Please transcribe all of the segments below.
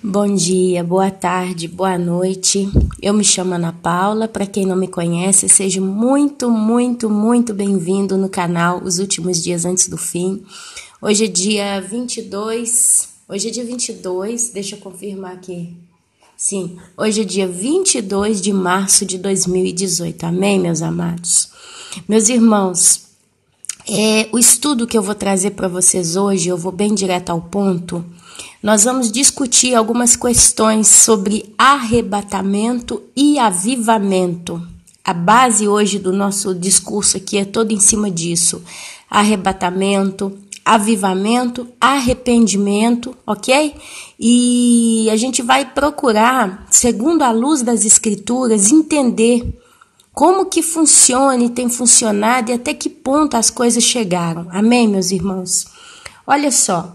Bom dia, boa tarde, boa noite. Eu me chamo Ana Paula. Para quem não me conhece, seja muito bem-vindo no canal Os Últimos Dias Antes do Fim. Hoje é dia 22. Deixa eu confirmar aqui. Sim, hoje é dia 22 de março de 2018. Amém, meus amados? Meus irmãos, o estudo que eu vou trazer para vocês hoje, eu vou bem direto ao ponto. Nós vamos discutir algumas questões sobre arrebatamento e avivamento. A base hoje do nosso discurso aqui é toda em cima disso. Arrebatamento, avivamento, arrependimento, ok? E a gente vai procurar, segundo a luz das escrituras, entender como que funciona e tem funcionado e até que ponto as coisas chegaram. Amém, meus irmãos? Olha só.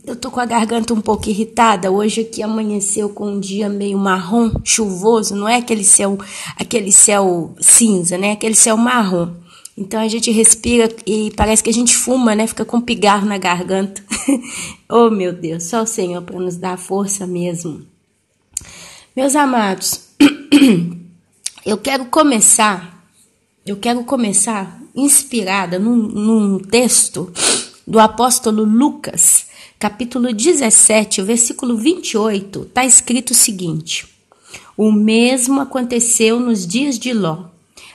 Eu tô com a garganta um pouco irritada. Hoje aqui amanheceu com um dia meio marrom, chuvoso. Não é aquele céu cinza, né? Aquele céu marrom. Então a gente respira e parece que a gente fuma, né? Fica com pigarro na garganta. Oh, meu Deus, só o Senhor para nos dar força mesmo. Meus amados, eu quero começar inspirada num texto do apóstolo Lucas, capítulo 17, versículo 28, está escrito o seguinte: o mesmo aconteceu nos dias de Ló.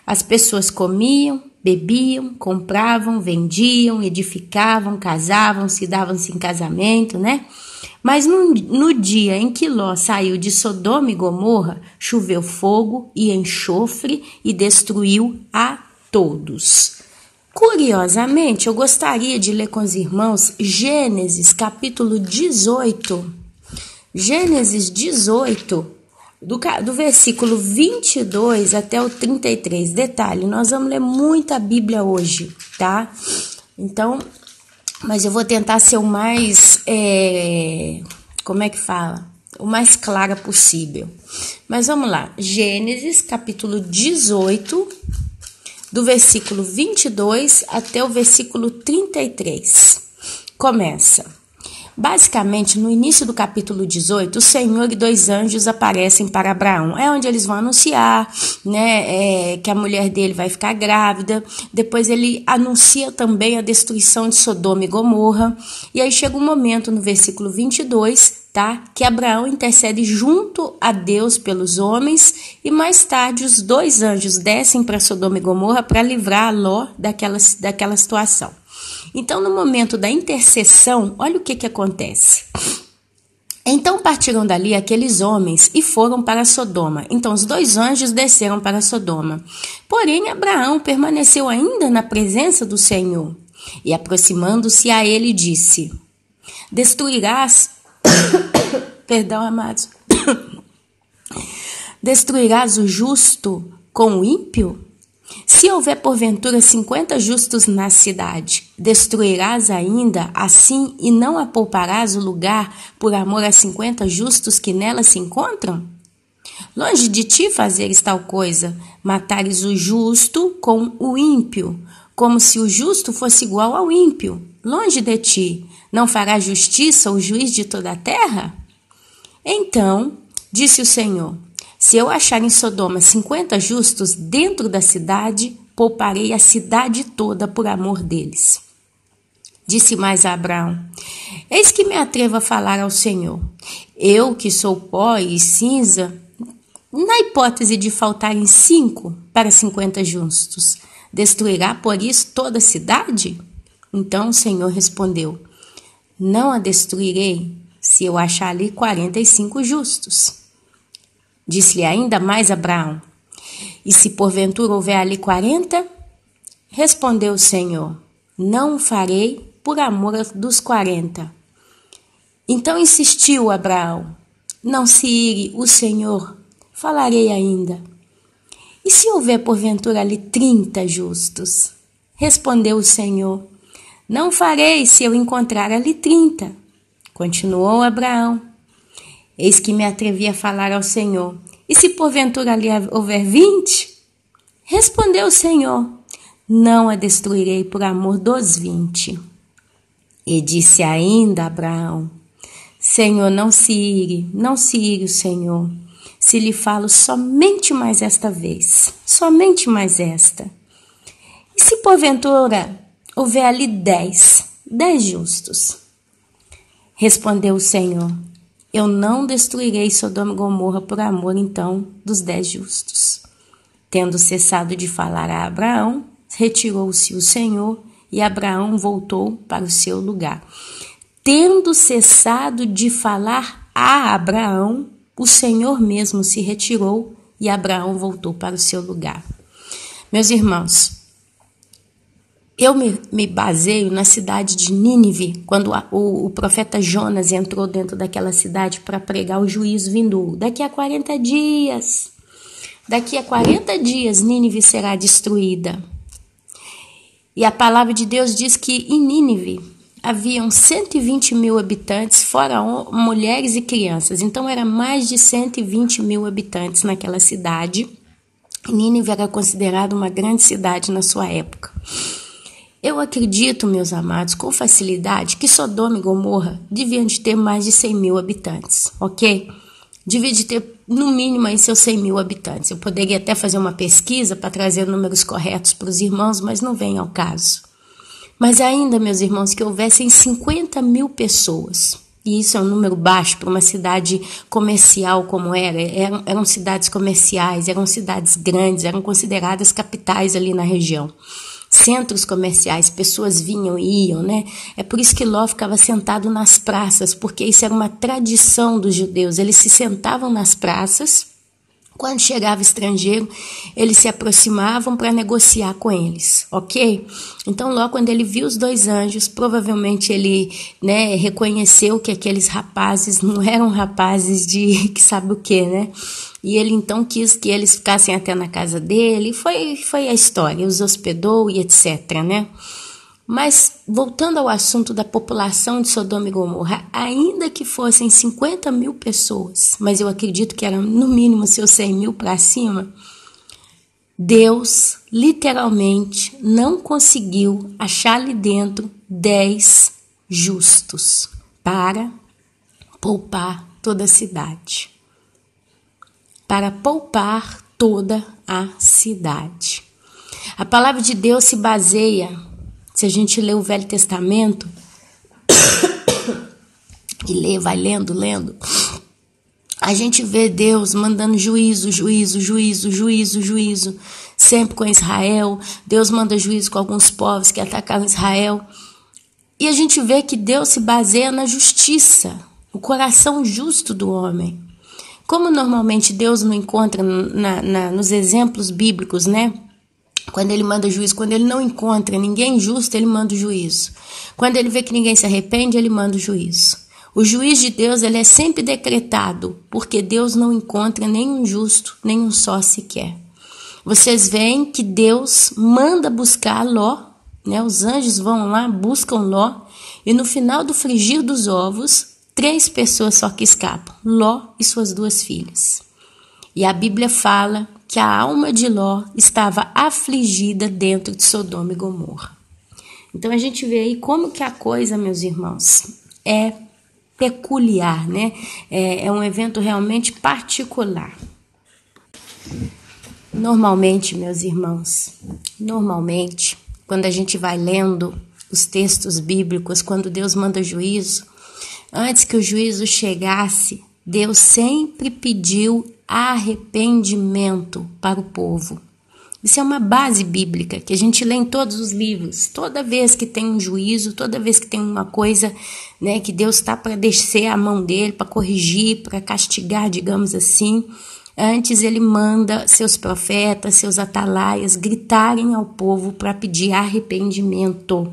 As pessoas comiam, bebiam, compravam, vendiam, edificavam, casavam-se, davam-se em casamento, né? Mas no dia em que Ló saiu de Sodoma e Gomorra, choveu fogo e enxofre e destruiu a todos. Curiosamente, eu gostaria de ler com os irmãos Gênesis capítulo 18. Gênesis 18, do versículo 22 até o 33. Detalhe, nós vamos ler muita Bíblia hoje, tá? Então, mas eu vou tentar ser o mais, o mais clara possível. Mas vamos lá, Gênesis capítulo 18, do versículo 22 até o versículo 33. Começa. Basicamente, no início do capítulo 18, o Senhor e dois anjos aparecem para Abraão. É onde eles vão anunciar, né, que a mulher dele vai ficar grávida. Depois ele anuncia também a destruição de Sodoma e Gomorra. E aí chega um momento no versículo 22, tá, que Abraão intercede junto a Deus pelos homens. E mais tarde os dois anjos descem para Sodoma e Gomorra para livrar Ló daquela situação. Então, no momento da intercessão, olha o que acontece. Então partiram dali aqueles homens e foram para Sodoma. Então os dois anjos desceram para Sodoma. Porém, Abraão permaneceu ainda na presença do Senhor. E aproximando-se a ele, disse: Destruirás... Perdão, amados. Destruirás o justo com o ímpio? Se houver porventura 50 justos na cidade, destruirás ainda assim e não apouparás o lugar por amor a 50 justos que nela se encontram? Longe de ti fazeres tal coisa, matares o justo com o ímpio, como se o justo fosse igual ao ímpio. Longe de ti, não fará justiça o juiz de toda a terra? Então, disse o Senhor: se eu achar em Sodoma 50 justos dentro da cidade, pouparei a cidade toda por amor deles. Disse mais a Abraão: eis que me atrevo a falar ao Senhor. Eu, que sou pó e cinza, na hipótese de faltarem 5 para 50 justos, destruirá por isso toda a cidade? Então o Senhor respondeu: não a destruirei, se eu achar ali 45 justos. Disse-lhe ainda mais Abraão: e se porventura houver ali 40? Respondeu o Senhor: não o farei por amor dos 40. Então insistiu Abraão: não se ire o Senhor, falarei ainda. E se houver porventura ali 30 justos? Respondeu o Senhor: não farei se eu encontrar ali 30. Continuou Abraão: eis que me atrevi a falar ao Senhor. E se porventura ali houver 20? Respondeu o Senhor: não a destruirei por amor dos 20. E disse ainda Abraão: Senhor, não se ire o Senhor, se lhe falo somente mais esta vez, somente mais esta. E se porventura houver ali 10 justos? Respondeu o Senhor, eu não destruirei Sodoma e Gomorra por amor, então, dos 10 justos. Tendo cessado de falar a Abraão, retirou-se o Senhor e Abraão voltou para o seu lugar. Tendo cessado de falar a Abraão, o Senhor mesmo se retirou e Abraão voltou para o seu lugar. Meus irmãos, eu me baseio na cidade de Nínive, quando o profeta Jonas entrou dentro daquela cidade para pregar o juízo vindouro. Daqui a 40 dias, Nínive será destruída. E a palavra de Deus diz que em Nínive haviam 120 mil habitantes, fora mulheres e crianças. Então, era mais de 120 mil habitantes naquela cidade. Nínive era considerada uma grande cidade na sua época. Eu acredito, meus amados, com facilidade, que Sodoma e Gomorra deviam de ter mais de 100 mil habitantes, ok? Devia de ter, no mínimo, aí seus 100 mil habitantes. Eu poderia até fazer uma pesquisa para trazer números corretos para os irmãos, mas não vem ao caso. Mas ainda, meus irmãos, que houvessem 50 mil pessoas, e isso é um número baixo para uma cidade comercial como eram cidades comerciais, eram cidades grandes, eram consideradas capitais ali na região. Centros comerciais, pessoas vinham e iam, né? É por isso que Ló ficava sentado nas praças, porque isso era uma tradição dos judeus. Eles se sentavam nas praças, quando chegava estrangeiro, eles se aproximavam para negociar com eles, ok? Então, Ló, quando ele viu os 2 anjos, provavelmente ele, né, reconheceu que aqueles rapazes não eram rapazes de que sabe o que, né? E ele então quis que eles ficassem até na casa dele, foi a história, os hospedou e etc, né? Mas, voltando ao assunto da população de Sodoma e Gomorra, ainda que fossem 50 mil pessoas, mas eu acredito que eram no mínimo seus 100 mil para cima, Deus literalmente não conseguiu achar ali dentro 10 justos para poupar toda a cidade. Para poupar toda a cidade. A palavra de Deus se baseia, se a gente lê o Velho Testamento, e vai lendo, a gente vê Deus mandando juízo, sempre com Israel. Deus manda juízo com alguns povos que atacaram Israel. E a gente vê que Deus se baseia na justiça, o coração justo do homem. Como normalmente Deus não encontra nos exemplos bíblicos, né? Quando ele manda juízo, quando ele não encontra ninguém justo, ele manda o juízo. Quando ele vê que ninguém se arrepende, ele manda o juízo. O juiz de Deus, ele é sempre decretado, porque Deus não encontra nenhum justo, nenhum só sequer. Vocês veem que Deus manda buscar Ló, né? Os anjos vão lá, buscam Ló, e no final do frigir dos ovos, 3 pessoas só que escapam, Ló e suas 2 filhas. E a Bíblia fala que a alma de Ló estava afligida dentro de Sodoma e Gomorra. Então a gente vê aí como que a coisa, meus irmãos, é peculiar, né? É um evento realmente particular. Normalmente, meus irmãos, quando a gente vai lendo os textos bíblicos, quando Deus manda juízo, antes que o juízo chegasse, Deus sempre pediu arrependimento para o povo. Isso é uma base bíblica que a gente lê em todos os livros. Toda vez que tem um juízo, toda vez que tem uma coisa, né, que Deus está para descer a mão dele, para corrigir, para castigar, digamos assim, antes ele manda seus profetas, seus atalaias gritarem ao povo para pedir arrependimento.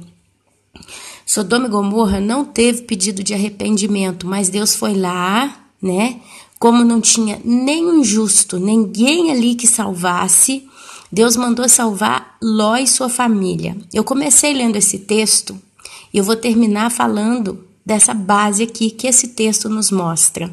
Sodoma e Gomorra não teve pedido de arrependimento, mas Deus foi lá, né? Como não tinha nenhum justo, ninguém ali que salvasse, Deus mandou salvar Ló e sua família. Eu comecei lendo esse texto e eu vou terminar falando dessa base aqui que esse texto nos mostra.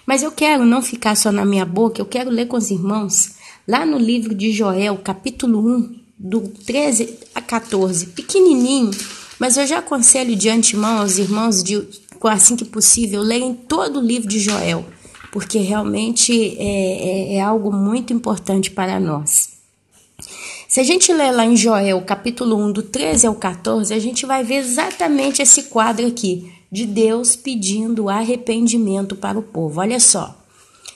Mas eu quero não ficar só na minha boca, eu quero ler com os irmãos lá no livro de Joel, capítulo 1, do 13 a 14, pequenininho, mas eu já aconselho de antemão aos irmãos de assim que possível, leiam todo o livro de Joel, porque realmente é algo muito importante para nós. Se a gente ler lá em Joel, capítulo 1, do 13 ao 14, a gente vai ver exatamente esse quadro aqui, de Deus pedindo arrependimento para o povo. Olha só.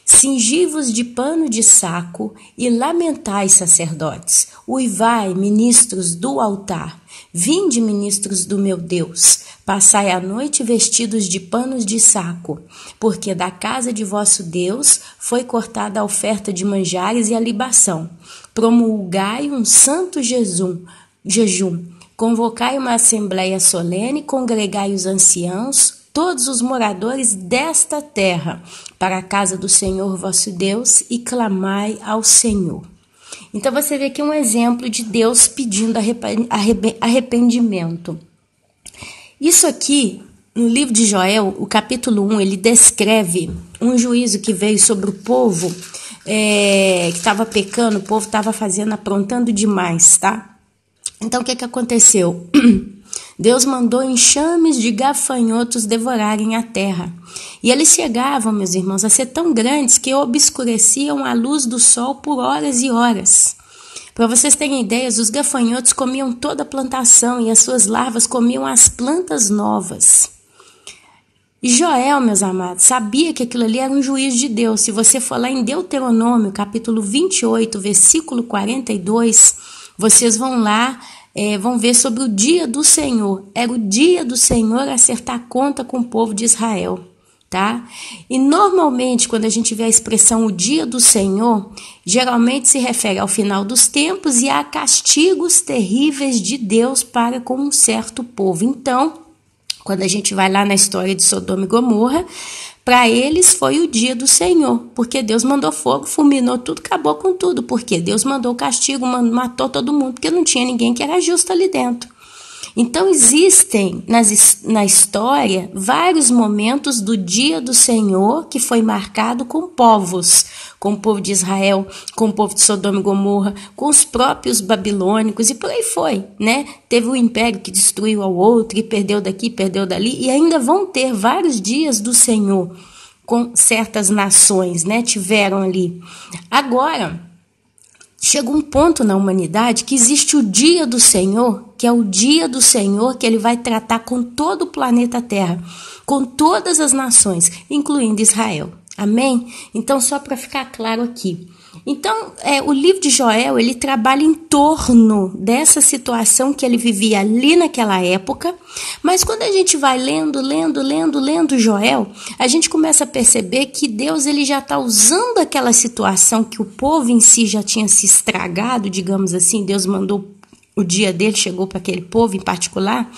Cingi-vos de pano de saco e lamentai, sacerdotes. Uivai, ministros do altar. Vinde, ministros do meu Deus. Passai a noite vestidos de panos de saco, porque da casa de vosso Deus foi cortada a oferta de manjares e a libação. Promulgai um santo jejum. Convocai uma assembleia solene, congregai os anciãos, todos os moradores desta terra, para a casa do Senhor vosso Deus, e clamai ao Senhor. Então você vê aqui um exemplo de Deus pedindo arrependimento. Isso aqui, no livro de Joel, o capítulo 1, ele descreve um juízo que veio sobre o povo que estava pecando, o povo estava aprontando demais, tá? Então o que aconteceu? Deus mandou enxames de gafanhotos devorarem a terra. E eles chegavam, meus irmãos, a ser tão grandes que obscureciam a luz do sol por horas e horas. Para vocês terem ideias, os gafanhotos comiam toda a plantação e as suas larvas comiam as plantas novas. E Joel, meus amados, sabia que aquilo ali era um juízo de Deus. Se você for lá em Deuteronômio, capítulo 28, versículo 42, vocês vão lá, vão ver sobre o dia do Senhor. Era o dia do Senhor acertar conta com o povo de Israel, tá? E normalmente, quando a gente vê a expressão o dia do Senhor, geralmente se refere ao final dos tempos e a castigos terríveis de Deus para com um certo povo. Então, quando a gente vai lá na história de Sodoma e Gomorra, para eles foi o dia do Senhor, porque Deus mandou fogo, fulminou tudo, acabou com tudo, porque Deus mandou o castigo, matou todo mundo, porque não tinha ninguém que era justo ali dentro. Então existem na história vários momentos do dia do Senhor que foi marcado com povos, com o povo de Israel, com o povo de Sodoma e Gomorra, com os próprios babilônicos e por aí foi, né? Teve um império que destruiu ao outro e perdeu daqui, perdeu dali e ainda vão ter vários dias do Senhor com certas nações, né? Tiveram ali. Agora, chega um ponto na humanidade que existe o dia do Senhor, que é o dia do Senhor que ele vai tratar com todo o planeta Terra, com todas as nações, incluindo Israel. Amém? Então, só para ficar claro aqui. Então, o livro de Joel, ele trabalha em torno dessa situação que ele vivia ali naquela época, mas quando a gente vai lendo Joel, a gente começa a perceber que Deus ele já está usando aquela situação que o povo em si já tinha se estragado, digamos assim, Deus mandou o dia dele, chegou para aquele povo em particular.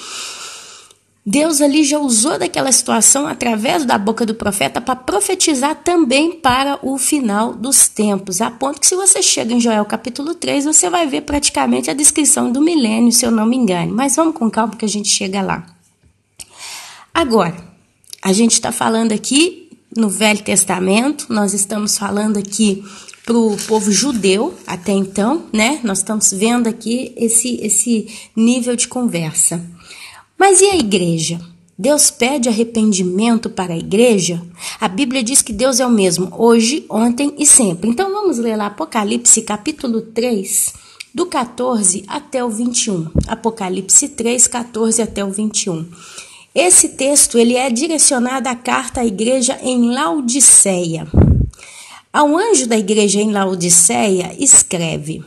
Deus ali já usou daquela situação através da boca do profeta para profetizar também para o final dos tempos, a ponto que se você chega em Joel capítulo 3, você vai ver praticamente a descrição do milênio, se eu não me engano. Mas vamos com calma que a gente chega lá. Agora, a gente está falando aqui no Velho Testamento, nós estamos falando aqui para o povo judeu até então, né? Nós estamos vendo aqui esse nível de conversa. Mas e a igreja? Deus pede arrependimento para a igreja? A Bíblia diz que Deus é o mesmo, hoje, ontem e sempre. Então vamos ler lá Apocalipse capítulo 3, do 14 até o 21. Apocalipse 3, 14 até o 21. Esse texto ele é direcionado à carta à igreja em Laodiceia. Ao anjo da igreja em Laodiceia escreve: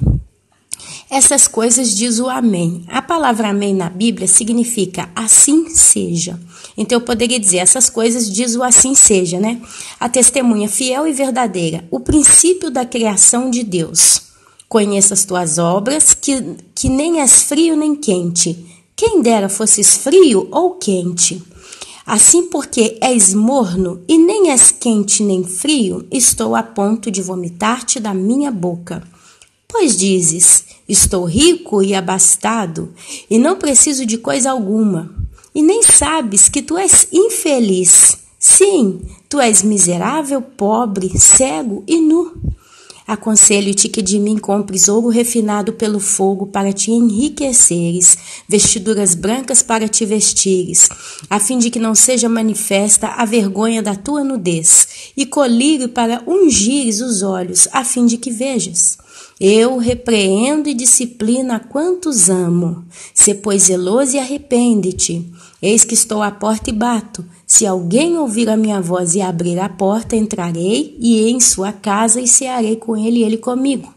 essas coisas diz o amém. A palavra amém na Bíblia significa assim seja. Então eu poderia dizer, essas coisas diz o assim seja, né? A testemunha fiel e verdadeira, o princípio da criação de Deus. Conheça as tuas obras, que nem és frio nem quente. Quem dera fosses frio ou quente. Assim, porque és morno e nem és quente nem frio, estou a ponto de vomitar-te da minha boca. Pois dizes, estou rico e abastado, e não preciso de coisa alguma, e nem sabes que tu és infeliz. Sim, tu és miserável, pobre, cego e nu. Aconselho-te que de mim compres ouro refinado pelo fogo para te enriqueceres, vestiduras brancas para te vestires, a fim de que não seja manifesta a vergonha da tua nudez, e colírio para ungires os olhos, a fim de que vejas. Eu repreendo e disciplino a quantos amo. Sê, pois, zeloso e arrepende-te. Eis que estou à porta e bato. Se alguém ouvir a minha voz e abrir a porta, entrarei e em sua casa e cearei com ele e ele comigo.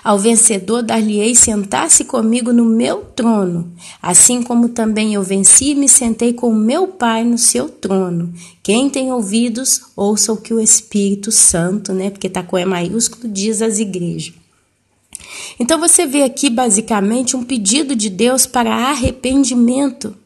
Ao vencedor dar-lhe-ei sentar-se comigo no meu trono, assim como também eu venci e me sentei com meu Pai no seu trono. Quem tem ouvidos, ouça o que o Espírito Santo, porque está com E maiúsculo, diz às igrejas. Então você vê aqui basicamente um pedido de Deus para arrependimento.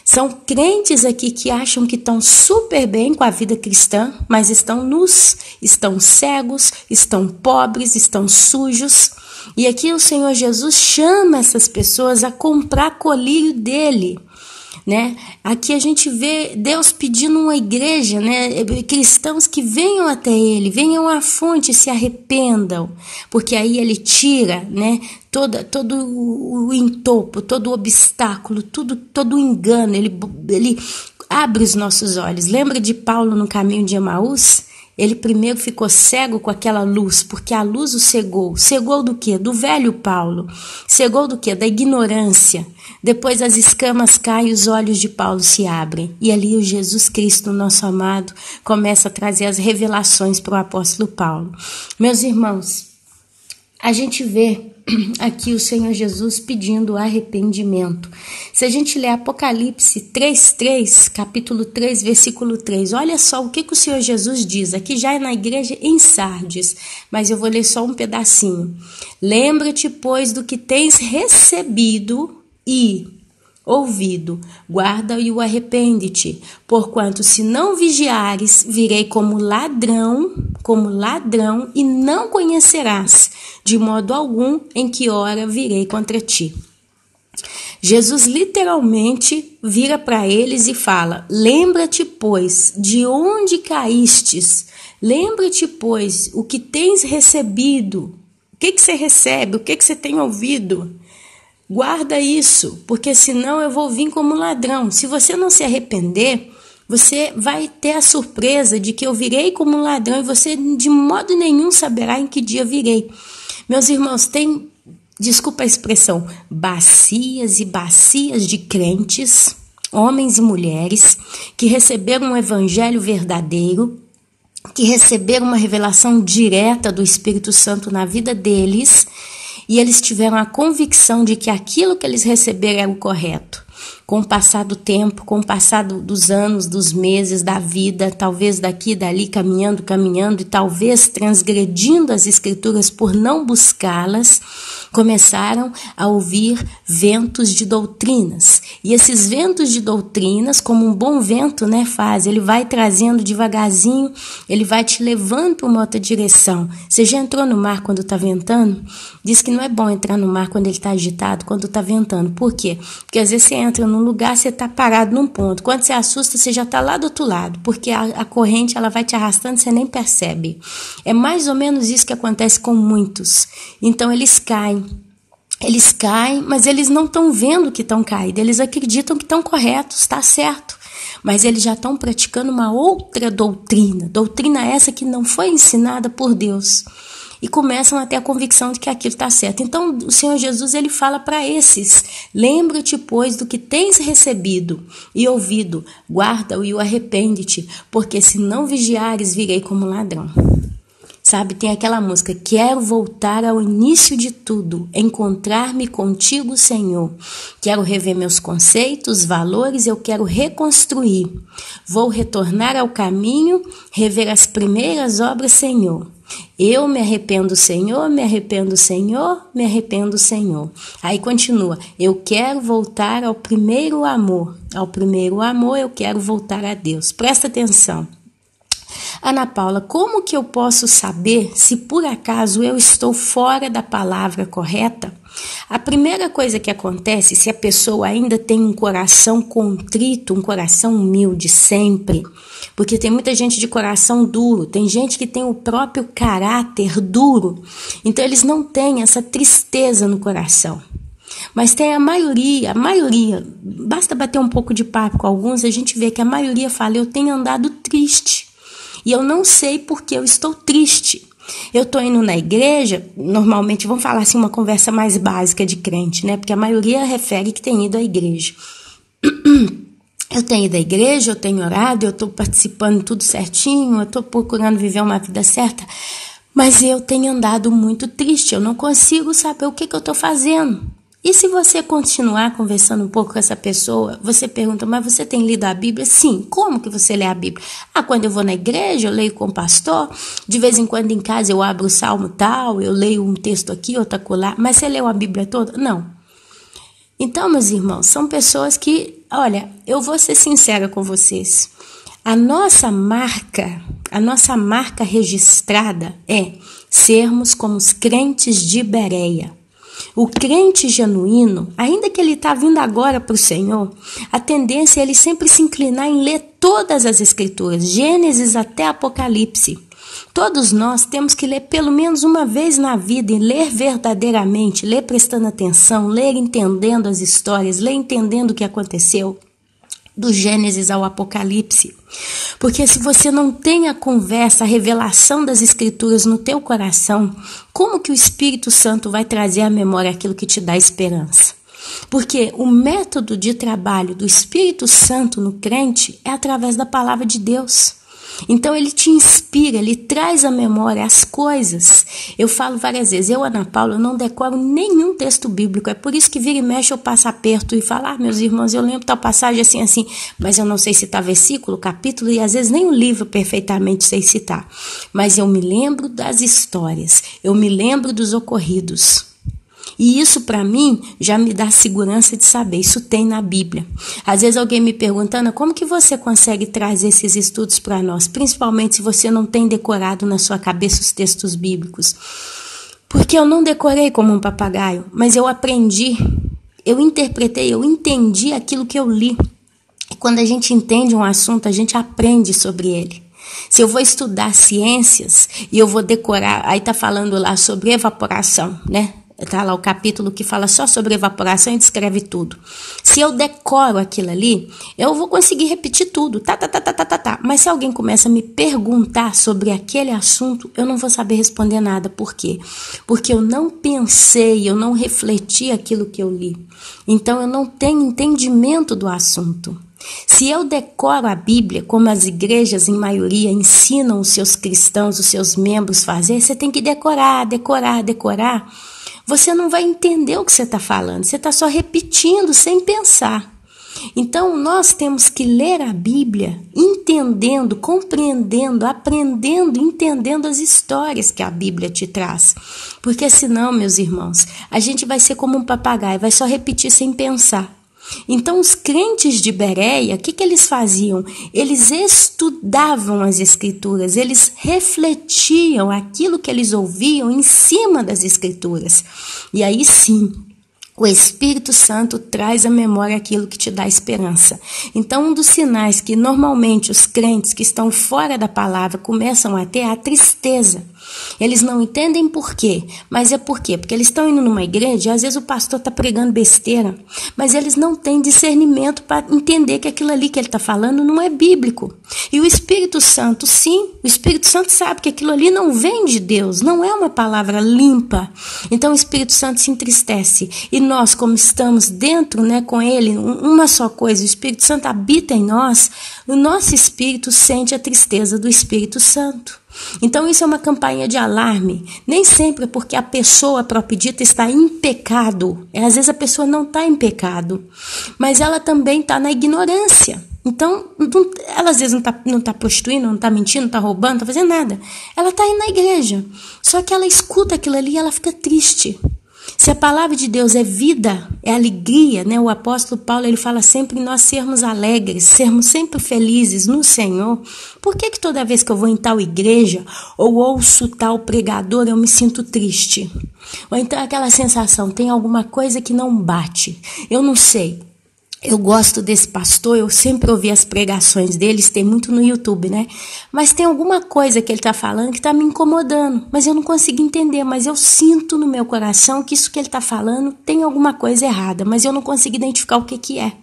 São crentes aqui que acham que estão super bem com a vida cristã, mas estão nus, estão cegos, estão pobres, estão sujos. E aqui o Senhor Jesus chama essas pessoas a comprar colírio dele. Aqui a gente vê Deus pedindo uma igreja, cristãos que venham até ele, venham à fonte e se arrependam, porque aí ele tira, todo o entopo, todo o obstáculo, todo o engano, ele abre os nossos olhos. Lembra de Paulo no caminho de Emaús? Ele primeiro ficou cego com aquela luz, porque a luz o cegou. Cegou do quê? Do velho Paulo. Cegou do quê? Da ignorância. Depois as escamas caem e os olhos de Paulo se abrem. E ali o Jesus Cristo, nosso amado, começa a trazer as revelações para o apóstolo Paulo. Meus irmãos, a gente vê aqui o Senhor Jesus pedindo arrependimento. Se a gente ler Apocalipse 3:3, capítulo 3, versículo 3, olha só o que o Senhor Jesus diz. Aqui já é na igreja em Sardes, mas eu vou ler só um pedacinho. Lembra-te, pois, do que tens recebido e ouvido, guarda e o arrepende-te, porquanto se não vigiares, virei como ladrão, e não conhecerás, de modo algum, em que hora virei contra ti. Jesus literalmente vira para eles e fala: lembra-te, pois, de onde caístes, lembra-te, pois, o que tens recebido, o que você recebe, o que você tem ouvido. Guarda isso, porque senão eu vou vir como ladrão. Se você não se arrepender, você vai ter a surpresa de que eu virei como um ladrão e você de modo nenhum saberá em que dia virei. Meus irmãos, tem, desculpa a expressão, bacias e bacias de crentes, homens e mulheres, que receberam um evangelho verdadeiro, que receberam uma revelação direta do Espírito Santo na vida deles, e eles tiveram a convicção de que aquilo que eles receberam era o correto. Com o passar do tempo, com o passar dos anos, dos meses, da vida, talvez daqui e dali, caminhando, e talvez transgredindo as escrituras por não buscá-las, começaram a ouvir ventos de doutrinas. E esses ventos de doutrinas, como um bom vento, faz, ele vai trazendo devagarzinho, ele vai te levando para uma outra direção. Você já entrou no mar quando está ventando? Diz que não é bom entrar no mar quando ele está agitado, quando está ventando. Por quê? Porque às vezes você entra num lugar, você está parado num ponto. Quando você assusta, você já está lá do outro lado, porque a corrente ela vai te arrastando, você nem percebe. É mais ou menos isso que acontece com muitos. Então eles caem, mas eles não estão vendo que estão caídos, eles acreditam que estão corretos, está certo. Mas eles já estão praticando uma outra doutrina essa que não foi ensinada por Deus. E começam a ter a convicção de que aquilo está certo. Então, o Senhor Jesus, ele fala para esses: lembra-te, pois, do que tens recebido e ouvido, guarda-o e o arrepende-te, porque se não vigiares, virei como ladrão. Sabe, tem aquela música: quero voltar ao início de tudo, encontrar-me contigo, Senhor. Quero rever meus conceitos, valores, eu quero reconstruir. Vou retornar ao caminho, rever as primeiras obras, Senhor. Eu me arrependo, Senhor, me arrependo, Senhor, me arrependo, Senhor. Aí continua: eu quero voltar ao primeiro amor. Ao primeiro amor eu quero voltar a Deus. Presta atenção. Ana Paula, como que eu posso saber se por acaso eu estou fora da palavra correta? A primeira coisa que acontece, se a pessoa ainda tem um coração contrito, um coração humilde sempre, porque tem muita gente de coração duro, tem gente que tem o próprio caráter duro, então eles não têm essa tristeza no coração. Mas tem a maioria, basta bater um pouco de papo com alguns, a gente vê que a maioria fala, eu tenho andado triste, e eu não sei porque eu estou triste. Eu estou indo na igreja, normalmente vamos falar assim uma conversa mais básica de crente, né? Porque a maioria refere que tem ido à igreja. Eu tenho ido à igreja, eu tenho orado, eu estou participando tudo certinho, eu estou procurando viver uma vida certa, mas eu tenho andado muito triste, eu não consigo saber o que eu estou fazendo. E se você continuar conversando um pouco com essa pessoa, você pergunta, mas você tem lido a Bíblia? Sim. Como que você lê a Bíblia? Quando eu vou na igreja, eu leio com o pastor, de vez em quando em casa eu abro o salmo tal, eu leio um texto aqui, outro acolá, mas você leu a Bíblia toda? Não. Então, meus irmãos, são pessoas que, olha, eu vou ser sincera com vocês, a nossa marca registrada é sermos como os crentes de Bereia. O crente genuíno, ainda que ele está vindo agora para o Senhor, a tendência é ele sempre se inclinar em ler todas as escrituras, Gênesis até Apocalipse. Todos nós temos que ler pelo menos uma vez na vida e ler verdadeiramente, ler prestando atenção, ler entendendo as histórias, ler entendendo o que aconteceu. Do Gênesis ao Apocalipse. Porque se você não tem a conversa, a revelação das Escrituras no teu coração, como que o Espírito Santo vai trazer à memória aquilo que te dá esperança? Porque o método de trabalho do Espírito Santo no crente é através da palavra de Deus. Então ele te inspira, ele traz à memória as coisas. Eu falo várias vezes, eu, Ana Paula, eu não decoro nenhum texto bíblico, é por isso que vira e mexe eu passo aperto e falo, meus irmãos, eu lembro tal passagem assim, mas eu não sei citar versículo, capítulo e às vezes nem o livro perfeitamente sei citar. Mas eu me lembro das histórias, eu me lembro dos ocorridos. E isso para mim já me dá segurança de saber, isso tem na Bíblia. Às vezes alguém me pergunta, Ana, como que você consegue trazer esses estudos para nós? Principalmente se você não tem decorado na sua cabeça os textos bíblicos. Porque eu não decorei como um papagaio, mas eu aprendi, eu interpretei, eu entendi aquilo que eu li. E quando a gente entende um assunto, a gente aprende sobre ele. Se eu vou estudar ciências e eu vou decorar, aí tá falando lá sobre evaporação, né? Está lá o capítulo que fala só sobre evaporação e descreve tudo. Se eu decoro aquilo ali, eu vou conseguir repetir tudo. Mas se alguém começa a me perguntar sobre aquele assunto, eu não vou saber responder nada. Por quê? Porque eu não pensei, eu não refleti aquilo que eu li. Então eu não tenho entendimento do assunto. Se eu decoro a Bíblia, como as igrejas em maioria ensinam os seus cristãos, os seus membros fazer, você tem que decorar. Você não vai entender o que você está falando, você está só repetindo sem pensar. Então, nós temos que ler a Bíblia entendendo, compreendendo, aprendendo, entendendo as histórias que a Bíblia te traz. Porque senão, meus irmãos, a gente vai ser como um papagaio, vai só repetir sem pensar. Então, os crentes de Bereia, o que eles faziam? Eles estudavam as Escrituras, eles refletiam aquilo que eles ouviam em cima das Escrituras. E aí sim, o Espírito Santo traz à memória aquilo que te dá esperança. Então, um dos sinais que normalmente os crentes que estão fora da palavra começam a ter é a tristeza. Eles não entendem por quê, mas é por quê? Porque eles estão indo numa igreja e às vezes o pastor está pregando besteira, mas eles não têm discernimento para entender que aquilo ali que ele está falando não é bíblico. E o Espírito Santo, sim, o Espírito Santo sabe que aquilo ali não vem de Deus, não é uma palavra limpa. Então o Espírito Santo se entristece. E nós, como estamos dentro, né, com ele, uma só coisa, o Espírito Santo habita em nós, o nosso espírito sente a tristeza do Espírito Santo. Então isso é uma campainha de alarme, nem sempre é porque a pessoa própria dita está em pecado, às vezes a pessoa não está em pecado, mas ela também está na ignorância. Então ela às vezes não tá prostituindo, não está mentindo, não está roubando, não está fazendo nada, ela está indo na igreja, só que ela escuta aquilo ali e ela fica triste. Se a palavra de Deus é vida, é alegria, né? O apóstolo Paulo, ele fala sempre em nós sermos alegres, sermos sempre felizes no Senhor. Por que toda vez que eu vou em tal igreja ou ouço tal pregador, eu me sinto triste? Ou então aquela sensação, tem alguma coisa que não bate. Eu não sei. Eu gosto desse pastor, eu sempre ouvi as pregações deles, tem muito no YouTube, né? Mas tem alguma coisa que ele está falando que está me incomodando, mas eu não consigo entender, mas eu sinto no meu coração que isso que ele está falando tem alguma coisa errada, mas eu não consigo identificar o que é.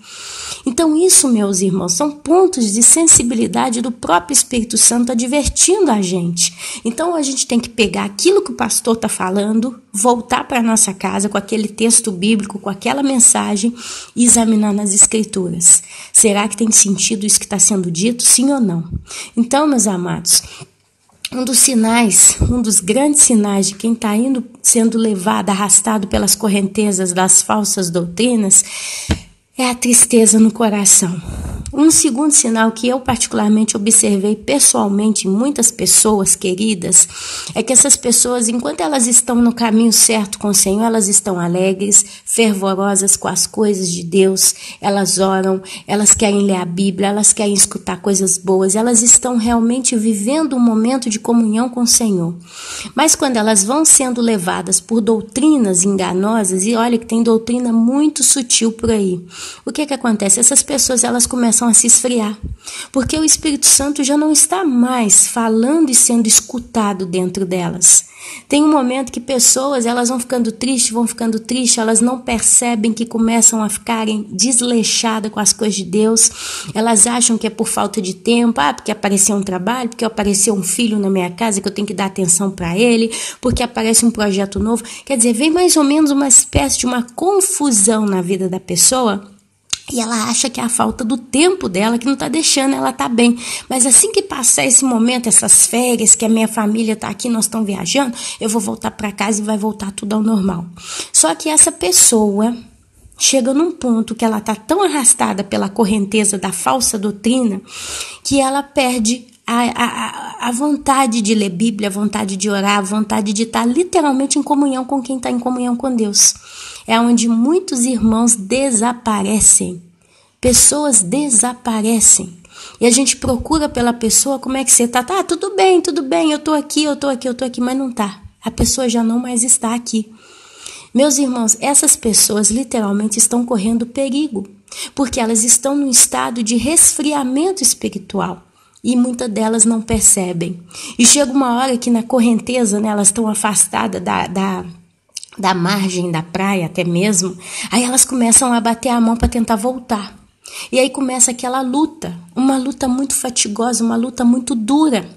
Então isso, meus irmãos, são pontos de sensibilidade do próprio Espírito Santo advertindo a gente. Então a gente tem que pegar aquilo que o pastor está falando, voltar para a nossa casa com aquele texto bíblico, com aquela mensagem e examinar nas Escrituras. Será que tem sentido isso que está sendo dito? Sim ou não? Então, meus amados, um dos grandes sinais de quem está sendo levado, arrastado pelas correntezas das falsas doutrinas, é a tristeza no coração. Um segundo sinal que eu particularmente observei pessoalmente em muitas pessoas queridas é que essas pessoas, enquanto elas estão no caminho certo com o Senhor, elas estão alegres, fervorosas com as coisas de Deus, elas oram, elas querem ler a Bíblia, elas querem escutar coisas boas, elas estão realmente vivendo um momento de comunhão com o Senhor. Mas quando elas vão sendo levadas por doutrinas enganosas, e olha que tem doutrina muito sutil por aí, o que acontece? Essas pessoas, elas começam a se esfriar, porque o Espírito Santo já não está mais falando e sendo escutado dentro delas. Tem um momento que pessoas, elas vão ficando tristes, elas não percebem que começam a ficarem desleixadas com as coisas de Deus, elas acham que é por falta de tempo, porque apareceu um trabalho, porque apareceu um filho na minha casa que eu tenho que dar atenção para ele, porque aparece um projeto novo, quer dizer, vem mais ou menos uma espécie de uma confusão na vida da pessoa. E ela acha que é a falta do tempo dela que não está deixando ela estar bem. Mas assim que passar esse momento, essas férias, que a minha família está aqui, nós estamos viajando, eu vou voltar para casa e vai voltar tudo ao normal. Só que essa pessoa chega num ponto que ela está tão arrastada pela correnteza da falsa doutrina que ela perde a vontade de ler Bíblia, a vontade de orar, a vontade de estar literalmente em comunhão com quem está em comunhão com Deus. É onde muitos irmãos desaparecem. Pessoas desaparecem. E a gente procura pela pessoa, como é que você está? Tá, tudo bem, eu estou aqui, mas não está. A pessoa já não mais está aqui. Meus irmãos, essas pessoas literalmente estão correndo perigo, porque elas estão num estado de resfriamento espiritual. E muitas delas não percebem. E chega uma hora que na correnteza, né, elas estão afastadas da margem da praia até mesmo, aí elas começam a bater a mão para tentar voltar. E aí começa aquela luta, uma luta muito fatigosa, uma luta muito dura,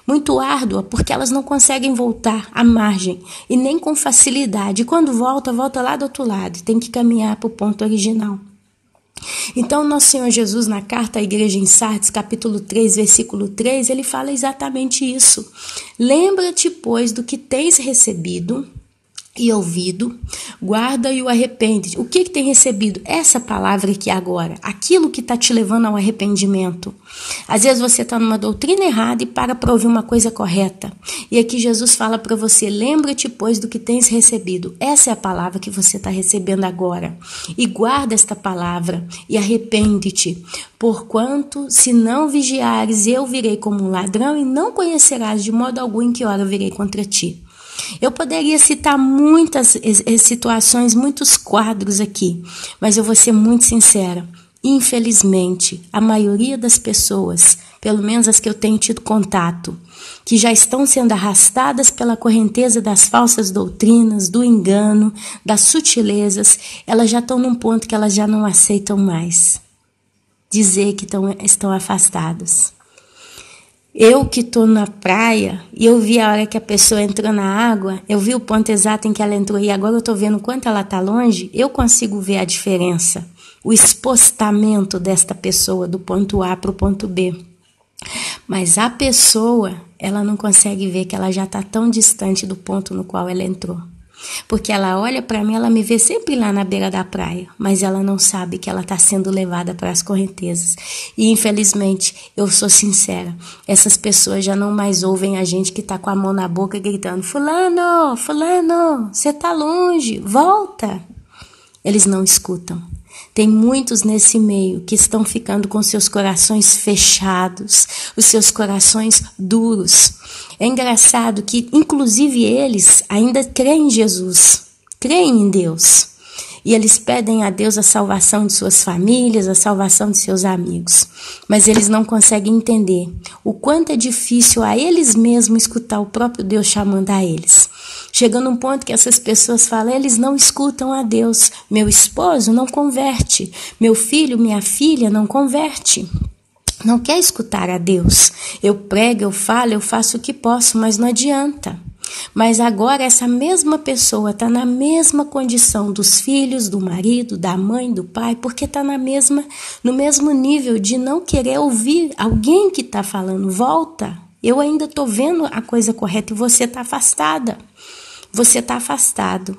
muito árdua, porque elas não conseguem voltar à margem, e nem com facilidade. E quando volta lá do outro lado, tem que caminhar para o ponto original. Então, nosso Senhor Jesus, na carta à igreja em Sardes, capítulo 3, versículo 3, ele fala exatamente isso. Lembra-te, pois, do que tens recebido e ouvido, guarda e o arrepende. O que tem recebido? Essa palavra aqui agora, aquilo que está te levando ao arrependimento. Às vezes você está numa doutrina errada e para ouvir uma coisa correta. E aqui Jesus fala para você, lembra-te, pois, do que tens recebido. Essa é a palavra que você está recebendo agora. E guarda esta palavra e arrepende-te. Porquanto, se não vigiares, eu virei como um ladrão e não conhecerás de modo algum em que hora eu virei contra ti. Eu poderia citar muitas situações, muitos quadros aqui, mas eu vou ser muito sincera. Infelizmente, a maioria das pessoas, pelo menos as que eu tenho tido contato, que já estão sendo arrastadas pela correnteza das falsas doutrinas, do engano, das sutilezas, elas já estão num ponto que elas já não aceitam mais dizer que estão afastadas. Eu que estou na praia e eu vi a hora que a pessoa entrou na água, eu vi o ponto exato em que ela entrou e agora eu estou vendo o quanto ela está longe, eu consigo ver a diferença, o expostamento desta pessoa do ponto A para o ponto B. Mas a pessoa, ela não consegue ver que ela já está tão distante do ponto no qual ela entrou. Porque ela olha para mim, ela me vê sempre lá na beira da praia, mas ela não sabe que ela está sendo levada para as correntezas. E infelizmente, eu sou sincera, essas pessoas já não mais ouvem a gente que está com a mão na boca gritando: fulano, fulano, você está longe, volta. Eles não escutam. Tem muitos nesse meio que estão ficando com seus corações fechados, os seus corações duros. É engraçado que, inclusive, eles ainda creem em Jesus, creem em Deus. E eles pedem a Deus a salvação de suas famílias, a salvação de seus amigos. Mas eles não conseguem entender o quanto é difícil a eles mesmos escutar o próprio Deus chamando a eles. Chegando um ponto que essas pessoas falam: eles não escutam a Deus. Meu esposo não converte. Meu filho, minha filha não converte. Não quer escutar a Deus. Eu prego, eu falo, eu faço o que posso, mas não adianta. Mas agora essa mesma pessoa está na mesma condição dos filhos, do marido, da mãe, do pai, porque está no mesmo nível de não querer ouvir alguém que está falando: volta, eu ainda estou vendo a coisa correta e você está afastada. Você está afastado.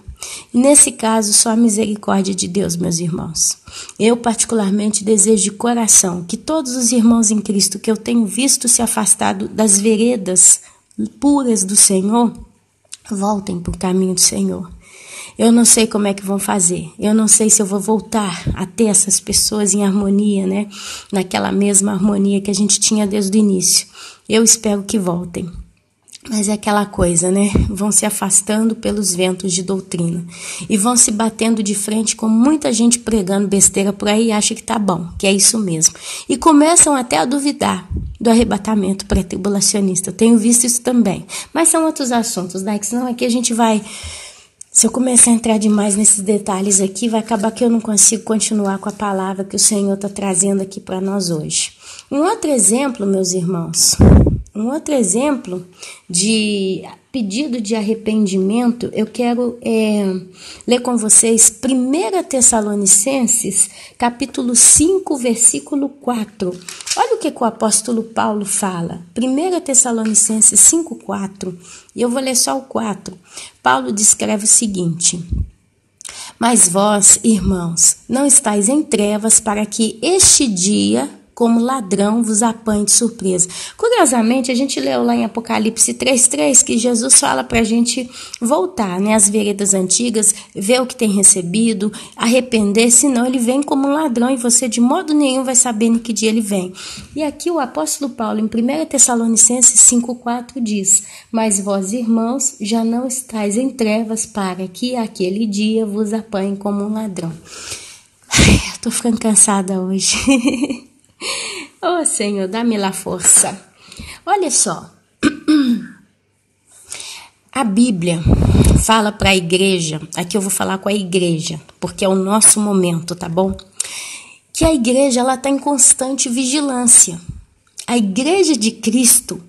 E nesse caso, só a misericórdia de Deus, meus irmãos. Eu particularmente desejo de coração que todos os irmãos em Cristo que eu tenho visto se afastado das veredas puras do Senhor, voltem para o caminho do Senhor. Eu não sei como é que vão fazer. Eu não sei se eu vou voltar a ter essas pessoas em harmonia, né? Naquela mesma harmonia que a gente tinha desde o início. Eu espero que voltem. Mas é aquela coisa, né? Vão se afastando pelos ventos de doutrina. E vão se batendo de frente com muita gente pregando besteira por aí e acha que tá bom, que é isso mesmo. E começam até a duvidar do arrebatamento pré-tribulacionista. Eu tenho visto isso também. Mas são outros assuntos, né? Que senão aqui a gente vai... Se eu começar a entrar demais nesses detalhes aqui, vai acabar que eu não consigo continuar com a palavra que o Senhor está trazendo aqui para nós hoje. Um outro exemplo, meus irmãos... Um outro exemplo de pedido de arrependimento, eu quero ler com vocês 1 Tessalonicenses, capítulo 5, versículo 4. Olha o que o apóstolo Paulo fala. 1 Tessalonicenses 5, 4. E eu vou ler só o 4. Paulo descreve o seguinte: mas vós, irmãos, não estáis em trevas para que este dia... como ladrão vos apanhe de surpresa. Curiosamente, a gente leu lá em Apocalipse 3:3 que Jesus fala para a gente voltar, né, às veredas antigas, ver o que tem recebido, arrepender, senão ele vem como um ladrão e você de modo nenhum vai saber em que dia ele vem. E aqui o apóstolo Paulo, em 1 Tessalonicenses 5:4 diz: mas vós, irmãos, já não estáis em trevas para que aquele dia vos apanhe como um ladrão. Ai, eu tô ficando cansada hoje. Oh, Senhor, dá-me lá força. Olha só. A Bíblia fala para a igreja, aqui eu vou falar com a igreja, porque é o nosso momento, tá bom? Que a igreja, ela está em constante vigilância. A igreja de Cristo,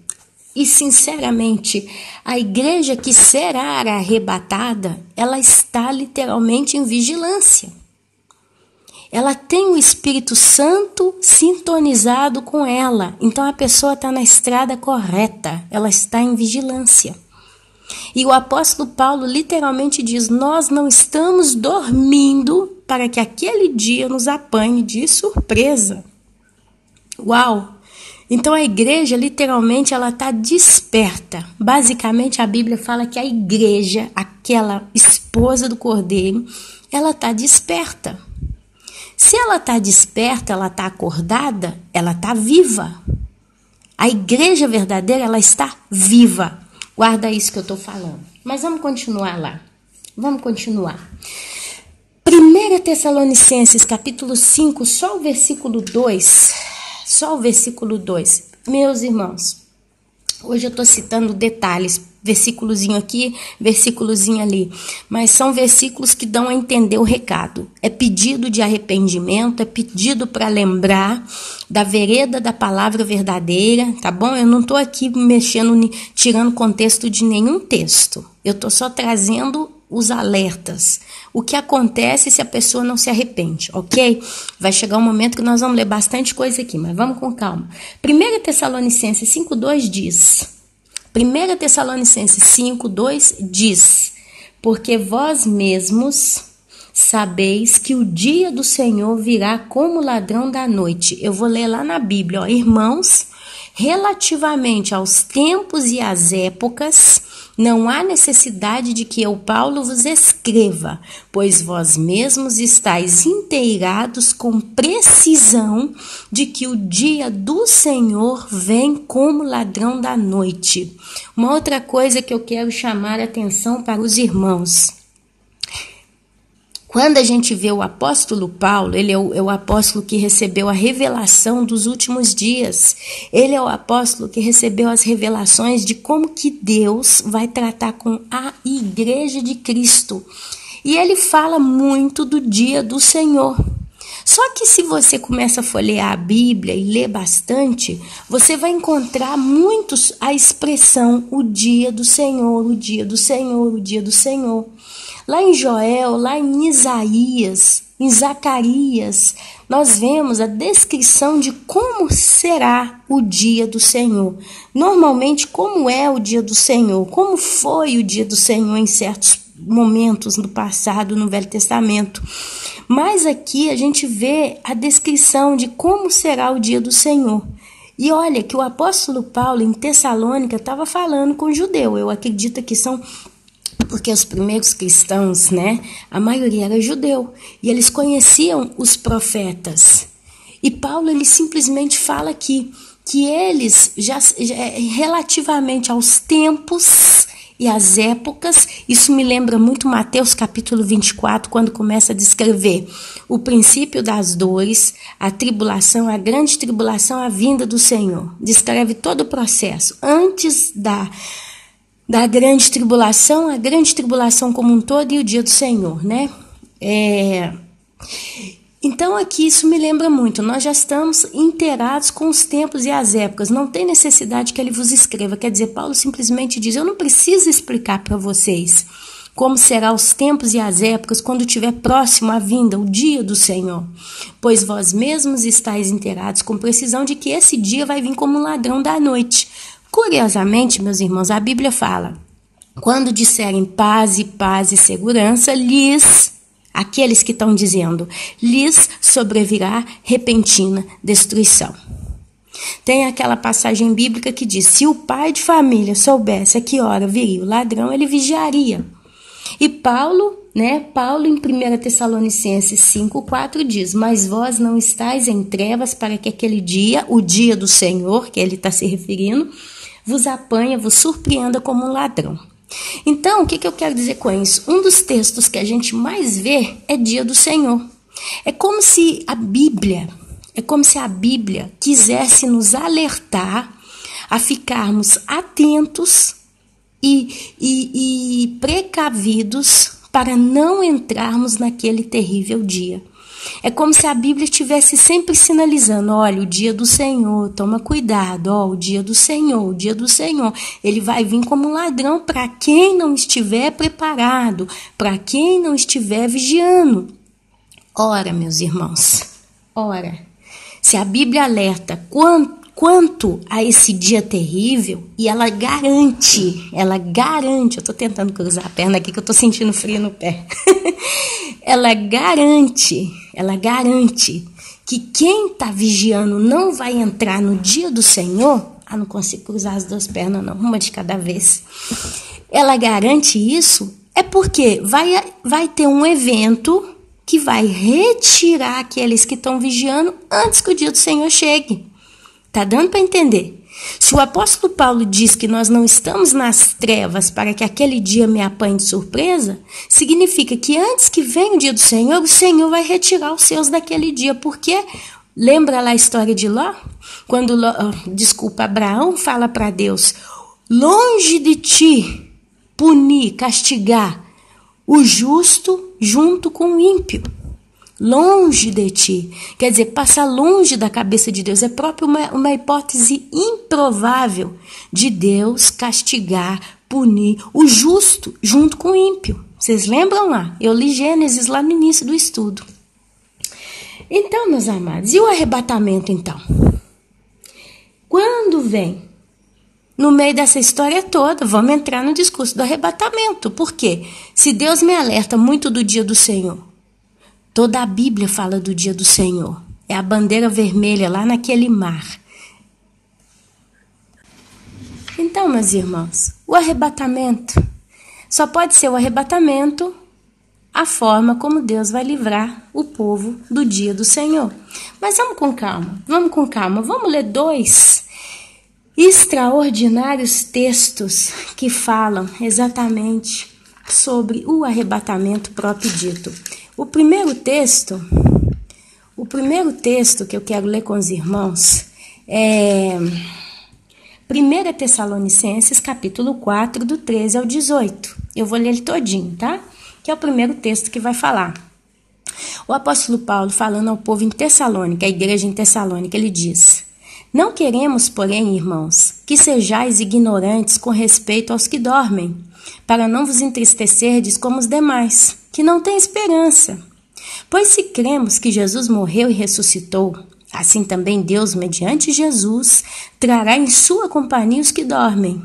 e sinceramente, a igreja que será arrebatada, ela está literalmente em vigilância. Ela tem o Espírito Santo sintonizado com ela. Então a pessoa está na estrada correta. Ela está em vigilância. E o apóstolo Paulo literalmente diz: nós não estamos dormindo para que aquele dia nos apanhe de surpresa. Uau! Então a igreja literalmente ela está desperta. Basicamente a Bíblia fala que a igreja, aquela esposa do Cordeiro, ela está desperta. Se ela está desperta, ela está acordada, ela está viva. A igreja verdadeira, ela está viva. Guarda isso que eu estou falando. Mas vamos continuar lá. Vamos continuar. 1 Tessalonicenses, capítulo 5, só o versículo 2. Só o versículo 2. Meus irmãos, hoje eu estou citando detalhes. Versículozinho aqui, versículozinho ali. Mas são versículos que dão a entender o recado. É pedido de arrependimento, é pedido para lembrar da vereda da palavra verdadeira, tá bom? Eu não estou aqui mexendo, tirando contexto de nenhum texto. Eu estou só trazendo os alertas. O que acontece se a pessoa não se arrepende, ok? Vai chegar um momento que nós vamos ler bastante coisa aqui, mas vamos com calma. 1 Tessalonicenses 5:2 diz... 1 Tessalonicenses 5:2 diz: porque vós mesmos sabeis que o dia do Senhor virá como ladrão da noite. Eu vou ler lá na Bíblia, ó, irmãos, relativamente aos tempos e às épocas, não há necessidade de que eu, Paulo, vos escreva, pois vós mesmos estáis inteirados com precisão de que o dia do Senhor vem como ladrão da noite. Uma outra coisa que eu quero chamar a atenção para os irmãos. Quando a gente vê o apóstolo Paulo, ele é o apóstolo que recebeu a revelação dos últimos dias. Ele é o apóstolo que recebeu as revelações de como que Deus vai tratar com a igreja de Cristo. E ele fala muito do dia do Senhor. Só que se você começa a folhear a Bíblia e ler bastante, você vai encontrar muitos a expressão o dia do Senhor, o dia do Senhor, o dia do Senhor. Lá em Joel, lá em Isaías, em Zacarias, nós vemos a descrição de como será o dia do Senhor. Normalmente, como é o dia do Senhor? Como foi o dia do Senhor em certos momentos no passado, no Velho Testamento? Mas aqui a gente vê a descrição de como será o dia do Senhor. E olha que o apóstolo Paulo em Tessalônica estava falando com judeu. Eu acredito que são... Porque os primeiros cristãos, né, a maioria era judeu, e eles conheciam os profetas. E Paulo, ele simplesmente fala aqui que eles, já relativamente aos tempos e às épocas, isso me lembra muito Mateus capítulo 24, quando começa a descrever o princípio das dores, a tribulação, a grande tribulação, a vinda do Senhor. Descreve todo o processo, antes da grande tribulação, a grande tribulação como um todo e o dia do Senhor, né? Então aqui isso me lembra muito, nós já estamos inteirados com os tempos e as épocas, não tem necessidade que ele vos escreva, quer dizer, Paulo simplesmente diz, eu não preciso explicar para vocês como serão os tempos e as épocas quando estiver próximo a vinda, o dia do Senhor, pois vós mesmos estáis inteirados com precisão de que esse dia vai vir como um ladrão da noite. Curiosamente, meus irmãos, a Bíblia fala, quando disserem paz e segurança, aqueles que estão dizendo, lhes sobrevirá repentina destruição. Tem aquela passagem bíblica que diz, se o pai de família soubesse a que hora viria o ladrão, ele vigiaria. E Paulo em 1 Tessalonicenses 5:4 diz, mas vós não estáis em trevas para que aquele dia, o dia do Senhor, que ele está se referindo, vos apanha, vos surpreenda como um ladrão. Então, o que eu quero dizer com isso? Um dos textos que a gente mais vê é dia do Senhor. É como se a Bíblia quisesse nos alertar a ficarmos atentos e precavidos para não entrarmos naquele terrível dia. É como se a Bíblia estivesse sempre sinalizando, olha, o dia do Senhor, toma cuidado, ó, o dia do Senhor, ele vai vir como um ladrão para quem não estiver preparado, para quem não estiver vigiando. Ora, meus irmãos, se a Bíblia alerta quanto a esse dia terrível, e ela garante, eu estou tentando cruzar a perna aqui que eu estou sentindo frio no pé, ela garante que quem está vigiando não vai entrar no dia do Senhor, não consigo cruzar as duas pernas não, uma de cada vez, ela garante isso, é porque vai ter um evento que vai retirar aqueles que estão vigiando antes que o dia do Senhor chegue. Tá dando para entender? Se o apóstolo Paulo diz que nós não estamos nas trevas para que aquele dia me apanhe de surpresa, significa que antes que venha o dia do Senhor, o Senhor vai retirar os seus daquele dia. Porque, lembra lá a história de Ló? Quando Abraão fala para Deus, longe de ti punir, castigar o justo junto com o ímpio. Longe de ti, quer dizer, passa longe da cabeça de Deus, é próprio uma hipótese improvável de Deus castigar, punir o justo junto com o ímpio. Vocês lembram lá? Eu li Gênesis lá no início do estudo. Então, meus amados, e o arrebatamento então? Quando vem? no meio dessa história toda, vamos entrar no discurso do arrebatamento. Por quê? Se Deus me alerta muito do dia do Senhor, toda a Bíblia fala do dia do Senhor. É a bandeira vermelha lá naquele mar. Então, meus irmãos, o arrebatamento só pode ser o arrebatamento a forma como Deus vai livrar o povo do dia do Senhor. Mas vamos com calma, vamos ler 2 extraordinários textos que falam exatamente sobre o arrebatamento próprio dito. O primeiro texto que eu quero ler com os irmãos é 1 Tessalonicenses, capítulo 4, do 13 ao 18. Eu vou ler ele todinho, tá? Que é o primeiro texto que vai falar. O apóstolo Paulo, falando ao povo em Tessalônica, a igreja em Tessalônica, ele diz: Não queremos, porém, irmãos, que sejais ignorantes com respeito aos que dormem, para não vos entristecerdes como os demais, que não têm esperança. Pois se cremos que Jesus morreu e ressuscitou, assim também Deus, mediante Jesus, trará em sua companhia os que dormem.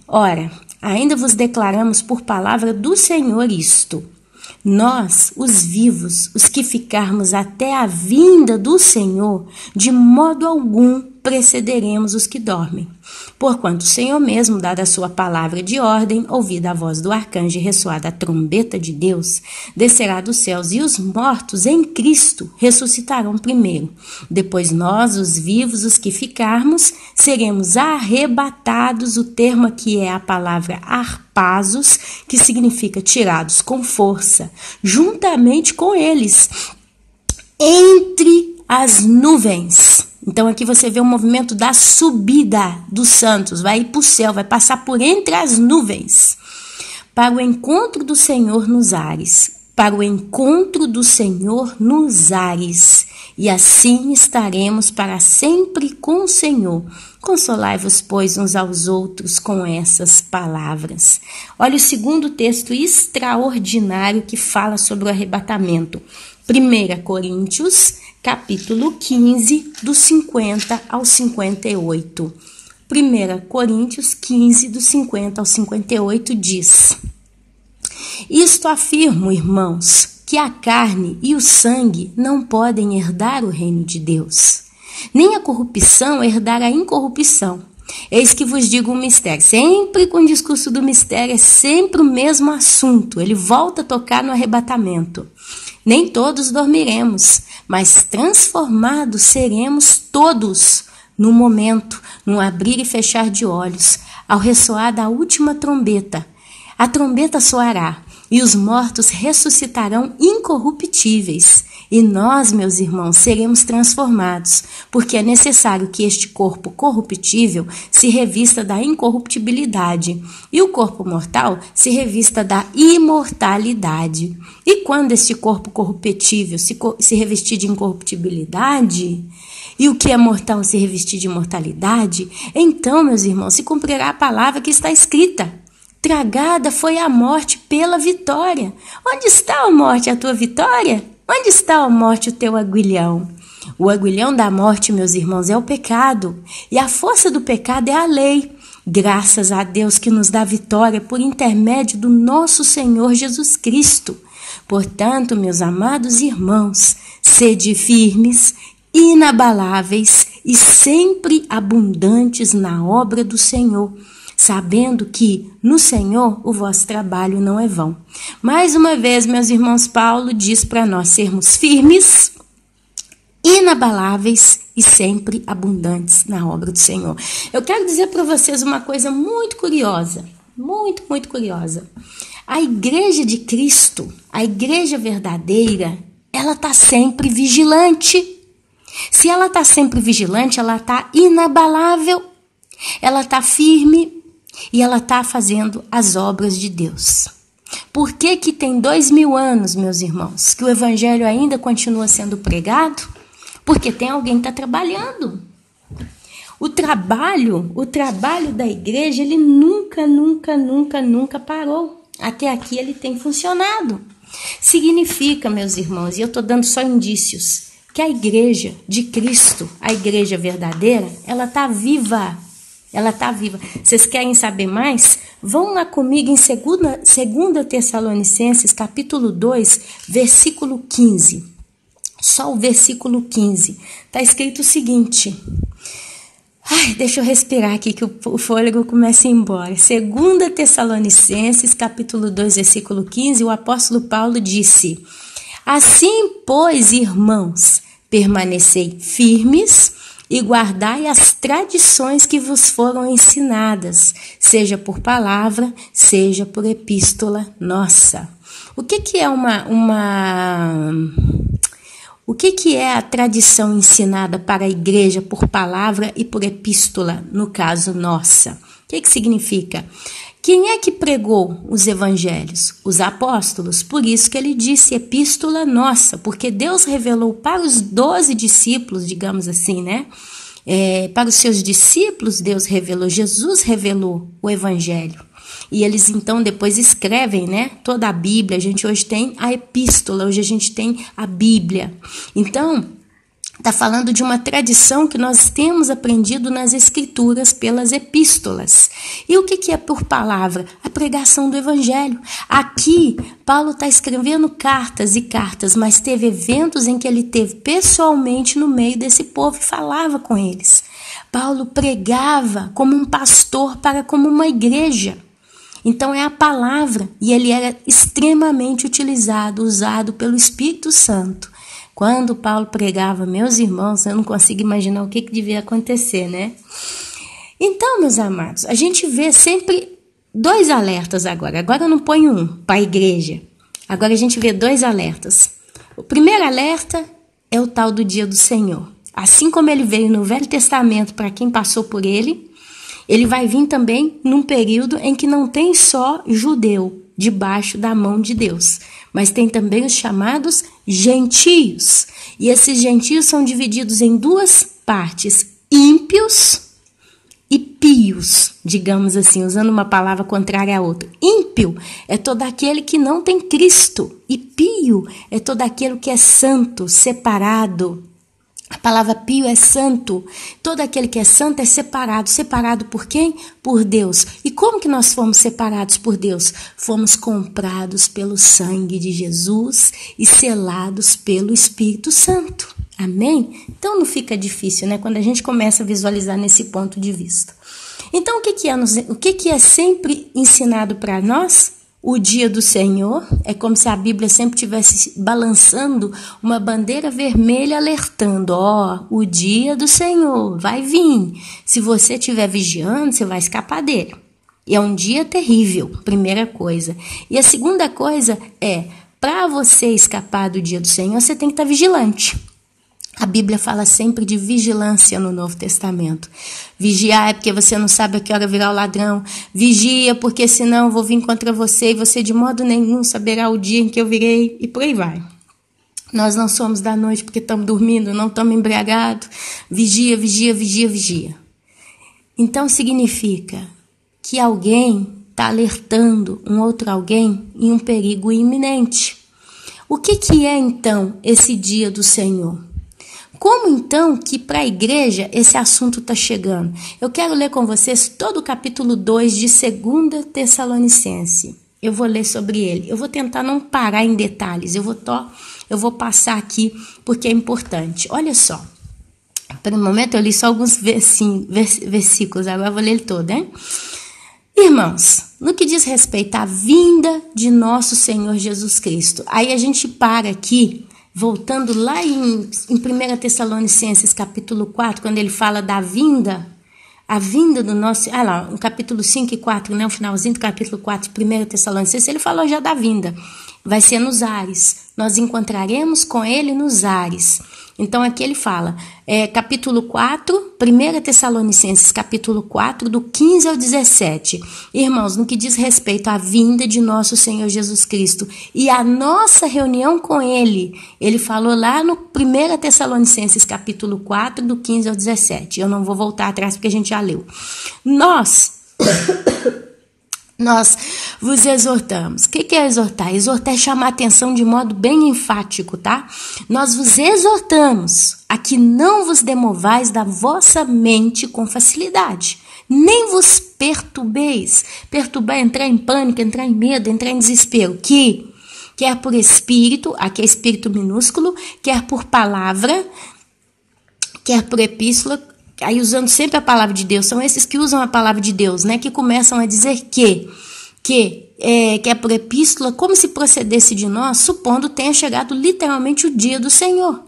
Ora, ainda vos declaramos por palavra do Senhor isto: nós, os vivos, os que ficarmos até a vinda do Senhor, de modo algum precederemos os que dormem. Porquanto o Senhor mesmo, dada a sua palavra de ordem, ouvida a voz do arcanjo e ressoada a trombeta de Deus, descerá dos céus, e os mortos em Cristo ressuscitarão primeiro. Depois nós, os vivos, os que ficarmos, seremos arrebatados. O termo aqui é a palavra arpasos, que significa tirados com força, juntamente com eles, entre as nuvens. Então aqui você vê o movimento da subida dos santos, vai ir para o céu, vai passar por entre as nuvens, para o encontro do Senhor nos ares, e assim estaremos para sempre com o Senhor. Consolai-vos, pois, uns aos outros com essas palavras. Olha o segundo texto extraordinário que fala sobre o arrebatamento. 1 Coríntios, capítulo 15, do 50 ao 58. 1 Coríntios 15, do 50 ao 58 diz: Isto afirmo, irmãos, que a carne e o sangue não podem herdar o reino de Deus, nem a corrupção herdar a incorrupção. Eis que vos digo um mistério. Sempre com o discurso do mistério é sempre o mesmo assunto. Ele volta a tocar no arrebatamento. Nem todos dormiremos, mas transformados seremos todos, no momento, no abrir e fechar de olhos, ao ressoar da última trombeta. A trombeta soará, e os mortos ressuscitarão incorruptíveis. E nós, meus irmãos, seremos transformados, porque é necessário que este corpo corruptível se revista da incorruptibilidade, e o corpo mortal se revista da imortalidade. E quando este corpo corruptível se revestir de incorruptibilidade, e o que é mortal se revestir de imortalidade, então, meus irmãos, se cumprirá a palavra que está escrita: tragada foi a morte pela vitória. Onde está, a morte, a tua vitória? Onde está, a morte, o teu aguilhão? O aguilhão da morte, meus irmãos, é o pecado, e a força do pecado é a lei. Graças a Deus que nos dá vitória por intermédio do nosso Senhor Jesus Cristo. Portanto, meus amados irmãos, sede firmes, inabaláveis e sempre abundantes na obra do Senhor, sabendo que no Senhor o vosso trabalho não é vão. Mais uma vez, meus irmãos, Paulo diz para nós sermos firmes, inabaláveis e sempre abundantes na obra do Senhor. Eu quero dizer para vocês uma coisa muito curiosa, muito, muito curiosa. A igreja de Cristo, a igreja verdadeira, ela está sempre vigilante. Se ela está sempre vigilante, ela está inabalável, ela está firme, e ela está fazendo as obras de Deus. Por que que tem 2000 anos, meus irmãos, que o evangelho ainda continua sendo pregado? Porque tem alguém que está trabalhando. O trabalho da igreja, ele nunca parou. Até aqui ele tem funcionado. Significa, meus irmãos, e eu estou dando só indícios, que a igreja de Cristo, a igreja verdadeira, ela está viva. Ela está viva. Vocês querem saber mais? Vão lá comigo em 2 Tessalonicenses, capítulo 2, versículo 15. Só o versículo 15. Está escrito o seguinte. Ai, deixa eu respirar aqui que o fôlego começa a ir embora. 2 Tessalonicenses, capítulo 2, versículo 15, o apóstolo Paulo disse: assim, pois, irmãos, permanecei firmes e guardai as tradições que vos foram ensinadas, seja por palavra, seja por epístola nossa. O que é O que é a tradição ensinada para a igreja por palavra e por epístola, no caso nossa? O que significa? Quem é que pregou os evangelhos? Os apóstolos. Por isso que ele disse epístola nossa, porque Deus revelou para os 12 discípulos, digamos assim, né? Para os seus discípulos, Deus revelou, Jesus revelou o evangelho. E eles então depois escrevem, né, toda a Bíblia. A gente hoje tem a epístola, hoje a gente tem a Bíblia. Então, está falando de uma tradição que nós temos aprendido nas escrituras pelas epístolas. E o que é por palavra? A pregação do evangelho. Aqui, Paulo está escrevendo cartas e cartas, mas teve eventos em que ele esteve pessoalmente no meio desse povo e falava com eles. Paulo pregava como um pastor como uma igreja. Então é a palavra, e ele era extremamente usado pelo Espírito Santo. Quando Paulo pregava, meus irmãos, eu não consigo imaginar o que devia acontecer, né? Então, meus amados, a gente vê sempre 2 alertas agora. Agora eu não ponho um para a igreja. Agora a gente vê 2 alertas. O primeiro alerta é o tal do dia do Senhor. Assim como ele veio no Velho Testamento para quem passou por ele, ele vai vir também num período em que não tem só judeu debaixo da mão de Deus, mas tem também os chamados gentios. E esses gentios são divididos em 2 partes, ímpios e pios, digamos assim, usando uma palavra contrária à outra. Ímpio é todo aquele que não tem Cristo, e pio é todo aquele que é santo, separado. A palavra pio é santo. Todo aquele que é santo é separado. Separado por quem? Por Deus. E como que nós fomos separados por Deus? Fomos comprados pelo sangue de Jesus e selados pelo Espírito Santo. Amém? Então não fica difícil, né? Quando a gente começa a visualizar nesse ponto de vista. Então o que é sempre ensinado para nós? O dia do Senhor é como se a Bíblia sempre estivesse balançando uma bandeira vermelha alertando, o dia do Senhor vai vir. Se você estiver vigiando, você vai escapar dele. E é um dia terrível, primeira coisa. E a segunda coisa é, para você escapar do dia do Senhor, você tem que estar vigilante. A Bíblia fala sempre de vigilância no Novo Testamento. Vigiar é porque você não sabe a que hora virá o ladrão. Vigia porque senão eu vou vir contra você e você de modo nenhum saberá o dia em que eu virei. E por aí vai. Nós não somos da noite porque estamos dormindo, não estamos embriagados. Vigia, vigia, vigia, vigia. Então significa que alguém está alertando um outro alguém em um perigo iminente. O que é então esse dia do Senhor? Como então que para a igreja esse assunto está chegando? Eu quero ler com vocês todo o capítulo 2 de 2 Tessalonicenses. Eu vou ler sobre ele. Eu vou tentar não parar em detalhes. Eu vou passar aqui porque é importante. Olha só. Pelo momento eu li só alguns versículos. Agora eu vou ler ele todo, hein? Irmãos, no que diz respeito à vinda de nosso Senhor Jesus Cristo. Aí a gente para aqui. Voltando lá em 1 Tessalonicenses capítulo 4, quando ele fala da vinda, a vinda do nosso... no capítulo 5 e 4, né, o finalzinho do capítulo 4, 1 Tessalonicenses, ele falou já da vinda. Vai ser nos ares. Nós encontraremos com ele nos ares. Então aqui ele fala, capítulo 4, 1 Tessalonicenses, capítulo 4, do 15 ao 17. Irmãos, no que diz respeito à vinda de nosso Senhor Jesus Cristo e a nossa reunião com ele, ele falou lá no 1 Tessalonicenses, capítulo 4, do 15 ao 17. Eu não vou voltar atrás porque a gente já leu. Nós vos exortamos. O que é exortar? Exortar é chamar a atenção de modo bem enfático, tá? Nós vos exortamos a que não vos demovais da vossa mente com facilidade. nem vos perturbeis. Perturbar é entrar em pânico, entrar em medo, entrar em desespero. Que quer por espírito, aqui é espírito minúsculo, quer por palavra, quer por epístola, aí usando sempre a palavra de Deus. São esses que usam a palavra de Deus, né? Que começam a dizer que é por epístola, como se procedesse de nós, supondo tenha chegado literalmente o dia do Senhor.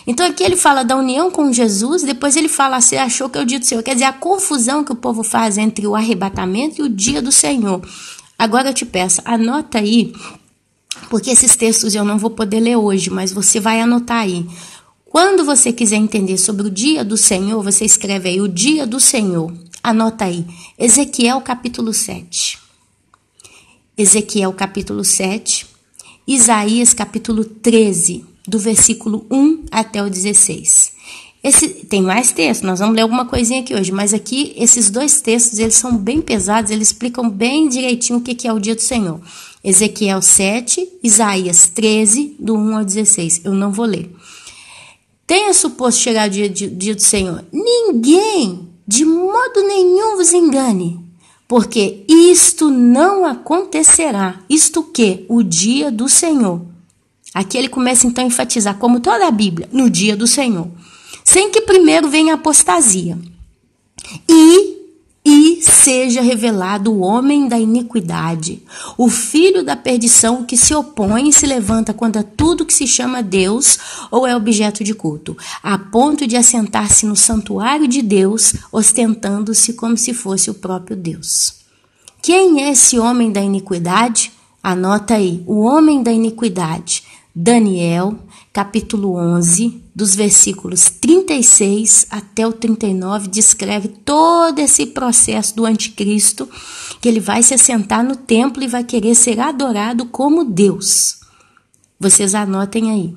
Então aqui ele fala da união com Jesus, depois ele fala, você achou que é o dia do Senhor. Quer dizer, a confusão que o povo faz entre o arrebatamento e o dia do Senhor. Agora eu te peço, anota aí, porque esses textos eu não vou poder ler hoje, mas você vai anotar aí. Quando você quiser entender sobre o dia do Senhor, você escreve aí o dia do Senhor. Anota aí, Ezequiel capítulo 7. Ezequiel capítulo 7, Isaías capítulo 13, do versículo 1 até o 16. Tem mais textos, nós vamos ler alguma coisinha aqui hoje, mas aqui esses dois textos, eles são bem pesados, eles explicam bem direitinho o que é o dia do Senhor. Ezequiel 7, Isaías 13, do 1 ao 16. Eu não vou ler. Tenha suposto chegar o dia do Senhor. Ninguém, de modo nenhum, vos engane, porque isto não acontecerá. Isto que? O dia do Senhor. Aqui ele começa então a enfatizar, como toda a Bíblia, no dia do Senhor. Sem que primeiro venha a apostasia. E seja revelado o homem da iniquidade, o filho da perdição que se opõe e se levanta contra tudo que se chama Deus ou é objeto de culto, a ponto de assentar-se no santuário de Deus, ostentando-se como se fosse o próprio Deus. Quem é esse homem da iniquidade? Anota aí, o homem da iniquidade. Daniel, capítulo 11, dos versículos 36 até o 39, descreve todo esse processo do anticristo, que ele vai se assentar no templo e vai querer ser adorado como Deus. Vocês anotem aí.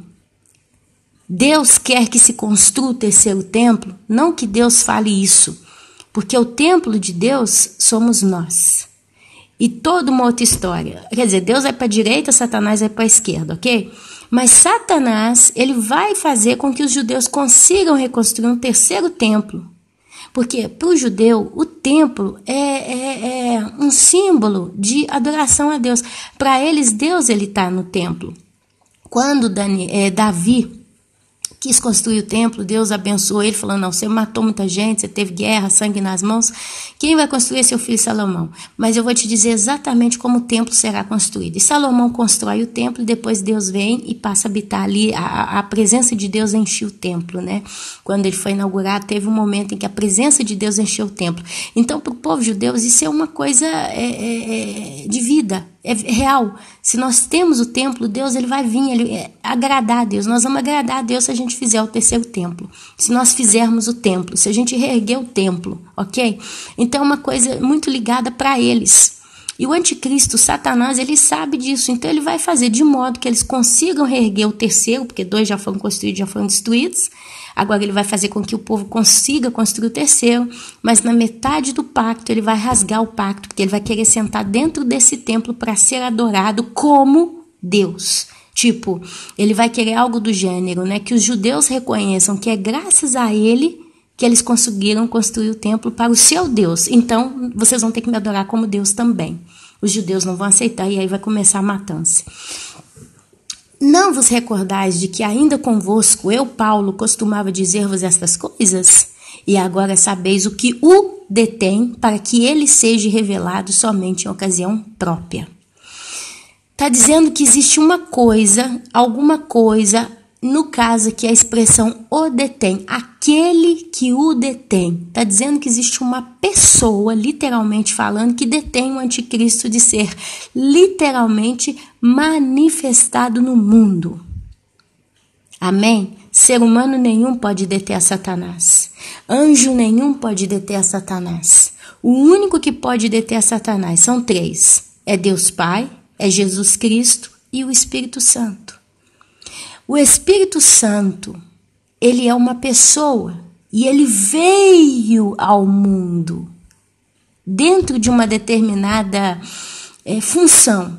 Deus quer que se construa o terceiro templo, não que Deus fale isso, porque o templo de Deus somos nós. E toda uma outra história. Quer dizer, Deus vai para a direita, Satanás vai para a esquerda, ok? Mas Satanás, ele vai fazer com que os judeus consigam reconstruir um terceiro templo. Porque para o judeu, o templo é um símbolo de adoração a Deus. Para eles, Deus está no templo. Quando Davi quis construir o templo, Deus abençoou ele, falando, não, você matou muita gente, você teve guerra, sangue nas mãos, quem vai construir é seu filho Salomão. Mas eu vou te dizer exatamente como o templo será construído. E Salomão constrói o templo e depois Deus vem e passa a habitar ali, a presença de Deus encheu o templo, né? Quando ele foi inaugurado, teve um momento em que a presença de Deus encheu o templo. Então, para o povo judeu, isso é uma coisa de vida, é real. Se nós temos o templo, Deus ele vai vir, ele agradar a Deus. Nós vamos agradar a Deus se a gente fizer o terceiro templo. Se nós fizermos o templo, se a gente reerguer o templo, ok? Então é uma coisa muito ligada para eles. E o anticristo, Satanás, ele sabe disso. Então ele vai fazer de modo que eles consigam reerguer o terceiro, porque 2 já foram construídos, já foram destruídos. Agora ele vai fazer com que o povo consiga construir o terceiro, mas na metade do pacto ele vai rasgar o pacto, porque ele vai querer sentar dentro desse templo para ser adorado como Deus. Tipo, ele vai querer algo do gênero, né? Que os judeus reconheçam que é graças a ele que eles conseguiram construir o templo para o seu Deus. Então, vocês vão ter que me adorar como Deus também. Os judeus não vão aceitar e aí vai começar a matança. Não vos recordais de que ainda convosco eu, Paulo, costumava dizer-vos estas coisas? E agora sabeis o que o detém, para que ele seja revelado somente em ocasião própria. Está dizendo que existe uma coisa, alguma coisa, no caso aqui a expressão o detém, aquele que o detém. Está dizendo que existe uma pessoa, literalmente falando, que detém o anticristo de ser literalmente manifestado no mundo. Amém? Ser humano nenhum pode deter a Satanás. Anjo nenhum pode deter a Satanás. O único que pode deter a Satanás são 3. É Deus Pai, é Jesus Cristo e o Espírito Santo. O Espírito Santo, ele é uma pessoa e ele veio ao mundo dentro de uma determinada função.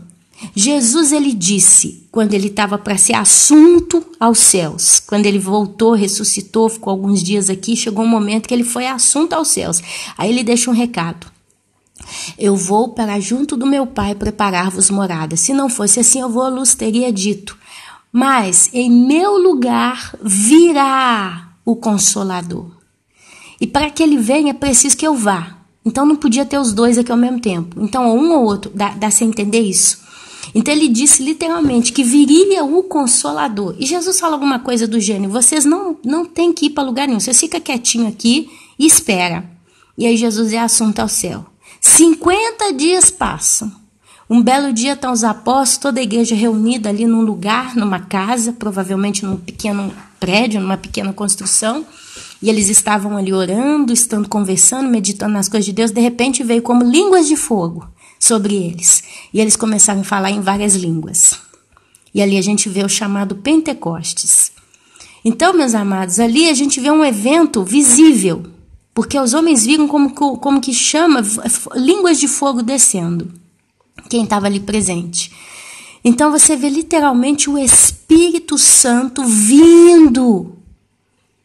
Jesus, ele disse, quando ele estava para ser assunto aos céus, quando ele voltou, ressuscitou, ficou alguns dias aqui, chegou um momento que ele foi assunto aos céus. Aí ele deixa um recado: eu vou para junto do meu Pai preparar-vos morada. Se não fosse assim, eu vou à luz, teria dito. Mas em meu lugar virá o Consolador. E para que ele venha, é preciso que eu vá. Então não podia ter os dois aqui ao mesmo tempo. Então um ou outro, dá-se a entender isso. Então ele disse literalmente que viria o Consolador. E Jesus fala alguma coisa do gênero: vocês não têm que ir para lugar nenhum. Você fica quietinho aqui e espera. E aí Jesus é assunto ao céu. 50 dias passam. Um belo dia estão os apóstolos, toda a igreja reunida ali num lugar, numa casa, provavelmente num pequeno prédio, numa pequena construção. E eles estavam ali orando, estando conversando, meditando nas coisas de Deus. De repente veio como línguas de fogo sobre eles. E eles começaram a falar em várias línguas. E ali a gente vê o chamado Pentecostes. Então, meus amados, ali a gente vê um evento visível. Porque os homens viram como que chama línguas de fogo descendo. Quem estava ali presente. Então você vê literalmente o Espírito Santo vindo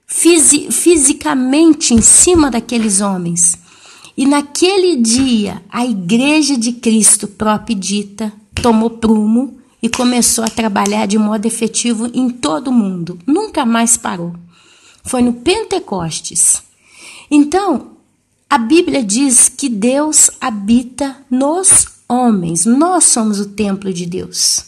fisicamente em cima daqueles homens. E naquele dia, a igreja de Cristo própria dita tomou prumo e começou a trabalhar de modo efetivo em todo o mundo. Nunca mais parou. Foi no Pentecostes. Então, a Bíblia diz que Deus habita nos homens. Nós somos o templo de Deus.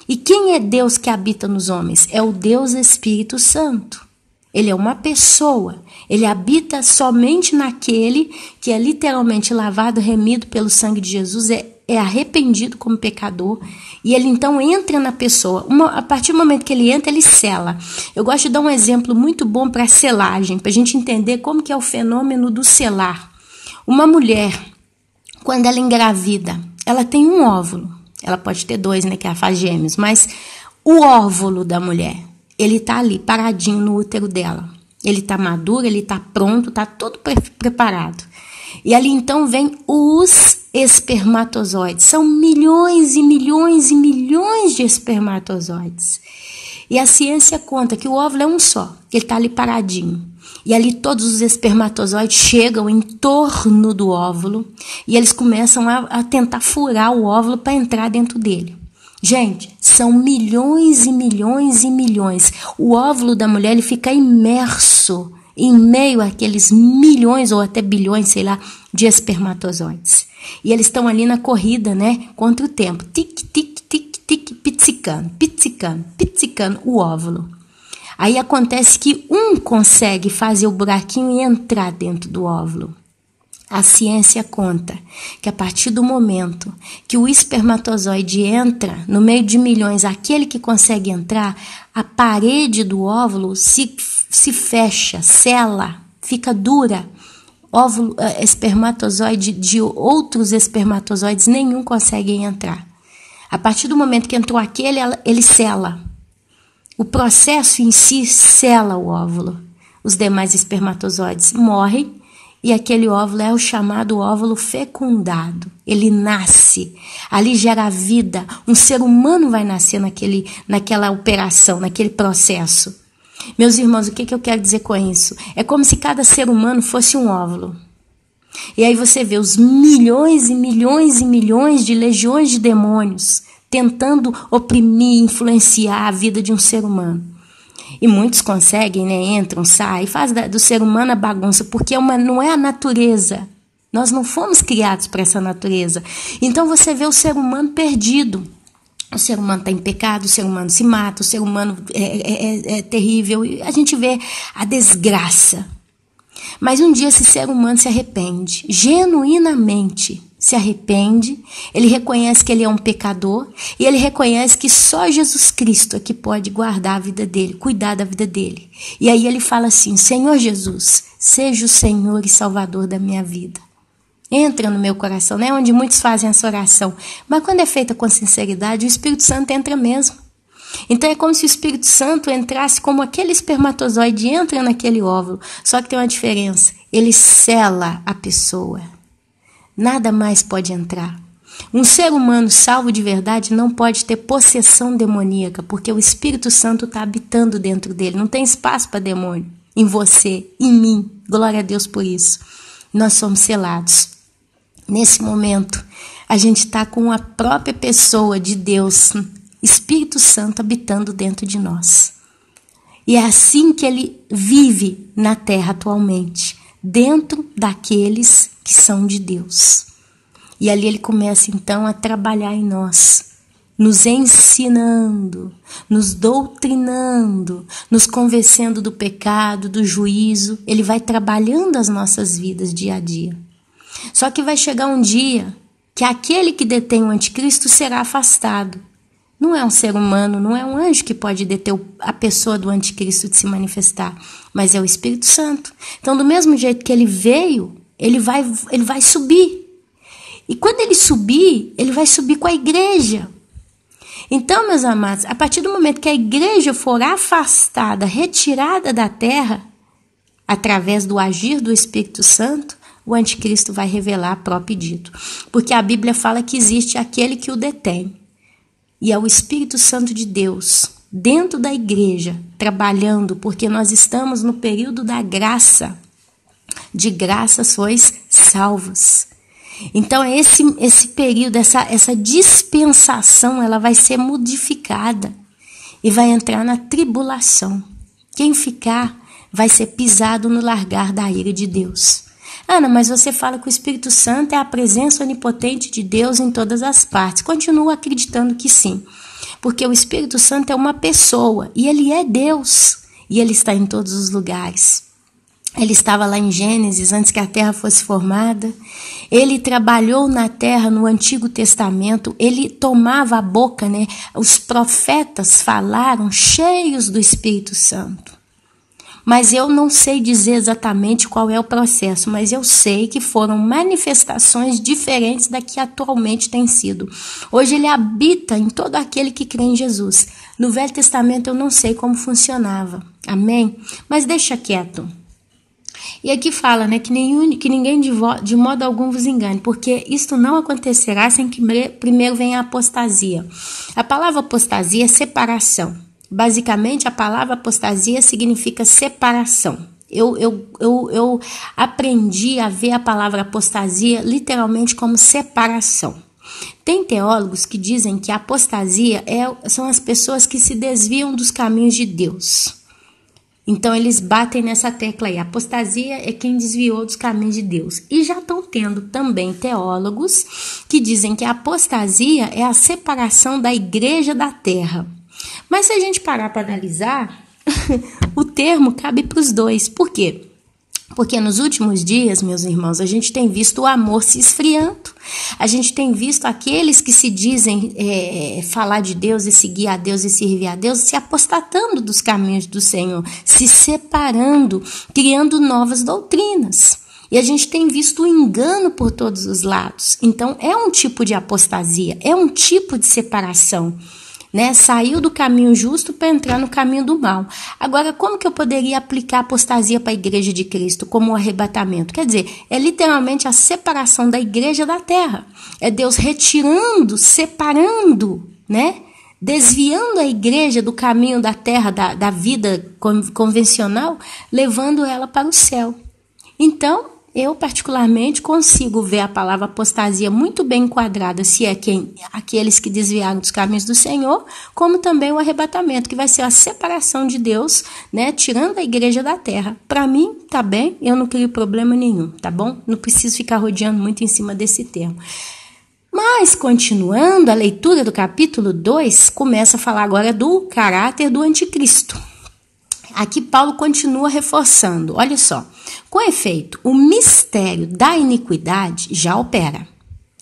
E quem é Deus que habita nos homens? É o Deus Espírito Santo. Ele é uma pessoa. Ele habita somente naquele que é literalmente lavado, remido pelo sangue de Jesus, é arrependido como pecador. E ele então entra na pessoa. A partir do momento que ele entra, ele sela. Eu gosto de dar um exemplo muito bom para selagem, para a gente entender como que é o fenômeno do selar. Uma mulher, quando ela engravida, ela tem um óvulo. Ela pode ter dois, né, que ela faz gêmeos, mas o óvulo da mulher, ele está ali, paradinho no útero dela. Ele está maduro, ele está pronto, está todo preparado. E ali então vem os espermatozoides. São milhões e milhões e milhões de espermatozoides. E a ciência conta que o óvulo é um só, ele está ali paradinho. E ali todos os espermatozoides chegam em torno do óvulo e eles começam a tentar furar o óvulo para entrar dentro dele. Gente, são milhões e milhões e milhões. O óvulo da mulher ele fica imerso em meio àqueles milhões ou até bilhões, sei lá, de espermatozoides. E eles estão ali na corrida, né, contra o tempo. Tic, tic, tic, tic, pizzicando o óvulo. Aí acontece que um consegue fazer o buraquinho e entrar dentro do óvulo. A ciência conta que a partir do momento que o espermatozoide entra no meio de milhões, aquele que consegue entrar, a parede do óvulo se fecha, sela, fica dura. Óvulo, espermatozoide de outros espermatozoides, nenhum consegue entrar. A partir do momento que entrou aquele, ele sela. O processo em si sela o óvulo. Os demais espermatozoides morrem e aquele óvulo é o chamado óvulo fecundado. Ele nasce, ali gera vida. Um ser humano vai nascer naquela operação, naquele processo. Meus irmãos, o que eu quero dizer com isso? É como se cada ser humano fosse um óvulo. E aí você vê os milhões e milhões e milhões de legiões de demônios tentando oprimir, influenciar a vida de um ser humano. E muitos conseguem, né? Entram, saem, fazem do ser humano a bagunça, porque não é a natureza. Nós não fomos criados para essa natureza. Então você vê o ser humano perdido. O ser humano está em pecado, o ser humano se mata, o ser humano é terrível. A gente vê a desgraça. Mas um dia esse ser humano se arrepende, genuinamente se arrepende, ele reconhece que ele é um pecador e ele reconhece que só Jesus Cristo é que pode guardar a vida dele, cuidar da vida dele. E aí ele fala assim: Senhor Jesus, seja o Senhor e Salvador da minha vida. Entra no meu coração, né? Onde muitos fazem essa oração. Mas quando é feita com sinceridade, o Espírito Santo entra mesmo. Então é como se o Espírito Santo entrasse como aquele espermatozoide entra naquele óvulo. Só que tem uma diferença. Ele sela a pessoa. Nada mais pode entrar. Um ser humano salvo de verdade não pode ter possessão demoníaca, porque o Espírito Santo está habitando dentro dele. Não tem espaço para demônio em você, em mim. Glória a Deus por isso. Nós somos selados. Nesse momento, a gente está com a própria pessoa de Deus, Espírito Santo, habitando dentro de nós. E é assim que ele vive na terra atualmente, dentro daqueles que são de Deus. E ali ele começa então a trabalhar em nós, nos ensinando, nos doutrinando, nos convencendo do pecado, do juízo. Ele vai trabalhando as nossas vidas dia a dia. Só que vai chegar um dia que aquele que detém o anticristo será afastado. Não é um ser humano, não é um anjo que pode deter a pessoa do anticristo de se manifestar, mas é o Espírito Santo. Então, do mesmo jeito que ele veio, ele vai subir. E quando ele vai subir com a igreja. Então, meus amados, a partir do momento que a igreja for afastada, retirada da terra, através do agir do Espírito Santo, o anticristo vai revelar a próprio dito. Porque a Bíblia fala que existe aquele que o detém. E é o Espírito Santo de Deus, dentro da igreja, trabalhando, porque nós estamos no período da graça. De graça sois salvos. Então, esse período, essa dispensação, ela vai ser modificada e vai entrar na tribulação. Quem ficar vai ser pisado no largar da ira de Deus. Ana, mas você fala que o Espírito Santo é a presença onipotente de Deus em todas as partes. Continuo acreditando que sim, porque o Espírito Santo é uma pessoa e ele é Deus e ele está em todos os lugares. Ele estava lá em Gênesis, antes que a terra fosse formada. Ele trabalhou na terra no Antigo Testamento. Ele tomava a boca, né? Os profetas falaram cheios do Espírito Santo. Mas eu não sei dizer exatamente qual é o processo, mas eu sei que foram manifestações diferentes da que atualmente tem sido. Hoje ele habita em todo aquele que crê em Jesus. No Velho Testamento eu não sei como funcionava. Amém? Mas deixa quieto. E aqui fala, né, que ninguém de modo algum vos engane, porque isto não acontecerá sem que primeiro venha a apostasia. A palavra apostasia é separação. Basicamente, a palavra apostasia significa separação. Eu aprendi a ver a palavra apostasia literalmente como separação. Tem teólogos que dizem que a apostasia são as pessoas que se desviam dos caminhos de Deus. Então, eles batem nessa tecla aí. A apostasia é quem desviou dos caminhos de Deus. E já estão tendo também teólogos que dizem que a apostasia é a separação da igreja da terra. Mas se a gente parar para analisar, o termo cabe para os dois. Por quê? Porque nos últimos dias, meus irmãos, a gente tem visto o amor se esfriando. A gente tem visto aqueles que se dizem falar de Deus e seguir a Deus e servir a Deus, se apostatando dos caminhos do Senhor, se separando, criando novas doutrinas. E a gente tem visto o engano por todos os lados. Então, é um tipo de apostasia, é um tipo de separação. Né? Saiu do caminho justo para entrar no caminho do mal. Agora, como que eu poderia aplicar a apostasia para a igreja de Cristo como o arrebatamento? Quer dizer, é literalmente a separação da igreja da terra. É Deus retirando, separando, né? Desviando a igreja do caminho da terra, da vida convencional, levando ela para o céu. Então, eu particularmente consigo ver a palavra apostasia muito bem enquadrada, se é aqueles que desviaram dos caminhos do Senhor, como também o arrebatamento, que vai ser a separação de Deus, né, tirando a igreja da terra. Para mim, tá bem, eu não crio problema nenhum, tá bom? Não preciso ficar rodeando muito em cima desse termo. Mas, continuando, a leitura do capítulo 2 começa a falar agora do caráter do anticristo. Aqui Paulo continua reforçando, olha só, com efeito, o mistério da iniquidade já opera.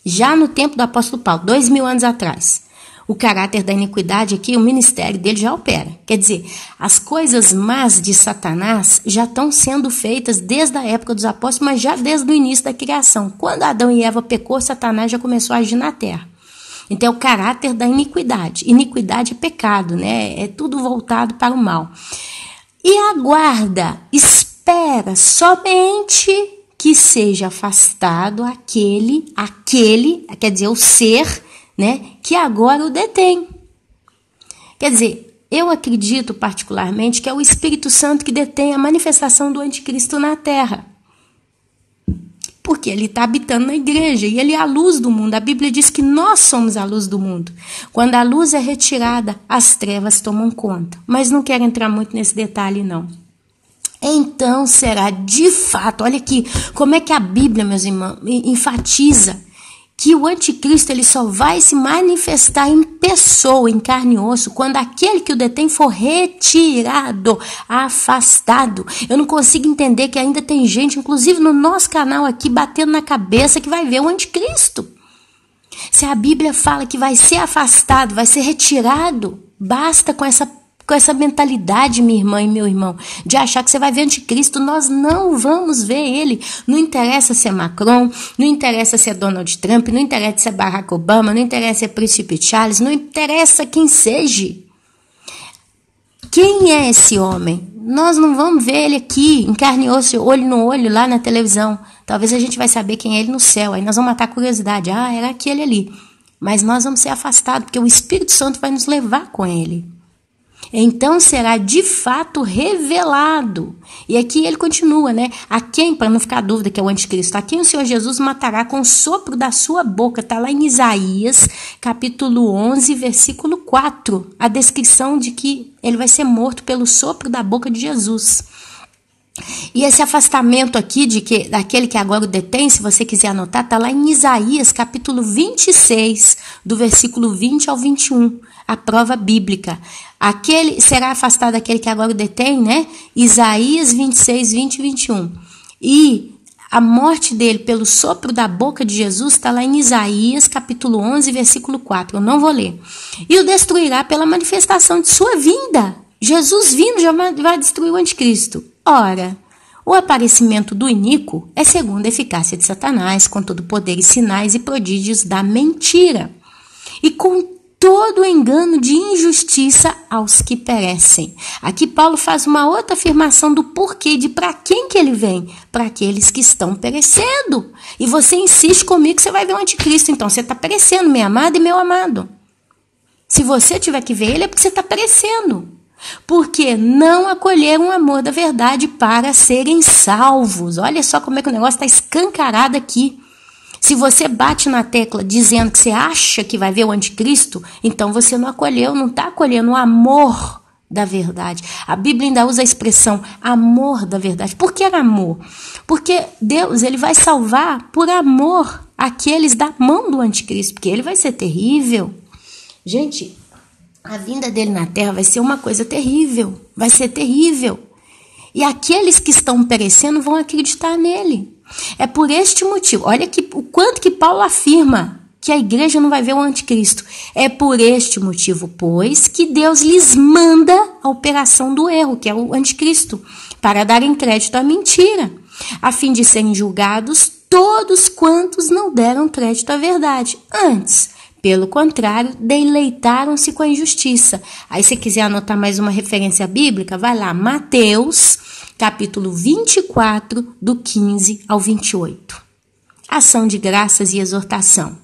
Já no tempo do apóstolo Paulo, 2000 anos atrás, o caráter da iniquidade aqui, o ministério dele já opera. Quer dizer, as coisas más de Satanás já estão sendo feitas desde a época dos apóstolos, mas já desde o início da criação. Quando Adão e Eva pecou, Satanás já começou a agir na terra. Então, é o caráter da iniquidade. Iniquidade é pecado, né? É tudo voltado para o mal. E aguarda, espera somente que seja afastado aquele, quer dizer, o ser, né, que agora o detém. Quer dizer, eu acredito particularmente que é o Espírito Santo que detém a manifestação do anticristo na terra. Porque ele está habitando na igreja e ele é a luz do mundo. A Bíblia diz que nós somos a luz do mundo. Quando a luz é retirada, as trevas tomam conta. Mas não quero entrar muito nesse detalhe, não. Então será de fato, olha aqui, como é que a Bíblia, meus irmãos, enfatiza que o anticristo ele só vai se manifestar em pessoa, em carne e osso, quando aquele que o detém for retirado, afastado. Eu não consigo entender que ainda tem gente, inclusive no nosso canal aqui, batendo na cabeça que vai ver o anticristo. Se a Bíblia fala que vai ser afastado, vai ser retirado, basta com essa mentalidade, minha irmã e meu irmão, de achar que você vai ver anticristo. Nós não vamos ver ele. Não interessa se é Macron, não interessa se é Donald Trump, não interessa se é Barack Obama, não interessa se é Príncipe Charles, não interessa quem seja. Quem é esse homem? Nós não vamos ver ele aqui, em carne e osso, olho no olho, lá na televisão. Talvez a gente vai saber quem é ele no céu. Aí nós vamos matar a curiosidade. Ah, era aquele ali. Mas nós vamos ser afastados, porque o Espírito Santo vai nos levar com ele. Então será de fato revelado. E aqui ele continua, né? A quem, para não ficar dúvida que é o anticristo, a quem o Senhor Jesus matará com o sopro da sua boca. Está lá em Isaías, capítulo 11, versículo 4. A descrição de que ele vai ser morto pelo sopro da boca de Jesus. E esse afastamento aqui daquele que agora o detém, se você quiser anotar, está lá em Isaías, capítulo 26, do versículo 20 ao 21. A prova bíblica. Será afastado aquele que agora o detém, né? Isaías 26, 20 e 21. E a morte dele pelo sopro da boca de Jesus está lá em Isaías, capítulo 11, versículo 4. Eu não vou ler. E o destruirá pela manifestação de sua vinda. Jesus vindo já vai destruir o anticristo. Ora, o aparecimento do iníquo é segundo a eficácia de Satanás, com todo o poder e sinais e prodígios da mentira. E com todo engano de injustiça aos que perecem. Aqui Paulo faz uma outra afirmação do porquê, de para quem que ele vem. Para aqueles que estão perecendo. E você insiste comigo que você vai ver o anticristo. Então você está perecendo, minha amada e meu amado. Se você tiver que ver ele é porque você está perecendo. Porque não acolheram o amor da verdade para serem salvos. Olha só como é que o negócio está escancarado aqui. Se você bate na tecla dizendo que você acha que vai ver o anticristo, então você não acolheu, não está acolhendo o amor da verdade. A Bíblia ainda usa a expressão amor da verdade. Por que amor? Porque Deus ele vai salvar por amor aqueles da mão do anticristo, porque ele vai ser terrível. Gente, a vinda dele na terra vai ser uma coisa terrível, vai ser terrível. E aqueles que estão perecendo vão acreditar nele. É por este motivo, olha que, o quanto que Paulo afirma que a igreja não vai ver o anticristo. É por este motivo, pois, que Deus lhes manda a operação do erro, que é o anticristo, para darem crédito à mentira, a fim de serem julgados todos quantos não deram crédito à verdade. Antes, pelo contrário, deleitaram-se com a injustiça. Aí, se quiser anotar mais uma referência bíblica, vai lá, Mateus, capítulo 24, do 15 ao 28. Ação de graças e exortação.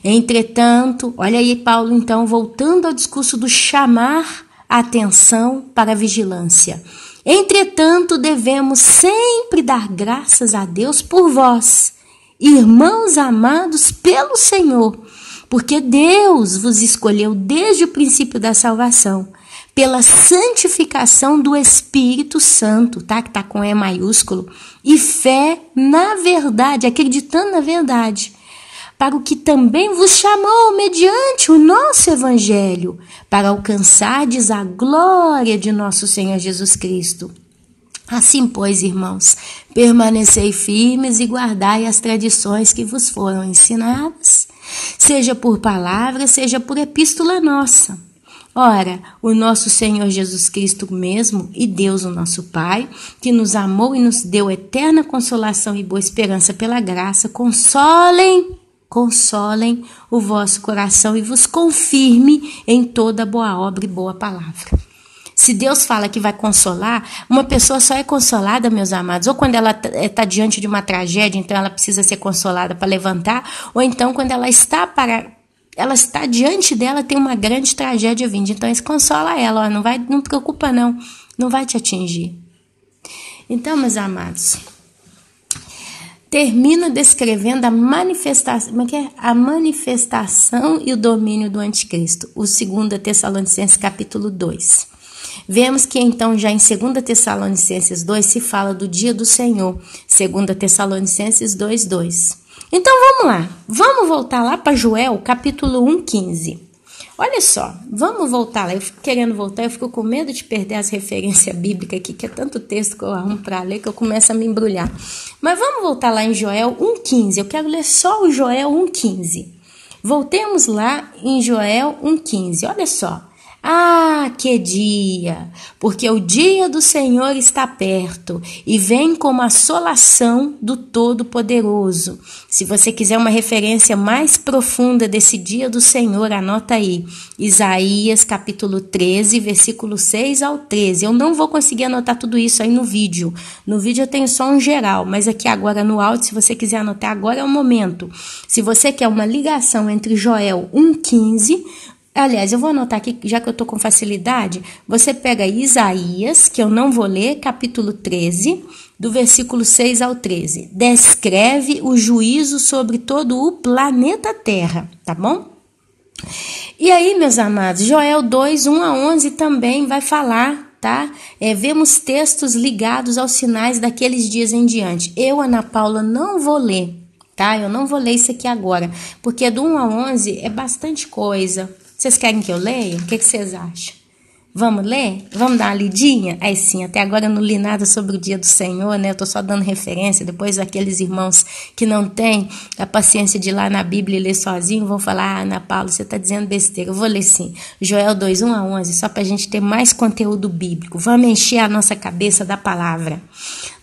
Entretanto, olha aí Paulo, então, voltando ao discurso do chamar a atenção para a vigilância. Entretanto, devemos sempre dar graças a Deus por vós, irmãos amados pelo Senhor, porque Deus vos escolheu desde o princípio da salvação, pela santificação do Espírito Santo, tá? Que tá com E maiúsculo, e fé na verdade, acreditando na verdade, para o que também vos chamou mediante o nosso Evangelho, para alcançardes a glória de nosso Senhor Jesus Cristo. Assim, pois, irmãos, permanecei firmes e guardai as tradições que vos foram ensinadas, seja por palavra, seja por epístola nossa. Ora, o nosso Senhor Jesus Cristo mesmo e Deus, o nosso Pai, que nos amou e nos deu eterna consolação e boa esperança pela graça, consolem o vosso coração e vos confirme em toda boa obra e boa palavra. Se Deus fala que vai consolar, uma pessoa só é consolada, meus amados, ou quando ela está diante de uma tragédia, então ela precisa ser consolada para levantar, ou então quando ela está diante dela, tem uma grande tragédia vindo. Então, isso consola ela, ó, não preocupa não vai te atingir. Então, meus amados, termino descrevendo a manifestação e o domínio do anticristo, o 2 Tessalonicenses capítulo 2. Vemos que então já em 2 Tessalonicenses 2 se fala do dia do Senhor, 2 Tessalonicenses 2:2. Então vamos lá, vamos voltar lá para Joel capítulo 1:15. Olha só, vamos voltar lá. Eu fico querendo voltar, eu fico com medo de perder as referências bíblicas aqui, que é tanto texto que eu arrumo para ler que eu começo a me embrulhar. Mas vamos voltar lá em Joel 1:15. Eu quero ler só o Joel 1:15. Voltemos lá em Joel 1:15. Olha só. Ah, que dia! Porque o dia do Senhor está perto e vem como a assolação do Todo-Poderoso. Se você quiser uma referência mais profunda desse dia do Senhor, anota aí. Isaías capítulo 13, versículo 6 ao 13. Eu não vou conseguir anotar tudo isso aí no vídeo. No vídeo eu tenho só um geral, mas aqui agora no áudio, se você quiser anotar, agora é o momento. Se você quer uma ligação entre Joel 1:15... Aliás, eu vou anotar aqui, já que eu estou com facilidade, você pega Isaías, que eu não vou ler, capítulo 13, do versículo 6 ao 13. Descreve o juízo sobre todo o planeta Terra, tá bom? E aí, meus amados, Joel 2, 1 a 11 também vai falar, tá? Vemos textos ligados aos sinais daqueles dias em diante. Eu, Ana Paula, não vou ler, tá? Eu não vou ler isso aqui agora, porque do 1 a 11 é bastante coisa. Vocês querem que eu leia? O que vocês acham? Vamos ler? Vamos dar uma lidinha? Aí sim, até agora eu não li nada sobre o dia do Senhor, né? Eu tô só dando referência. Depois aqueles irmãos que não têm a paciência de ir lá na Bíblia e ler sozinho vão falar, Ana Paula, você tá dizendo besteira. Eu vou ler sim. Joel 2, 1 a 11, só pra gente ter mais conteúdo bíblico. Vamos encher a nossa cabeça da palavra.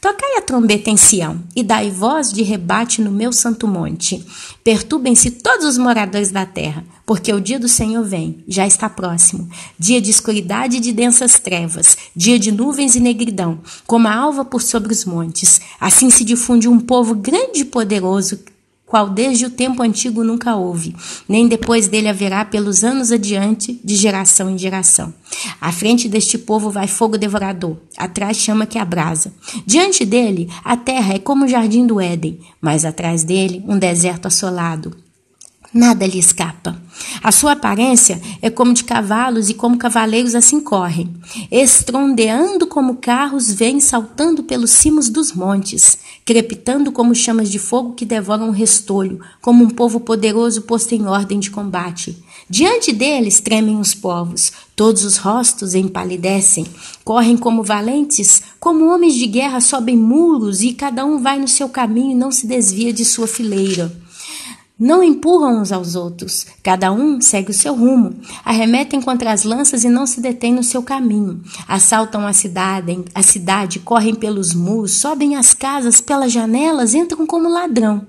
Tocai a trombeta em Sião e dai voz de rebate no meu santo monte. Perturbem-se todos os moradores da terra, porque o dia do Senhor vem, já está próximo. Dia de escuridade e de densas trevas, dia de nuvens e negridão, como a alva por sobre os montes. Assim se difunde um povo grande e poderoso, qual desde o tempo antigo nunca houve, nem depois dele haverá pelos anos adiante, de geração em geração. À frente deste povo vai fogo devorador, atrás chama que abrasa. Diante dele, a terra é como o jardim do Éden, mas atrás dele, um deserto assolado. Nada lhe escapa. A sua aparência é como de cavalos e como cavaleiros assim correm. Estrondeando como carros, vêm saltando pelos cimos dos montes, crepitando como chamas de fogo que devoram o restolho, como um povo poderoso posto em ordem de combate. Diante deles tremem os povos, todos os rostos empalidecem, correm como valentes, como homens de guerra sobem muros e cada um vai no seu caminho e não se desvia de sua fileira. Não empurram uns aos outros, cada um segue o seu rumo, arremetem contra as lanças e não se detêm no seu caminho, assaltam a cidade, correm pelos muros, sobem as casas pelas janelas, entram como ladrão.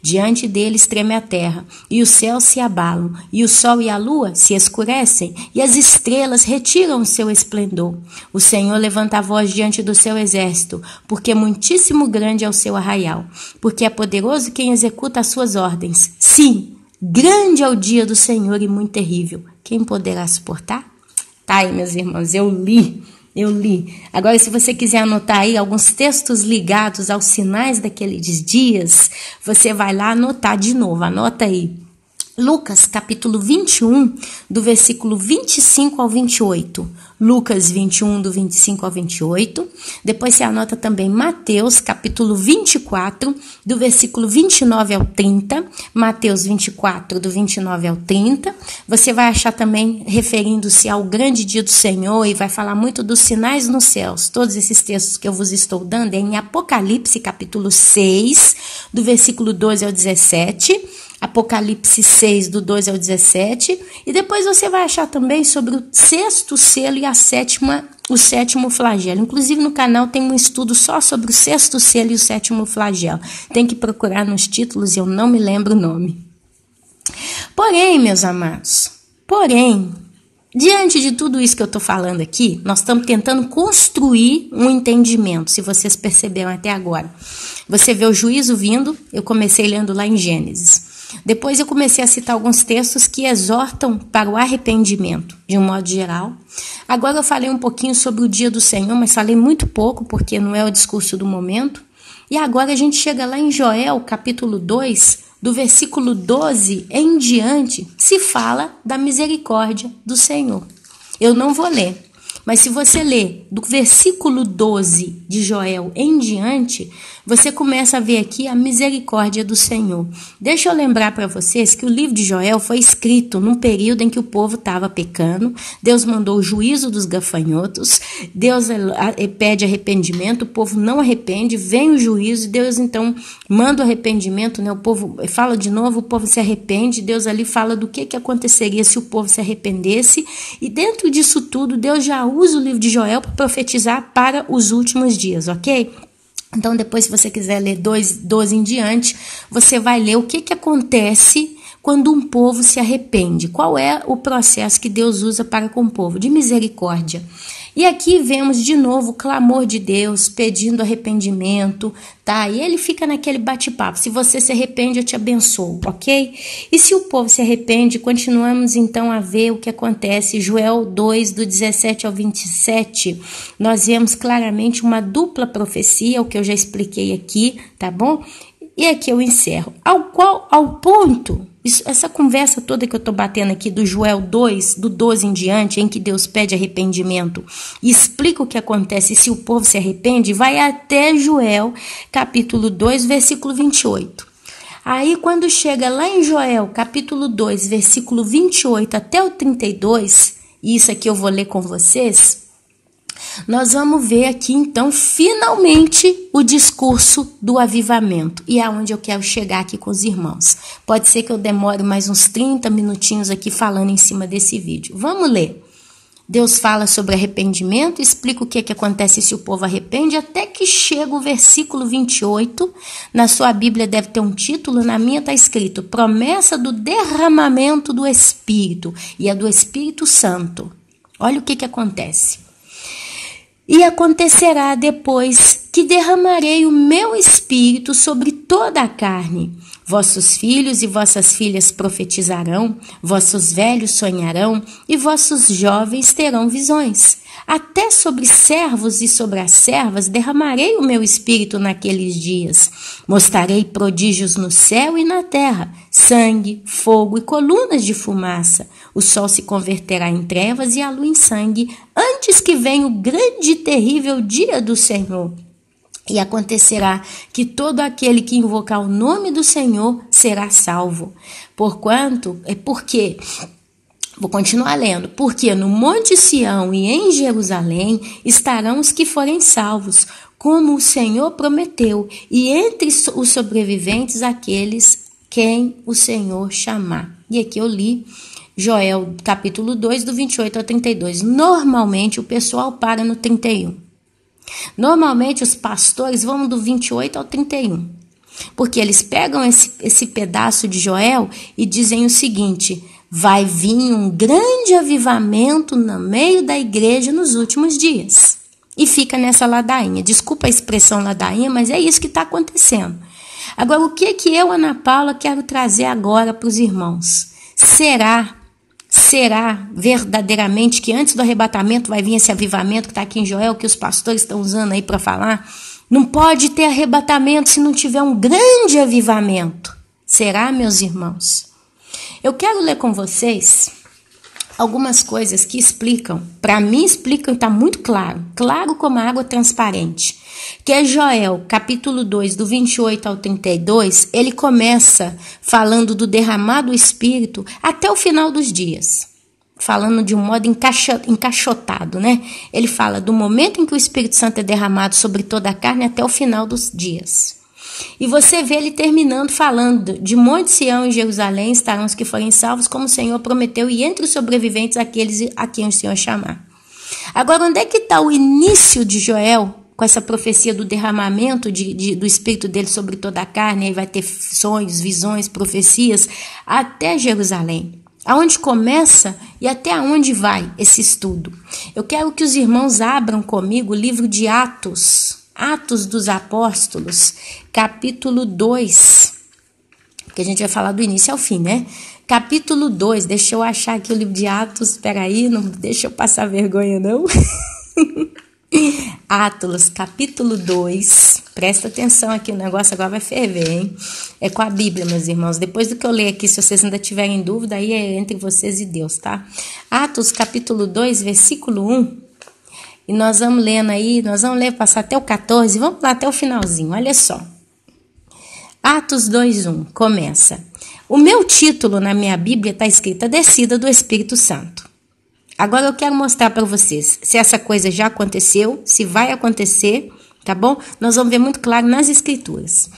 Diante deles treme a terra, e os céus se abalam, e o sol e a lua se escurecem, e as estrelas retiram o seu esplendor. O Senhor levanta a voz diante do seu exército, porque muitíssimo grande é o seu arraial, porque é poderoso quem executa as suas ordens. Sim, grande é o dia do Senhor e muito terrível. Quem poderá suportar? Tá aí, meus irmãos, eu li. Agora, se você quiser anotar aí alguns textos ligados aos sinais daqueles dias, você vai lá anotar de novo. Anota aí. Lucas, capítulo 21, do versículo 25 ao 28. Lucas 21, do 25 ao 28. Depois você anota também Mateus, capítulo 24, do versículo 29 ao 30. Mateus 24, do 29 ao 30. Você vai achar também referindo-se ao grande dia do Senhor e vai falar muito dos sinais nos céus. Todos esses textos que eu vos estou dando é em Apocalipse, capítulo 6, do versículo 12 ao 17. Apocalipse 6, do 12 ao 17, e depois você vai achar também sobre o sexto selo e o sétimo flagelo. Inclusive no canal tem um estudo só sobre o sexto selo e o sétimo flagelo. Tem que procurar nos títulos e eu não me lembro o nome. Porém, meus amados, Diante de tudo isso que eu estou falando aqui, nós estamos tentando construir um entendimento, se vocês perceberam até agora. Você vê o juízo vindo, eu comecei lendo lá em Gênesis. Depois eu comecei a citar alguns textos que exortam para o arrependimento, de um modo geral. Agora eu falei um pouquinho sobre o dia do Senhor, mas falei muito pouco, porque não é o discurso do momento. E agora a gente chega lá em Joel, capítulo 2, do versículo 12 em diante, se fala da misericórdia do Senhor. Eu não vou ler. Mas se você ler do versículo 12 de Joel em diante, você começa a ver aqui a misericórdia do Senhor. Deixa eu lembrar para vocês que o livro de Joel foi escrito num período em que o povo estava pecando, Deus mandou o juízo dos gafanhotos, Deus pede arrependimento, o povo não arrepende, vem o juízo, e Deus então manda o arrependimento, né? O povo fala de novo, o povo se arrepende, Deus ali fala do que aconteceria se o povo se arrependesse, e dentro disso tudo, Deus já usa o livro de Joel para profetizar para os últimos dias, ok? Então, depois, se você quiser ler 12 em diante, você vai ler o que acontece quando um povo se arrepende. Qual é o processo que Deus usa para com o povo? De misericórdia. E aqui vemos de novo o clamor de Deus pedindo arrependimento, tá? E ele fica naquele bate-papo. Se você se arrepende, eu te abençoo, ok? E se o povo se arrepende, continuamos então a ver o que acontece. Joel 2, do 17 ao 27, nós vemos claramente uma dupla profecia, o que eu já expliquei aqui, tá bom? E aqui eu encerro. Ao ponto, essa conversa toda que eu estou batendo aqui do Joel 2, do 12 em diante, em que Deus pede arrependimento e explica o que acontece se o povo se arrepende, vai até Joel, capítulo 2, versículo 28. Aí, quando chega lá em Joel, capítulo 2, versículo 28 até o 32, e isso aqui eu vou ler com vocês, nós vamos ver aqui, então, finalmente, o discurso do avivamento. E é onde eu quero chegar aqui com os irmãos. Pode ser que eu demore mais uns 30 minutinhos aqui falando em cima desse vídeo. Vamos ler. Deus fala sobre arrependimento, explica o que acontece se o povo arrepende, até que chega o versículo 28. Na sua Bíblia deve ter um título, na minha está escrito: promessa do derramamento do Espírito, e é do Espírito Santo. Olha o que acontece. E acontecerá depois que derramarei o meu espírito sobre toda a carne. Vossos filhos e vossas filhas profetizarão, vossos velhos sonharão e vossos jovens terão visões. Até sobre servos e sobre as servas derramarei o meu espírito naqueles dias. Mostrarei prodígios no céu e na terra, sangue, fogo e colunas de fumaça. O sol se converterá em trevas e a lua em sangue, antes que venha o grande e terrível dia do Senhor. E acontecerá que todo aquele que invocar o nome do Senhor será salvo. Vou continuar lendo. Porque no Monte Sião e em Jerusalém estarão os que forem salvos, como o Senhor prometeu, e entre os sobreviventes aqueles quem o Senhor chamar. E aqui eu li Joel capítulo 2, do 28 ao 32. Normalmente o pessoal para no 31. Normalmente os pastores vão do 28 ao 31. Porque eles pegam esse pedaço de Joel e dizem o seguinte: vai vir um grande avivamento no meio da igreja nos últimos dias. E fica nessa ladainha. Desculpa a expressão ladainha, mas é isso que está acontecendo. Agora, o que eu, Ana Paula, quero trazer agora para os irmãos? Será verdadeiramente que antes do arrebatamento vai vir esse avivamento que está aqui em Joel, que os pastores estão usando aí para falar? Não pode ter arrebatamento se não tiver um grande avivamento. Será, meus irmãos? Eu quero ler com vocês algumas coisas que explicam, para mim explicam, está muito claro como a água transparente, que é Joel, capítulo 2, do 28 ao 32, ele começa falando do derramado Espírito até o final dos dias, falando de um modo encaixotado, né? Ele fala do momento em que o Espírito Santo é derramado sobre toda a carne até o final dos dias. E você vê ele terminando falando de Monte Sião e Jerusalém estarão os que forem salvos, como o Senhor prometeu, e entre os sobreviventes aqueles a quem o Senhor chamar. Agora, onde é que está o início de Joel, com essa profecia do derramamento do Espírito dele sobre toda a carne? Aí vai ter sonhos, visões, profecias, até Jerusalém. Aonde começa e até aonde vai esse estudo? Eu quero que os irmãos abram comigo o livro de Atos, Atos dos Apóstolos, capítulo 2, que a gente vai falar do início ao fim, né? Capítulo 2, deixa eu achar aqui o livro de Atos, espera aí, não deixa eu passar vergonha não. Atos, capítulo 2, presta atenção aqui, o negócio agora vai ferver, hein? É com a Bíblia, meus irmãos. Depois do que eu ler aqui, se vocês ainda tiverem dúvida, aí é entre vocês e Deus, tá? Atos, capítulo 2, versículo 1. E nós vamos lendo aí, nós vamos ler, passar até o 14, vamos lá até o finalzinho, olha só. Atos 2:1, começa. O meu título na minha Bíblia está escrito A Descida do Espírito Santo. Agora eu quero mostrar para vocês se essa coisa já aconteceu, se vai acontecer, tá bom? Nós vamos ver muito claro nas Escrituras.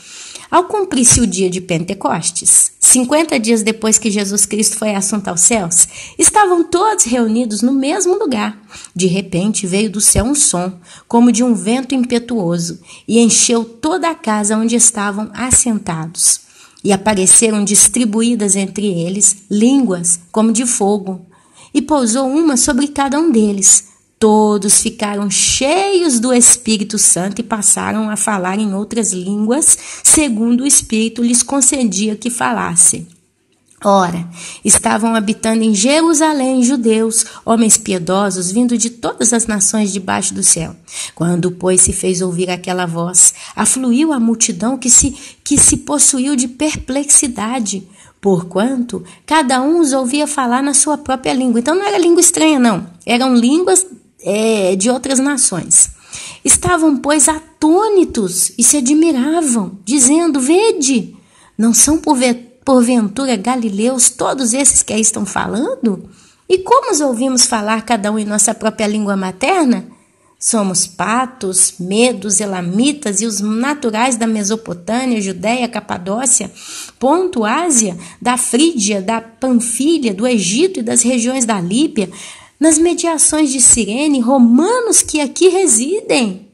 Ao cumprir-se o dia de Pentecostes, 50 dias depois que Jesus Cristo foi assunto aos céus, estavam todos reunidos no mesmo lugar. De repente veio do céu um som, como de um vento impetuoso, e encheu toda a casa onde estavam assentados. E apareceram distribuídas entre eles línguas como de fogo, e pousou uma sobre cada um deles. Todos ficaram cheios do Espírito Santo e passaram a falar em outras línguas, segundo o Espírito lhes concedia que falassem. Ora, estavam habitando em Jerusalém judeus, homens piedosos, vindo de todas as nações debaixo do céu. Quando, pois, se fez ouvir aquela voz, afluiu a multidão que se possuiu de perplexidade, porquanto cada um os ouvia falar na sua própria língua. Então não era língua estranha, não. Eram línguas de outras nações. Estavam, pois, atônitos e se admiravam, dizendo, vede, não são porventura galileus todos esses que aí estão falando? E como os ouvimos falar cada um em nossa própria língua materna? Somos patos, medos, elamitas e os naturais da Mesopotâmia, Judéia, Capadócia, Ponto, Ásia, da Frígia, da Panfilha, do Egito e das regiões da Líbia, nas mediações de Cirene, romanos que aqui residem.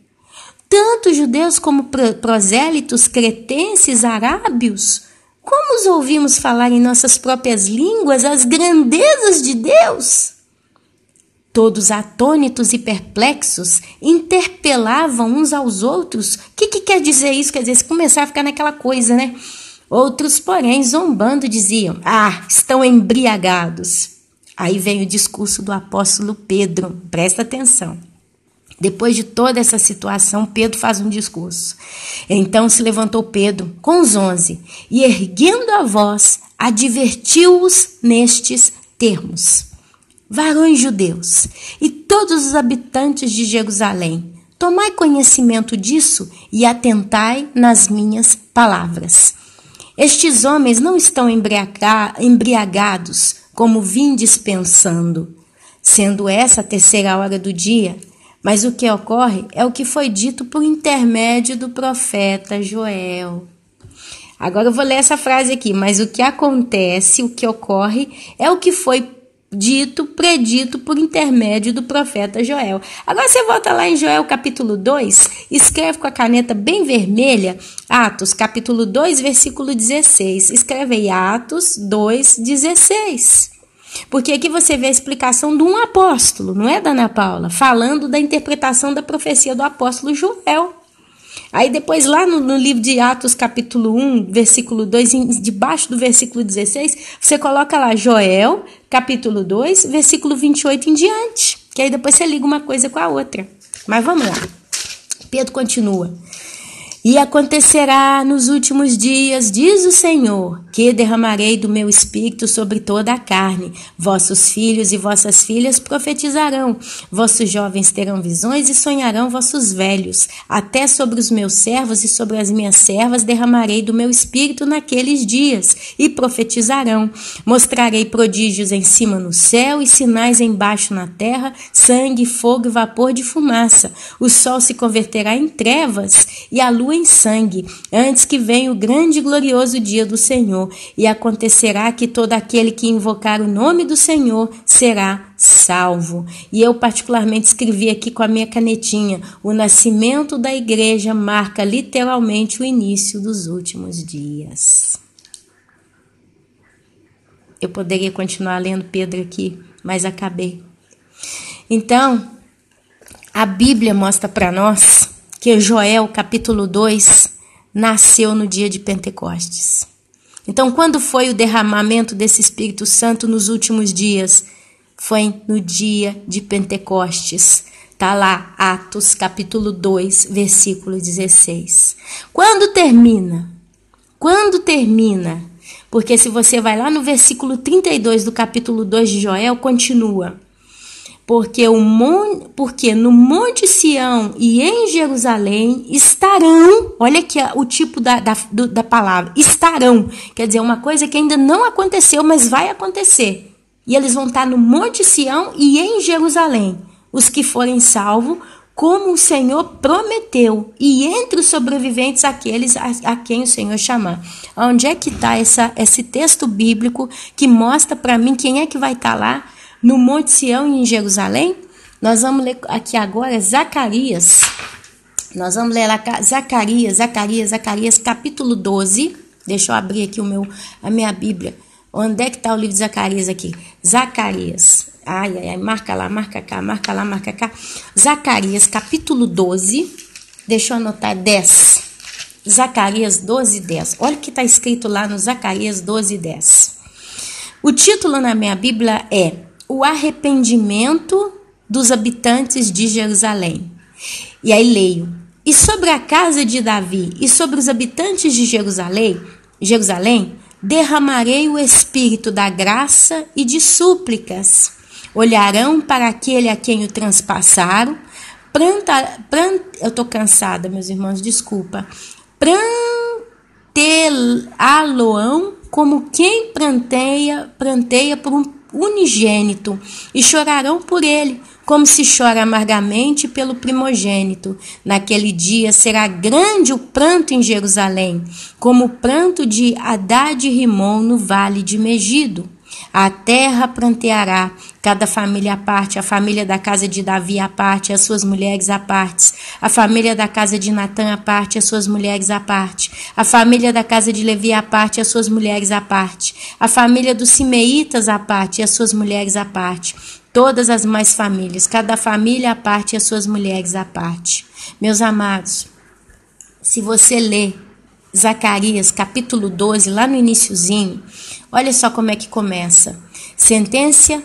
Tanto judeus como prosélitos, cretenses, arábios, como os ouvimos falar em nossas próprias línguas as grandezas de Deus? Todos atônitos e perplexos interpelavam uns aos outros. O que quer dizer isso? Quer dizer, se começar a ficar naquela coisa, né? Outros, porém, zombando, diziam, estão embriagados. Aí vem o discurso do apóstolo Pedro, presta atenção. Depois de toda essa situação, Pedro faz um discurso. Então se levantou Pedro com os 11 e, erguendo a voz, advertiu-os nestes termos. Varões judeus e todos os habitantes de Jerusalém, tomai conhecimento disso e atentai nas minhas palavras. Estes homens não estão embriagados, como vindes pensando, sendo essa a terceira hora do dia, mas o que ocorre é o que foi dito por intermédio do profeta Joel. Agora eu vou ler essa frase aqui, mas o que acontece, o que ocorre é o que foi predito por intermédio do profeta Joel. Agora você volta lá em Joel capítulo 2, escreve com a caneta bem vermelha, Atos capítulo 2, versículo 16. Escreve aí Atos 2, 16. Porque aqui você vê a explicação de um apóstolo, não é da Ana Paula, falando da interpretação da profecia do apóstolo Joel. Aí depois lá no livro de Atos capítulo 1, versículo 2, debaixo do versículo 16, você coloca lá Joel, capítulo 2, versículo 28 em diante. Que aí depois você liga uma coisa com a outra. Mas vamos lá. Pedro continua. E acontecerá nos últimos dias, diz o Senhor, que derramarei do meu espírito sobre toda a carne. Vossos filhos e vossas filhas profetizarão. Vossos jovens terão visões e sonharão vossos velhos. Até sobre os meus servos e sobre as minhas servas derramarei do meu espírito naqueles dias, e profetizarão. Mostrarei prodígios em cima no céu e sinais embaixo na terra, sangue, fogo e vapor de fumaça. O sol se converterá em trevas e a lua em sangue, antes que venha o grande e glorioso dia do Senhor, e acontecerá que todo aquele que invocar o nome do Senhor será salvo. E eu particularmente escrevi aqui com a minha canetinha, o nascimento da igreja marca literalmente o início dos últimos dias. Eu poderia continuar lendo Pedro aqui, mas acabei. Então, a Bíblia mostra para nós que Joel, capítulo 2, nasceu no dia de Pentecostes. Então, quando foi o derramamento desse Espírito Santo nos últimos dias? Foi no dia de Pentecostes. Está lá, Atos, capítulo 2, versículo 16. Quando termina? Quando termina? Porque se você vai lá no versículo 32 do capítulo 2 de Joel, continua. Porque no Monte Sião e em Jerusalém estarão, olha aqui o tipo da palavra, estarão, quer dizer, uma coisa que ainda não aconteceu, mas vai acontecer. E eles vão estar no Monte Sião e em Jerusalém, os que forem salvos, como o Senhor prometeu, e entre os sobreviventes aqueles a quem o Senhor chamar. Onde é que está esse texto bíblico que mostra para mim quem é que vai estar lá no Monte Sião e em Jerusalém? Nós vamos ler aqui agora Zacarias. Nós vamos ler lá Zacarias capítulo 12. Deixa eu abrir aqui a minha Bíblia. Onde é que está o livro de Zacarias aqui? Zacarias. Marca lá, marca cá. Zacarias, capítulo 12. Deixa eu anotar 10. Zacarias 12, 10. Olha o que está escrito lá no Zacarias 12, 10. O título na minha Bíblia é O Arrependimento dos Habitantes de Jerusalém. E aí leio. E sobre a casa de Davi e sobre os habitantes de Jerusalém, derramarei o espírito da graça e de súplicas. Olharão para aquele a quem o transpassaram. Eu estou cansada, meus irmãos, desculpa. Pranteá-lo-ão como quem pranteia por um unigênito, e chorarão por ele, como se chora amargamente pelo primogênito. Naquele dia será grande o pranto em Jerusalém, como o pranto de Hadad e Rimon no vale de Megido. A terra pranteará, cada família à parte, a família da casa de Davi à parte, as suas mulheres à parte, a família da casa de Natã à parte, as suas mulheres à parte, a família da casa de Levi à parte, as suas mulheres à parte, a família dos Simeitas à parte, as suas mulheres à parte, todas as mais famílias, cada família à parte e as suas mulheres à parte. Meus amados, se você ler Zacarias, capítulo 12, lá no iniciozinho, olha só como é que começa. Sentença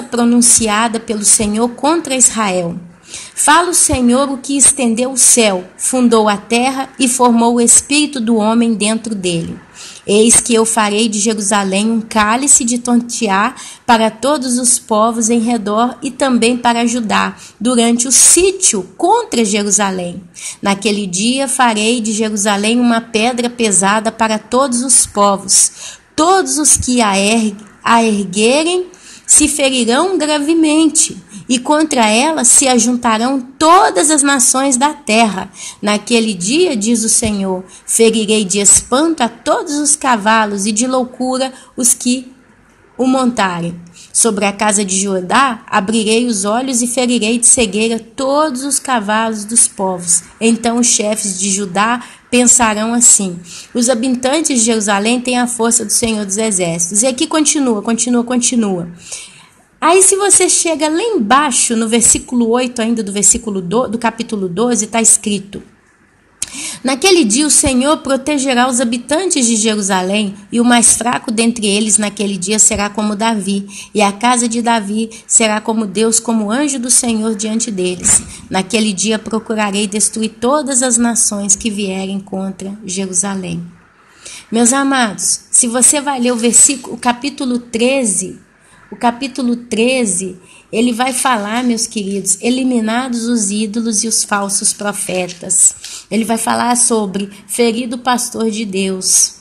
pronunciada pelo Senhor contra Israel. Fala o Senhor o que estendeu o céu, fundou a terra e formou o espírito do homem dentro dele. Eis que eu farei de Jerusalém um cálice de tontear para todos os povos em redor e também para Judá, durante o sítio contra Jerusalém. Naquele dia farei de Jerusalém uma pedra pesada para todos os povos. Todos os que a erguerem se ferirão gravemente, e contra ela se ajuntarão todas as nações da terra. Naquele dia, diz o Senhor, ferirei de espanto a todos os cavalos e de loucura os que o montarem. Sobre a casa de Judá abrirei os olhos e ferirei de cegueira todos os cavalos dos povos. Então os chefes de Judá pensarão assim: os habitantes de Jerusalém têm a força do Senhor dos Exércitos. E aqui continua. Aí se você chega lá embaixo, no versículo 8 ainda do capítulo 12, está escrito: naquele dia o Senhor protegerá os habitantes de Jerusalém, e o mais fraco dentre eles naquele dia será como Davi, e a casa de Davi será como Deus, como anjo do Senhor diante deles. Naquele dia procurarei destruir todas as nações que vierem contra Jerusalém. Meus amados, se você vai ler o capítulo 13, ele vai falar, meus queridos, eliminados os ídolos e os falsos profetas. Ele vai falar sobre ferido pastor de Deus.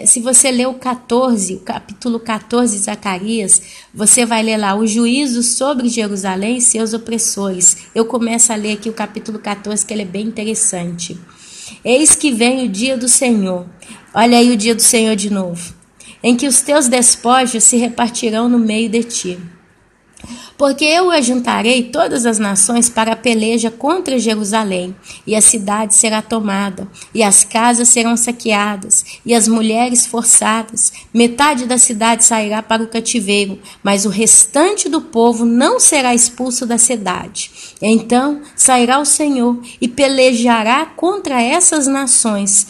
Se você ler o capítulo 14 de Zacarias, você vai ler lá o juízo sobre Jerusalém e seus opressores. Eu começo a ler aqui o capítulo 14, que ele é bem interessante. Eis que vem o dia do Senhor. Olha aí o dia do Senhor de novo. Em que os teus despojos se repartirão no meio de ti. Porque eu ajuntarei todas as nações para a peleja contra Jerusalém, e a cidade será tomada, e as casas serão saqueadas, e as mulheres forçadas. Metade da cidade sairá para o cativeiro, mas o restante do povo não será expulso da cidade. Então sairá o Senhor e pelejará contra essas nações,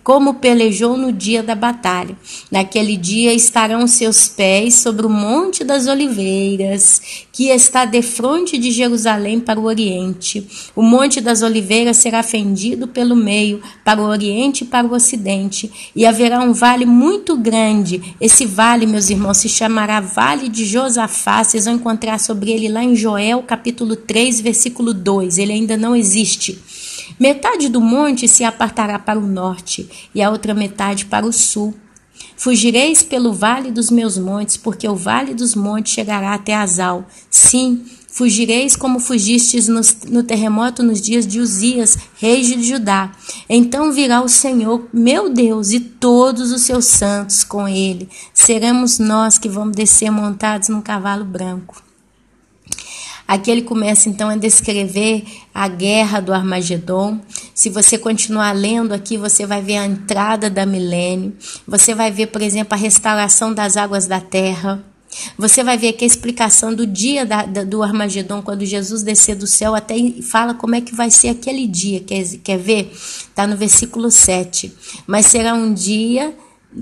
como pelejou no dia da batalha. Naquele dia estarão seus pés sobre o Monte das Oliveiras, que está defronte de Jerusalém para o oriente. O Monte das Oliveiras será fendido pelo meio, para o oriente e para o ocidente, e haverá um vale muito grande. Esse vale, meus irmãos, se chamará Vale de Josafá. Vocês vão encontrar sobre ele lá em Joel, capítulo 3, versículo 2. Ele ainda não existe. Metade do monte se apartará para o norte, e a outra metade para o sul. Fugireis pelo vale dos meus montes, porque o vale dos montes chegará até Azal. Sim, fugireis como fugistes no terremoto nos dias de Uzias, rei de Judá. Então virá o Senhor, meu Deus, e todos os seus santos com ele. Seremos nós que vamos descer montados num cavalo branco. Aqui ele começa então a descrever a guerra do Armagedon. Se você continuar lendo aqui, você vai ver a entrada da milênio. Você vai ver, por exemplo, a restauração das águas da terra. Você vai ver aqui a explicação do dia do Armagedon, quando Jesus descer do céu, até fala como é que vai ser aquele dia. Quer ver? Está no versículo 7. Mas será um dia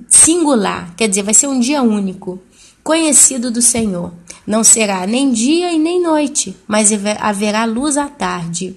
singular, quer dizer, vai ser um dia único, conhecido do Senhor. Não será nem dia e nem noite, mas haverá luz à tarde.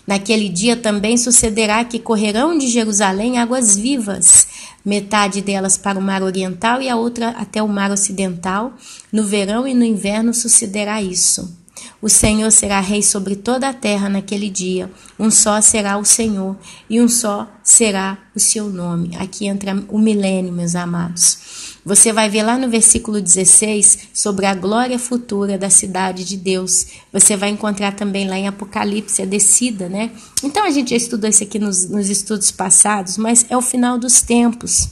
Naquele dia também sucederá que correrão de Jerusalém águas vivas, metade delas para o mar oriental e a outra até o mar ocidental. No verão e no inverno sucederá isso. O Senhor será rei sobre toda a terra naquele dia. Um só será o Senhor e um só será o seu nome. Aqui entra o milênio, meus amados. Você vai ver lá no versículo 16 sobre a glória futura da cidade de Deus. Você vai encontrar também lá em Apocalipse a descida, né? Então a gente já estudou isso aqui nos estudos passados, mas é o final dos tempos.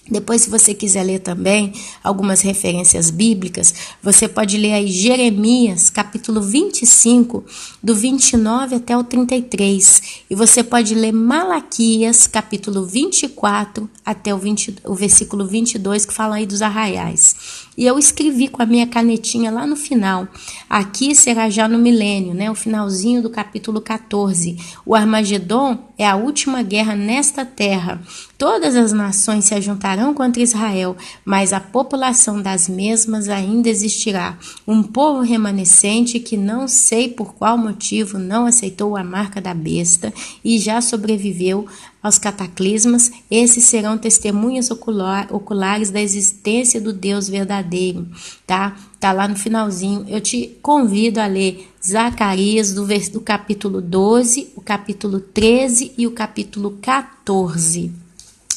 Depois, se você quiser ler também algumas referências bíblicas, você pode ler aí Jeremias, capítulo 25, do 29 até o 33. E você pode ler Malaquias, capítulo 24, até o versículo 22, que fala aí dos arraiais. E eu escrevi com a minha canetinha lá no final. Aqui será já no milênio, né? O finalzinho do capítulo 14. O Armagedon é a última guerra nesta terra. Todas as nações se ajuntarão contra Israel, mas a população das mesmas ainda existirá. Um povo remanescente que não sei por qual motivo não aceitou a marca da besta e já sobreviveu aos cataclismas. Esses serão testemunhas oculares da existência do Deus verdadeiro, tá? Tá lá no finalzinho. Eu te convido a ler Zacarias do capítulo 12, o capítulo 13 e o capítulo 14.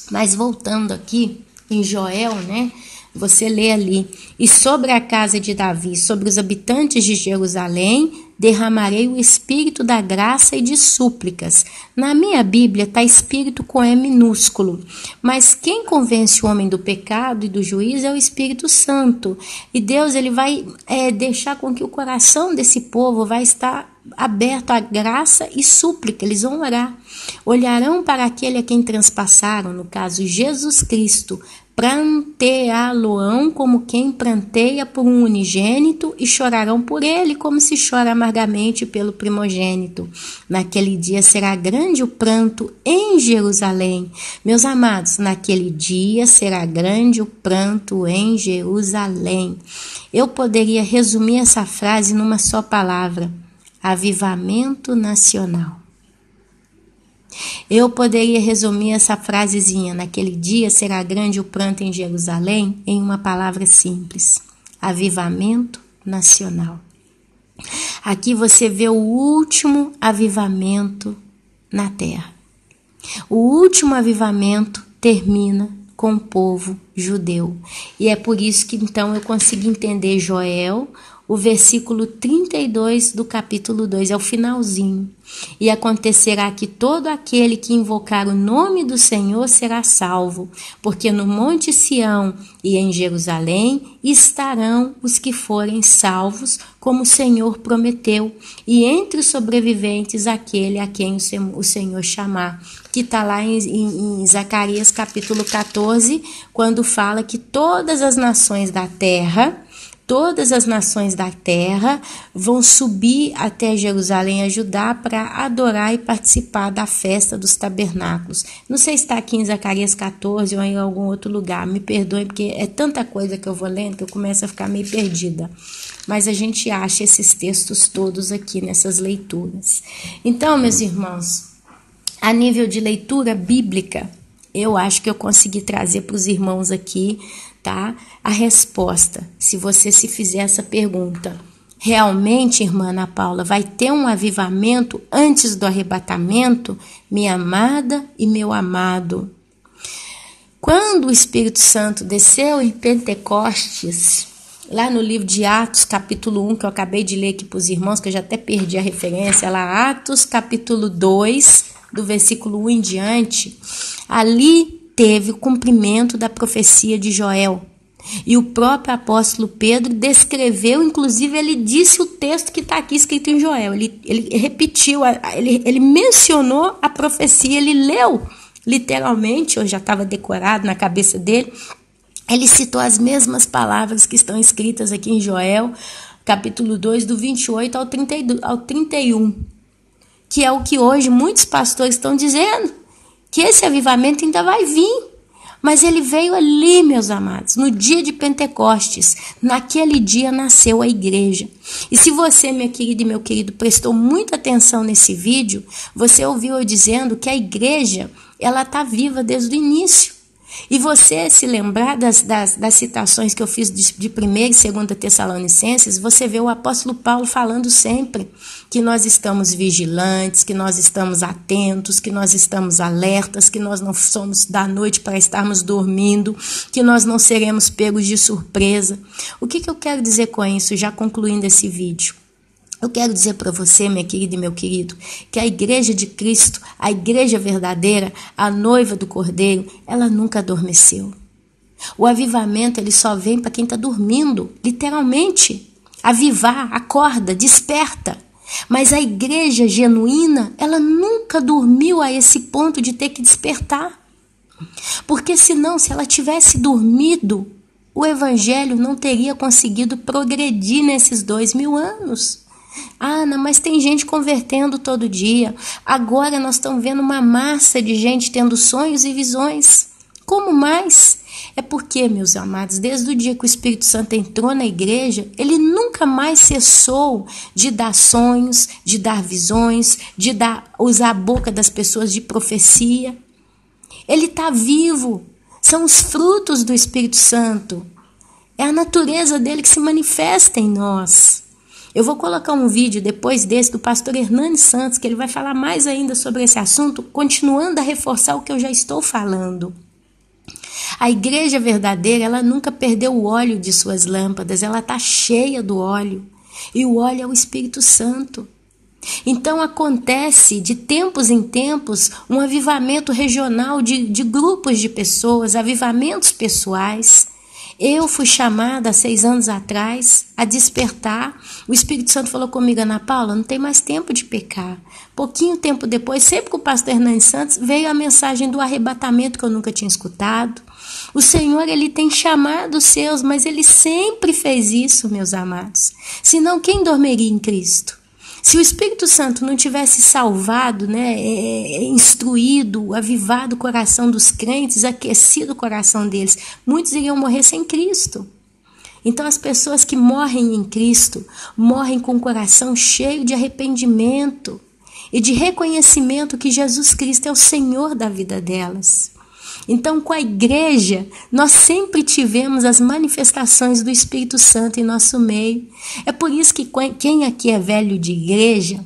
Mas voltando aqui em Joel, né? Você lê ali: e sobre a casa de Davi, sobre os habitantes de Jerusalém, derramarei o espírito da graça e de súplicas. Na minha Bíblia está espírito com E minúsculo, mas quem convence o homem do pecado e do juízo é o Espírito Santo. E Deus ele vai deixar com que o coração desse povo vai estar aberto à graça e súplica. Eles vão orar, olharão para aquele a quem transpassaram, no caso Jesus Cristo, pranteá-lo-ão como quem pranteia por um unigênito, e chorarão por ele como se chora amargamente pelo primogênito. Naquele dia será grande o pranto em Jerusalém. Meus amados, naquele dia será grande o pranto em Jerusalém. Eu poderia resumir essa frase numa só palavra: avivamento nacional. Eu poderia resumir essa frasezinha: naquele dia será grande o pranto em Jerusalém, em uma palavra simples: avivamento nacional. Aqui você vê o último avivamento na terra. O último avivamento termina com o povo judeu. E é por isso que então eu consegui entender Joel, o versículo 32 do capítulo 2, é o finalzinho. E acontecerá que todo aquele que invocar o nome do Senhor será salvo, porque no monte Sião e em Jerusalém estarão os que forem salvos, como o Senhor prometeu, e entre os sobreviventes aquele a quem o Senhor chamar. Que está lá em Zacarias capítulo 14, quando fala que todas as nações da terra vão subir até Jerusalém a Judá para adorar e participar da festa dos tabernáculos. Não sei se está aqui em Zacarias 14 ou em algum outro lugar, me perdoe, porque é tanta coisa que eu vou lendo que eu começo a ficar meio perdida. Mas a gente acha esses textos todos aqui nessas leituras. Então, meus irmãos, a nível de leitura bíblica, eu acho que eu consegui trazer para os irmãos aqui, tá, a resposta, se você se fizer essa pergunta. Realmente, irmã Ana Paula, vai ter um avivamento antes do arrebatamento? Minha amada e meu amado. Quando o Espírito Santo desceu em Pentecostes, lá no livro de Atos, capítulo 1, que eu acabei de ler aqui para os irmãos, que eu já até perdi a referência, lá Atos, capítulo 2, do versículo 1 em diante, ali teve o cumprimento da profecia de Joel. E o próprio apóstolo Pedro descreveu, inclusive ele disse o texto que está aqui escrito em Joel. Ele repetiu, ele mencionou a profecia, ele leu literalmente, ou já estava decorado na cabeça dele. Ele citou as mesmas palavras que estão escritas aqui em Joel, capítulo 2, do 28 ao 31, que é o que hoje muitos pastores estão dizendo, que esse avivamento ainda vai vir. Mas ele veio ali, meus amados, no dia de Pentecostes. Naquele dia nasceu a igreja. E se você, minha querida e meu querido, prestou muita atenção nesse vídeo, você ouviu eu dizendo que a igreja, ela está viva desde o início. E você se lembrar das citações que eu fiz de 1ª e 2ª Tessalonicenses, você vê o apóstolo Paulo falando sempre que nós estamos vigilantes, que nós estamos atentos, que nós estamos alertas, que nós não somos da noite para estarmos dormindo, que nós não seremos pegos de surpresa. O que eu quero dizer com isso, já concluindo esse vídeo? Eu quero dizer para você, minha querida e meu querido, que a igreja de Cristo, a igreja verdadeira, a noiva do Cordeiro, ela nunca adormeceu. O avivamento, ele só vem para quem está dormindo, literalmente. Avivar, acorda, desperta. Mas a igreja genuína, ela nunca dormiu a esse ponto de ter que despertar. Porque senão, se ela tivesse dormido, o evangelho não teria conseguido progredir nesses 2000 anos. Ana, mas tem gente convertendo todo dia. Agora nós estamos vendo uma massa de gente tendo sonhos e visões. Como mais? É porque, meus amados, desde o dia que o Espírito Santo entrou na igreja, ele nunca mais cessou de dar sonhos, de dar visões, de usar a boca das pessoas de profecia. Ele está vivo. São os frutos do Espírito Santo. É a natureza dele que se manifesta em nós. Eu vou colocar um vídeo depois desse do pastor Hernani Santos, que ele vai falar mais ainda sobre esse assunto, continuando a reforçar o que eu já estou falando. A igreja verdadeira, ela nunca perdeu o óleo de suas lâmpadas, ela está cheia do óleo. E o óleo é o Espírito Santo. Então acontece de tempos em tempos um avivamento regional de grupos de pessoas, avivamentos pessoais. Eu fui chamada há 6 anos atrás a despertar. O Espírito Santo falou comigo, Ana Paula, não tem mais tempo de pecar. Pouquinho tempo depois, sempre com o pastor Hernani Santos, veio a mensagem do arrebatamento que eu nunca tinha escutado. O Senhor, ele tem chamado os seus, mas ele sempre fez isso, meus amados. Senão, quem dormiria em Cristo? Se o Espírito Santo não tivesse salvado, instruído, avivado o coração dos crentes, aquecido o coração deles, muitos iriam morrer sem Cristo. Então as pessoas que morrem em Cristo, morrem com o coração cheio de arrependimento e de reconhecimento que Jesus Cristo é o Senhor da vida delas. Então, com a igreja, nós sempre tivemos as manifestações do Espírito Santo em nosso meio. É por isso que quem aqui é velho de igreja,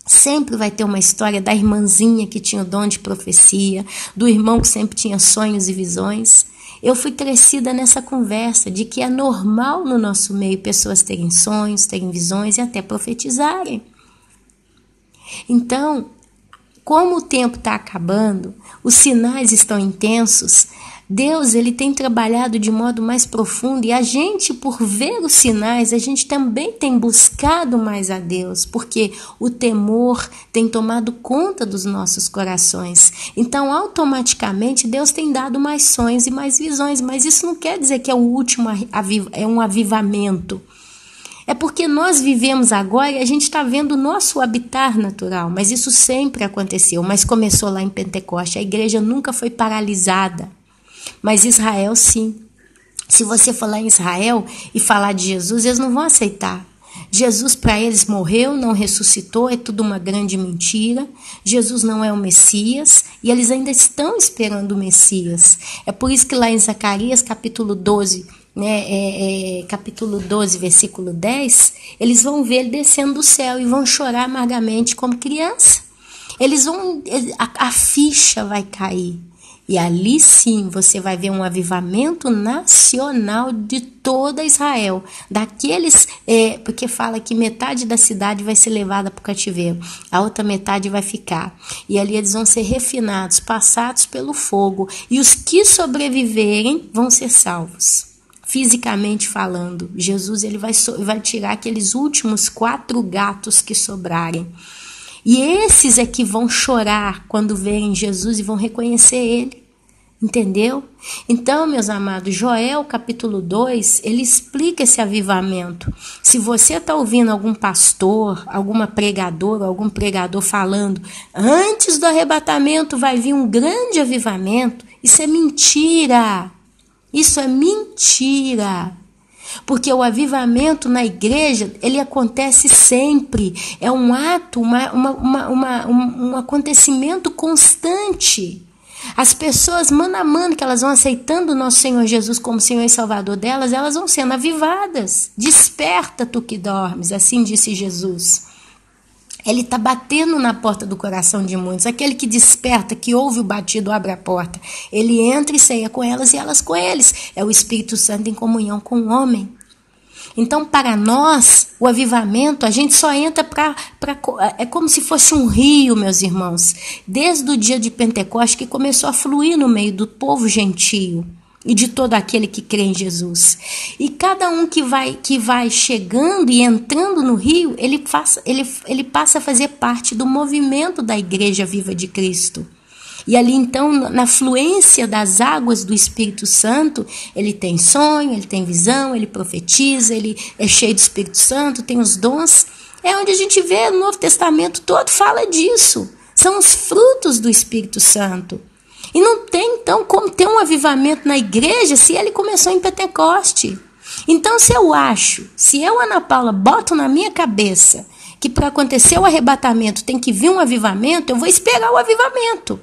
sempre vai ter uma história da irmãzinha que tinha o dom de profecia, do irmão que sempre tinha sonhos e visões. Eu fui crescida nessa conversa de que é normal no nosso meio pessoas terem sonhos, terem visões e até profetizarem. Então, como o tempo está acabando, os sinais estão intensos, Deus ele tem trabalhado de modo mais profundo e a gente, por ver os sinais, a gente também tem buscado mais a Deus, porque o temor tem tomado conta dos nossos corações. Então, automaticamente, Deus tem dado mais sonhos e mais visões, mas isso não quer dizer que é o último é um avivamento. É porque nós vivemos agora e a gente está vendo o nosso habitat natural, mas isso sempre aconteceu, mas começou lá em Pentecoste. A igreja nunca foi paralisada. Mas Israel sim. Se você falar em Israel e falar de Jesus, eles não vão aceitar. Jesus para eles morreu, não ressuscitou, é tudo uma grande mentira. Jesus não é o Messias e eles ainda estão esperando o Messias. É por isso que lá em Zacarias capítulo 12, capítulo 12, versículo 10, eles vão ver ele descendo do céu e vão chorar amargamente como criança. A ficha vai cair. E ali sim você vai ver um avivamento nacional de toda Israel. Daqueles, porque fala que metade da cidade vai ser levada para o cativeiro, a outra metade vai ficar. E ali eles vão ser refinados, passados pelo fogo. E os que sobreviverem vão ser salvos. Fisicamente falando, Jesus ele vai tirar aqueles últimos 4 gatos que sobrarem. E esses é que vão chorar quando verem Jesus e vão reconhecer ele. Entendeu? Então, meus amados, Joel capítulo 2, ele explica esse avivamento. Se você está ouvindo algum pastor, alguma pregadora, algum pregador falando, antes do arrebatamento vai vir um grande avivamento, isso é mentira. Isso é mentira. Porque o avivamento na igreja, ele acontece sempre. É um ato, um acontecimento constante. As pessoas, mano a mano, que elas vão aceitando o nosso Senhor Jesus como Senhor e Salvador delas, elas vão sendo avivadas. Desperta, tu que dormes, assim disse Jesus. Ele está batendo na porta do coração de muitos. Aquele que desperta, que ouve o batido, abre a porta. Ele entra e ceia com elas e elas com eles. É o Espírito Santo em comunhão com o homem. Então, para nós, o avivamento, a gente só entra é como se fosse um rio, meus irmãos. Desde o dia de Pentecostes que começou a fluir no meio do povo gentio e de todo aquele que crê em Jesus. E cada um que vai chegando e entrando no rio, ele passa a fazer parte do movimento da Igreja Viva de Cristo. E ali então, na fluência das águas do Espírito Santo, ele tem sonho, ele tem visão, ele profetiza, ele é cheio do Espírito Santo, tem os dons. É onde a gente vê no Novo Testamento todo fala disso. São os frutos do Espírito Santo. E não tem, então, como ter um avivamento na igreja se ele começou em Pentecoste. Então, se eu, Ana Paula, boto na minha cabeça que para acontecer o arrebatamento tem que vir um avivamento, eu vou esperar o avivamento.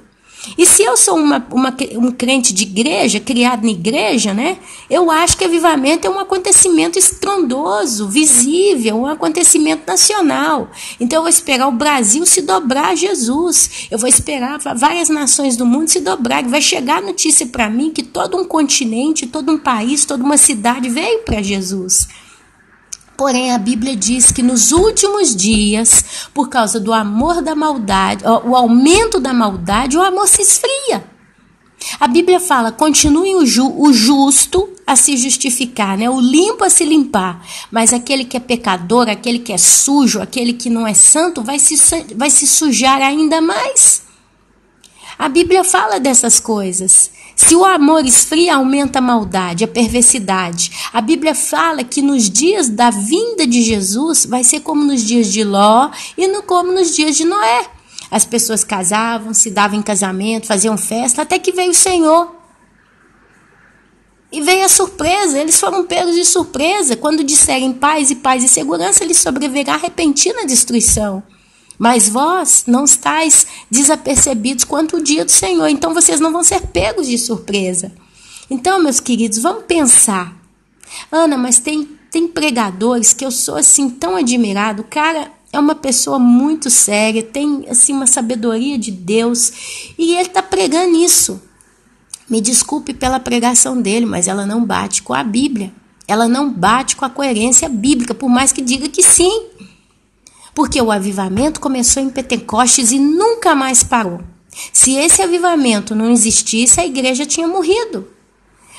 E se eu sou um crente de igreja, criado na igreja, né? Eu acho que avivamento é um acontecimento estrondoso, visível, um acontecimento nacional. Então eu vou esperar o Brasil se dobrar a Jesus. Eu vou esperar várias nações do mundo se dobrarem. Vai chegar a notícia para mim que todo um continente, todo um país, toda uma cidade veio para Jesus. Porém, a Bíblia diz que nos últimos dias, por causa do amor da maldade, o aumento da maldade, o amor se esfria. A Bíblia fala, continue o justo a se justificar, né? O limpo a se limpar. Mas aquele que é pecador, aquele que é sujo, aquele que não é santo, vai se sujar ainda mais. A Bíblia fala dessas coisas. Se o amor esfria, aumenta a maldade, a perversidade. A Bíblia fala que nos dias da vinda de Jesus vai ser como nos dias de Ló e como nos dias de Noé. As pessoas casavam, se davam em casamento, faziam festa, até que veio o Senhor. E veio a surpresa, eles foram pegos de surpresa. Quando disserem paz e segurança, lhes sobrevirá repentina destruição. Mas vós não estáis desapercebidos quanto o dia do Senhor. Então vocês não vão ser pegos de surpresa. Então, meus queridos, vamos pensar. Ana, mas tem pregadores que eu sou assim tão admirado. O cara é uma pessoa muito séria, tem assim uma sabedoria de Deus. E ele está pregando isso. Me desculpe pela pregação dele, mas ela não bate com a Bíblia. Ela não bate com a coerência bíblica, por mais que diga que sim. Porque o avivamento começou em Pentecostes e nunca mais parou. Se esse avivamento não existisse, a igreja tinha morrido.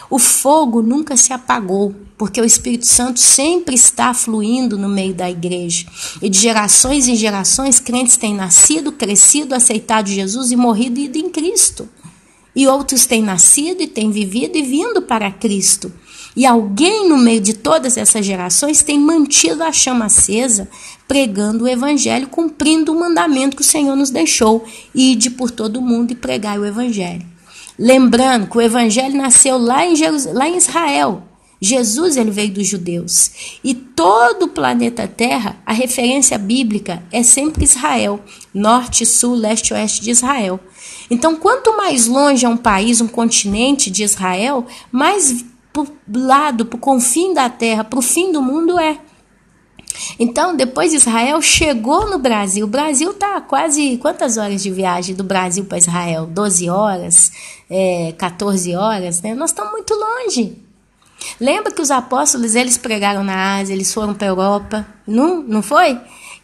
O fogo nunca se apagou, porque o Espírito Santo sempre está fluindo no meio da igreja. E de gerações em gerações, crentes têm nascido, crescido, aceitado Jesus e morrido e ido em Cristo. E outros têm nascido e têm vivido e vindo para Cristo. E alguém no meio de todas essas gerações tem mantido a chama acesa, pregando o evangelho, cumprindo o mandamento que o Senhor nos deixou, ide por todo o mundo e pregai o evangelho. Lembrando que o evangelho nasceu lá em Israel. Jesus ele veio dos judeus. E todo o planeta Terra, a referência bíblica é sempre Israel. Norte, sul, leste e oeste de Israel. Então, quanto mais longe é um país, um continente de Israel, mais para o lado, para o confim da terra, para o fim do mundo é. Então, depois Israel chegou no Brasil. O Brasil está quase... Quantas horas de viagem do Brasil para Israel? 12 horas? 14 horas? Né? Nós estamos muito longe. Lembra que os apóstolos, eles pregaram na Ásia, eles foram para a Europa? Não foi?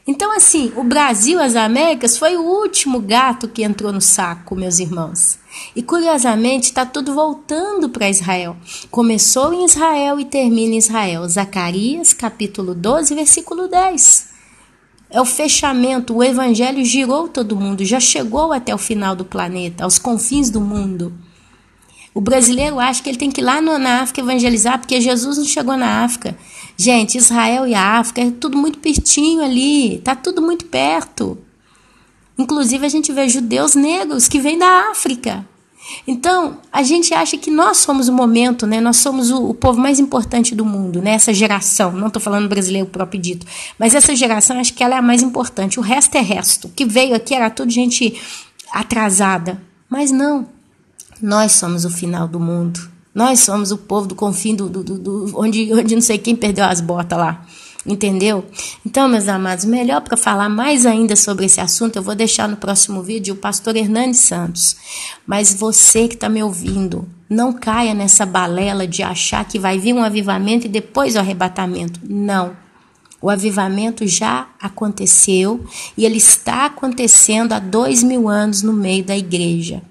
Então, assim, o Brasil, as Américas, foi o último gato que entrou no saco, meus irmãos. E, curiosamente, está tudo voltando para Israel. Começou em Israel e termina em Israel. Zacarias, capítulo 12, versículo 10. É o fechamento, o evangelho girou todo mundo, já chegou até o final do planeta, aos confins do mundo. O brasileiro acha que ele tem que ir lá na África evangelizar, porque Jesus não chegou na África. Gente, Israel e a África é tudo muito pertinho ali, está tudo muito perto. Inclusive a gente vê judeus negros que vêm da África. Então, a gente acha que nós somos o momento, né? Nós somos o povo mais importante do mundo, né? Essa geração, não estou falando brasileiro próprio dito, mas essa geração, acho que ela é a mais importante. O resto é resto. O que veio aqui era tudo gente atrasada. Mas não, nós somos o final do mundo. Nós somos o povo do confim, onde não sei quem perdeu as botas lá. Entendeu? Então, meus amados, melhor para falar mais ainda sobre esse assunto, eu vou deixar no próximo vídeo o pastor Hernani Santos. Mas você que está me ouvindo, não caia nessa balela de achar que vai vir um avivamento e depois o arrebatamento. Não. O avivamento já aconteceu e ele está acontecendo há 2000 anos no meio da igreja.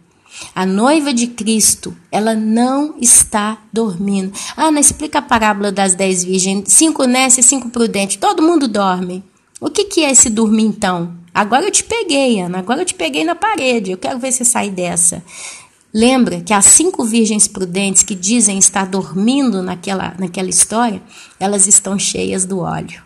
A noiva de Cristo, ela não está dormindo. Ana, explica a parábola das 10 virgens. 5 nécias e 5 prudentes. Todo mundo dorme. O que é esse dormir então? Agora eu te peguei, Ana. Agora eu te peguei na parede. Eu quero ver você sair dessa. Lembra que as 5 virgens prudentes que dizem estar dormindo naquela história, elas estão cheias do óleo.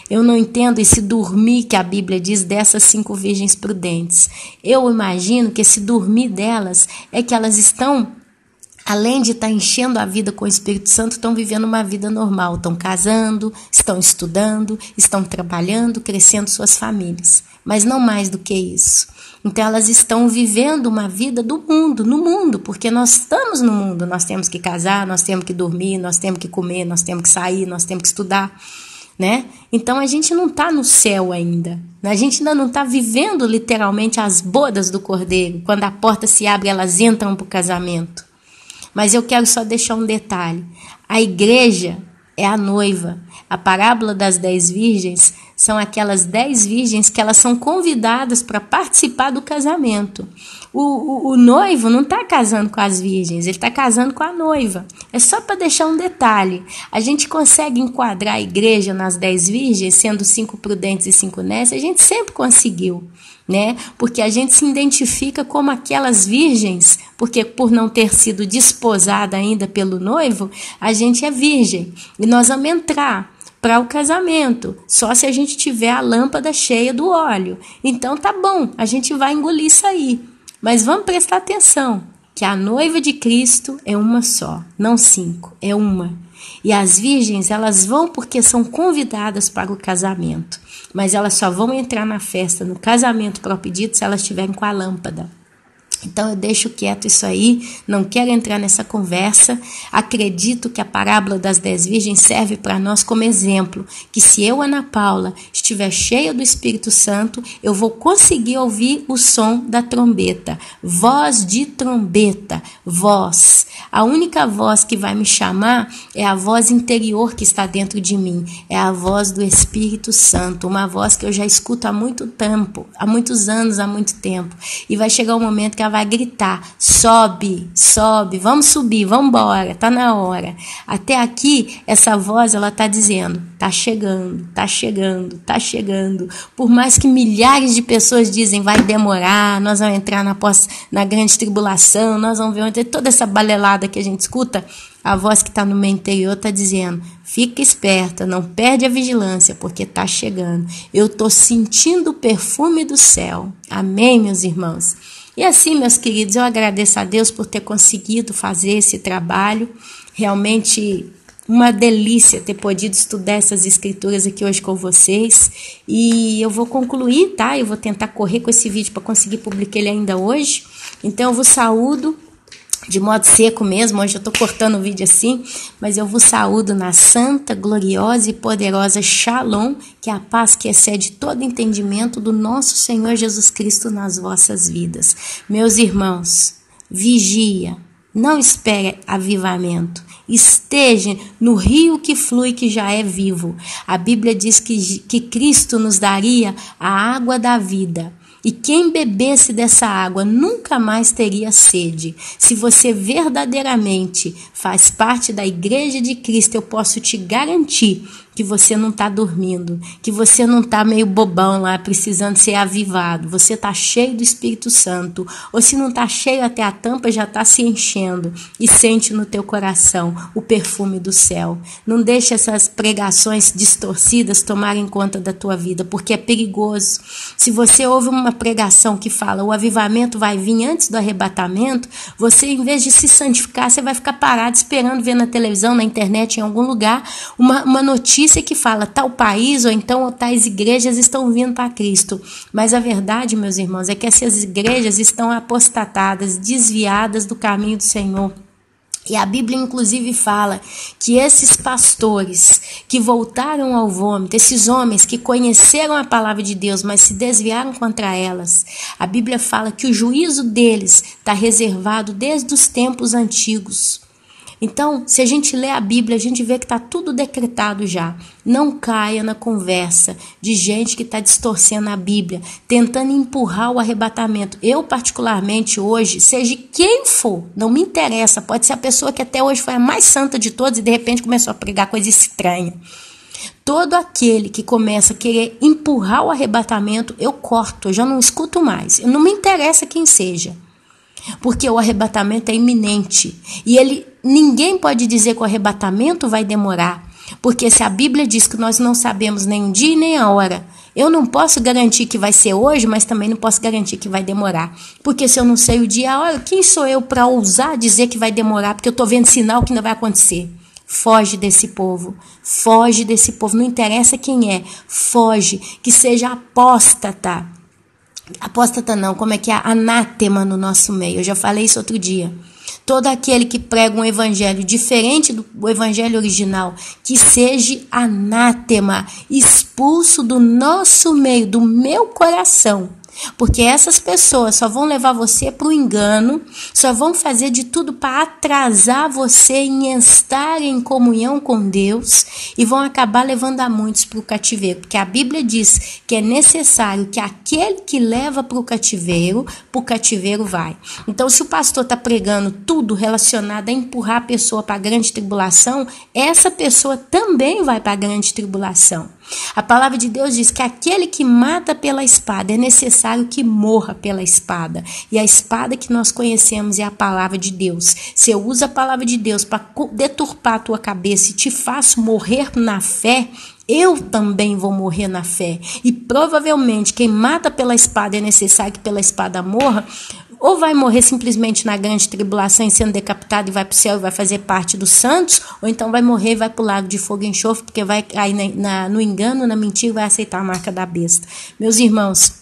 Eu não entendo esse dormir que a Bíblia diz dessas 5 virgens prudentes. Eu imagino que esse dormir delas é que elas estão, além de estar enchendo a vida com o Espírito Santo, estão vivendo uma vida normal. Estão casando, estão estudando, estão trabalhando, crescendo suas famílias. Mas não mais do que isso. Então elas estão vivendo uma vida do mundo, no mundo, porque nós estamos no mundo. Nós temos que casar, nós temos que dormir, nós temos que comer, nós temos que sair, nós temos que estudar. Né? Então a gente não está no céu ainda, a gente ainda não está vivendo literalmente as bodas do Cordeiro. Quando a porta se abre, elas entram para o casamento. Mas eu quero só deixar um detalhe: a igreja é a noiva. A parábola das 10 virgens são aquelas 10 virgens que elas são convidadas para participar do casamento. O noivo não está casando com as virgens, ele está casando com a noiva. É só para deixar um detalhe. A gente consegue enquadrar a igreja nas 10 virgens, sendo 5 prudentes e 5 nécias, a gente sempre conseguiu, né? Porque a gente se identifica como aquelas virgens, porque por não ter sido desposada ainda pelo noivo, a gente é virgem. E nós vamos entrar para o casamento, só se a gente tiver a lâmpada cheia do óleo. Então tá bom, a gente vai engolir isso aí. Mas vamos prestar atenção, que a noiva de Cristo é uma só, não 5, é uma. E as virgens, elas vão porque são convidadas para o casamento. Mas elas só vão entrar na festa, no casamento próprio dito, se elas estiverem com a lâmpada. Então eu deixo quieto isso aí, não quero entrar nessa conversa. Acredito que a parábola das 10 virgens serve para nós como exemplo, que se eu, Ana Paula, estiver cheia do Espírito Santo, eu vou conseguir ouvir o som da trombeta. Voz de trombeta, voz. A única voz que vai me chamar é a voz interior que está dentro de mim, é a voz do Espírito Santo, uma voz que eu já escuto há muito tempo, há muitos anos, há muito tempo. E vai chegar um momento que ela vai gritar, sobe, sobe, vamos subir, vamos embora, tá na hora. Até aqui, essa voz, ela tá dizendo, tá chegando, tá chegando, tá chegando. Por mais que milhares de pessoas dizem, vai demorar, nós vamos entrar na grande tribulação, nós vamos ver toda essa balelada que a gente escuta, a voz que está no meu interior está dizendo, fica esperta, não perde a vigilância, porque está chegando. Eu estou sentindo o perfume do céu. Amém, meus irmãos? E assim, meus queridos, eu agradeço a Deus por ter conseguido fazer esse trabalho. Realmente uma delícia ter podido estudar essas escrituras aqui hoje com vocês. E eu vou concluir, tá? Eu vou tentar correr com esse vídeo para conseguir publicar ele ainda hoje. Então eu vos saúdo de modo seco mesmo, hoje eu estou cortando o vídeo assim, mas eu vos saúdo na santa, gloriosa e poderosa Shalom, que é a paz que excede todo entendimento do nosso Senhor Jesus Cristo nas vossas vidas. Meus irmãos, vigia, não espere avivamento, esteja no rio que flui, que já é vivo. A Bíblia diz que Cristo nos daria a água da vida. E quem bebesse dessa água nunca mais teria sede. Se você verdadeiramente faz parte da Igreja de Cristo, eu posso te garantir que você não está dormindo, que você não está meio bobão lá, precisando ser avivado. Você está cheio do Espírito Santo. Ou se não está cheio até a tampa, já está se enchendo. E sente no teu coração o perfume do céu. Não deixe essas pregações distorcidas tomarem conta da tua vida, porque é perigoso. Se você ouve uma pregação que fala o avivamento vai vir antes do arrebatamento, você, em vez de se santificar, você vai ficar parado esperando ver na televisão, na internet, em algum lugar, uma notícia que fala tal país ou então tais igrejas estão vindo para Cristo. Mas a verdade, meus irmãos, é que essas igrejas estão apostatadas, desviadas do caminho do Senhor. E a Bíblia, inclusive, fala que esses pastores que voltaram ao vômito, esses homens que conheceram a palavra de Deus, mas se desviaram contra elas, a Bíblia fala que o juízo deles está reservado desde os tempos antigos. Então, se a gente lê a Bíblia, a gente vê que está tudo decretado já. Não caia na conversa de gente que está distorcendo a Bíblia, tentando empurrar o arrebatamento. Eu, particularmente, hoje, seja quem for, não me interessa. Pode ser a pessoa que até hoje foi a mais santa de todas e de repente começou a pregar coisa estranha. Todo aquele que começa a querer empurrar o arrebatamento, eu corto, eu já não escuto mais. Não me interessa quem seja. Porque o arrebatamento é iminente. E ninguém pode dizer que o arrebatamento vai demorar. Porque se a Bíblia diz que nós não sabemos nem o dia nem a hora, eu não posso garantir que vai ser hoje, mas também não posso garantir que vai demorar. Porque se eu não sei o dia e a hora, quem sou eu para ousar dizer que vai demorar? Porque eu estou vendo sinal que não vai acontecer. Foge desse povo, não interessa quem é, foge, que seja apóstata. Apóstata não, como é que é? Anátema no nosso meio. Eu já falei isso outro dia. Todo aquele que prega um evangelho diferente do evangelho original, que seja anátema, expulso do nosso meio, do meu coração. Porque essas pessoas só vão levar você para o engano, só vão fazer de tudo para atrasar você em estar em comunhão com Deus e vão acabar levando a muitos para o cativeiro. Porque a Bíblia diz que é necessário que aquele que leva para o cativeiro vai. Então, se o pastor está pregando tudo relacionado a empurrar a pessoa para a grande tribulação, essa pessoa também vai para a grande tribulação. A palavra de Deus diz que aquele que mata pela espada é necessário que morra pela espada. E a espada que nós conhecemos é a palavra de Deus. Se eu uso a palavra de Deus para deturpar a tua cabeça e te faço morrer na fé, eu também vou morrer na fé. E provavelmente quem mata pela espada é necessário que pela espada morra, ou vai morrer simplesmente na grande tribulação e sendo decapitado e vai para o céu e vai fazer parte dos santos, ou então vai morrer e vai para o lago de fogo e enxofre, porque vai cair no engano, na mentira, vai aceitar a marca da besta. Meus irmãos,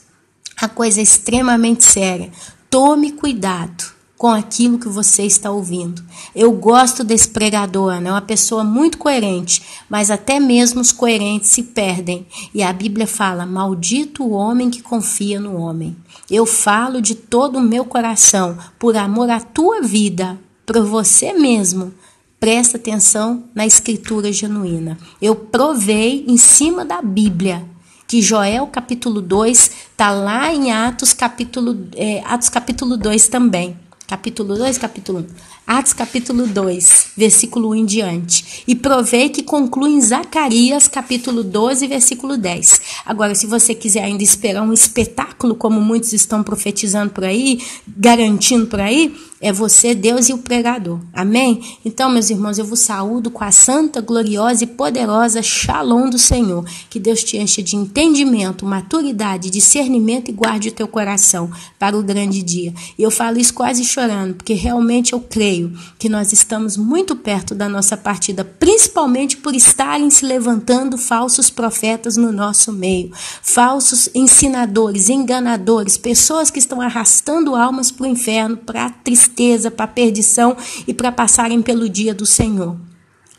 a coisa é extremamente séria. tome cuidado com aquilo que você está ouvindo. Eu gosto desse pregador, é uma pessoa muito coerente, mas até mesmo os coerentes se perdem. E a Bíblia fala, maldito o homem que confia no homem. Eu falo de todo o meu coração, por amor à tua vida, para você mesmo. Presta atenção na escritura genuína. Eu provei em cima da Bíblia, que Joel capítulo 2 está lá em Atos capítulo 2 também. Capítulo 2, capítulo 1. Atos capítulo 2, versículo 1 em diante. E provei que conclui em Zacarias capítulo 12, versículo 10. Agora, se você quiser ainda esperar um espetáculo, como muitos estão profetizando por aí, garantindo por aí, é você, Deus e o pregador. Amém? Então, meus irmãos, eu vos saúdo com a santa, gloriosa e poderosa Shalom do Senhor. Que Deus te encha de entendimento, maturidade, discernimento e guarde o teu coração para o grande dia. E eu falo isso quase chorando, porque realmente eu creio que nós estamos muito perto da nossa partida, principalmente por estarem se levantando falsos profetas no nosso meio, falsos ensinadores, enganadores, pessoas que estão arrastando almas para o inferno, para a tristeza, para a perdição e para passarem pelo dia do Senhor.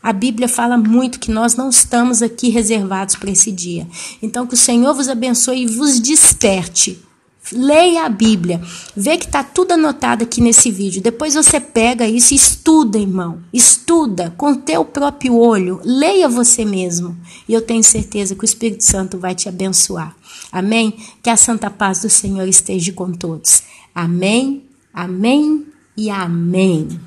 A Bíblia fala muito que nós não estamos aqui reservados para esse dia. Então, que o Senhor vos abençoe e vos desperte. Leia a Bíblia, vê que está tudo anotado aqui nesse vídeo. Depois você pega isso e estuda, irmão. Estuda com o teu próprio olho. Leia você mesmo. E eu tenho certeza que o Espírito Santo vai te abençoar. Amém? Que a santa paz do Senhor esteja com todos. Amém, amém e amém.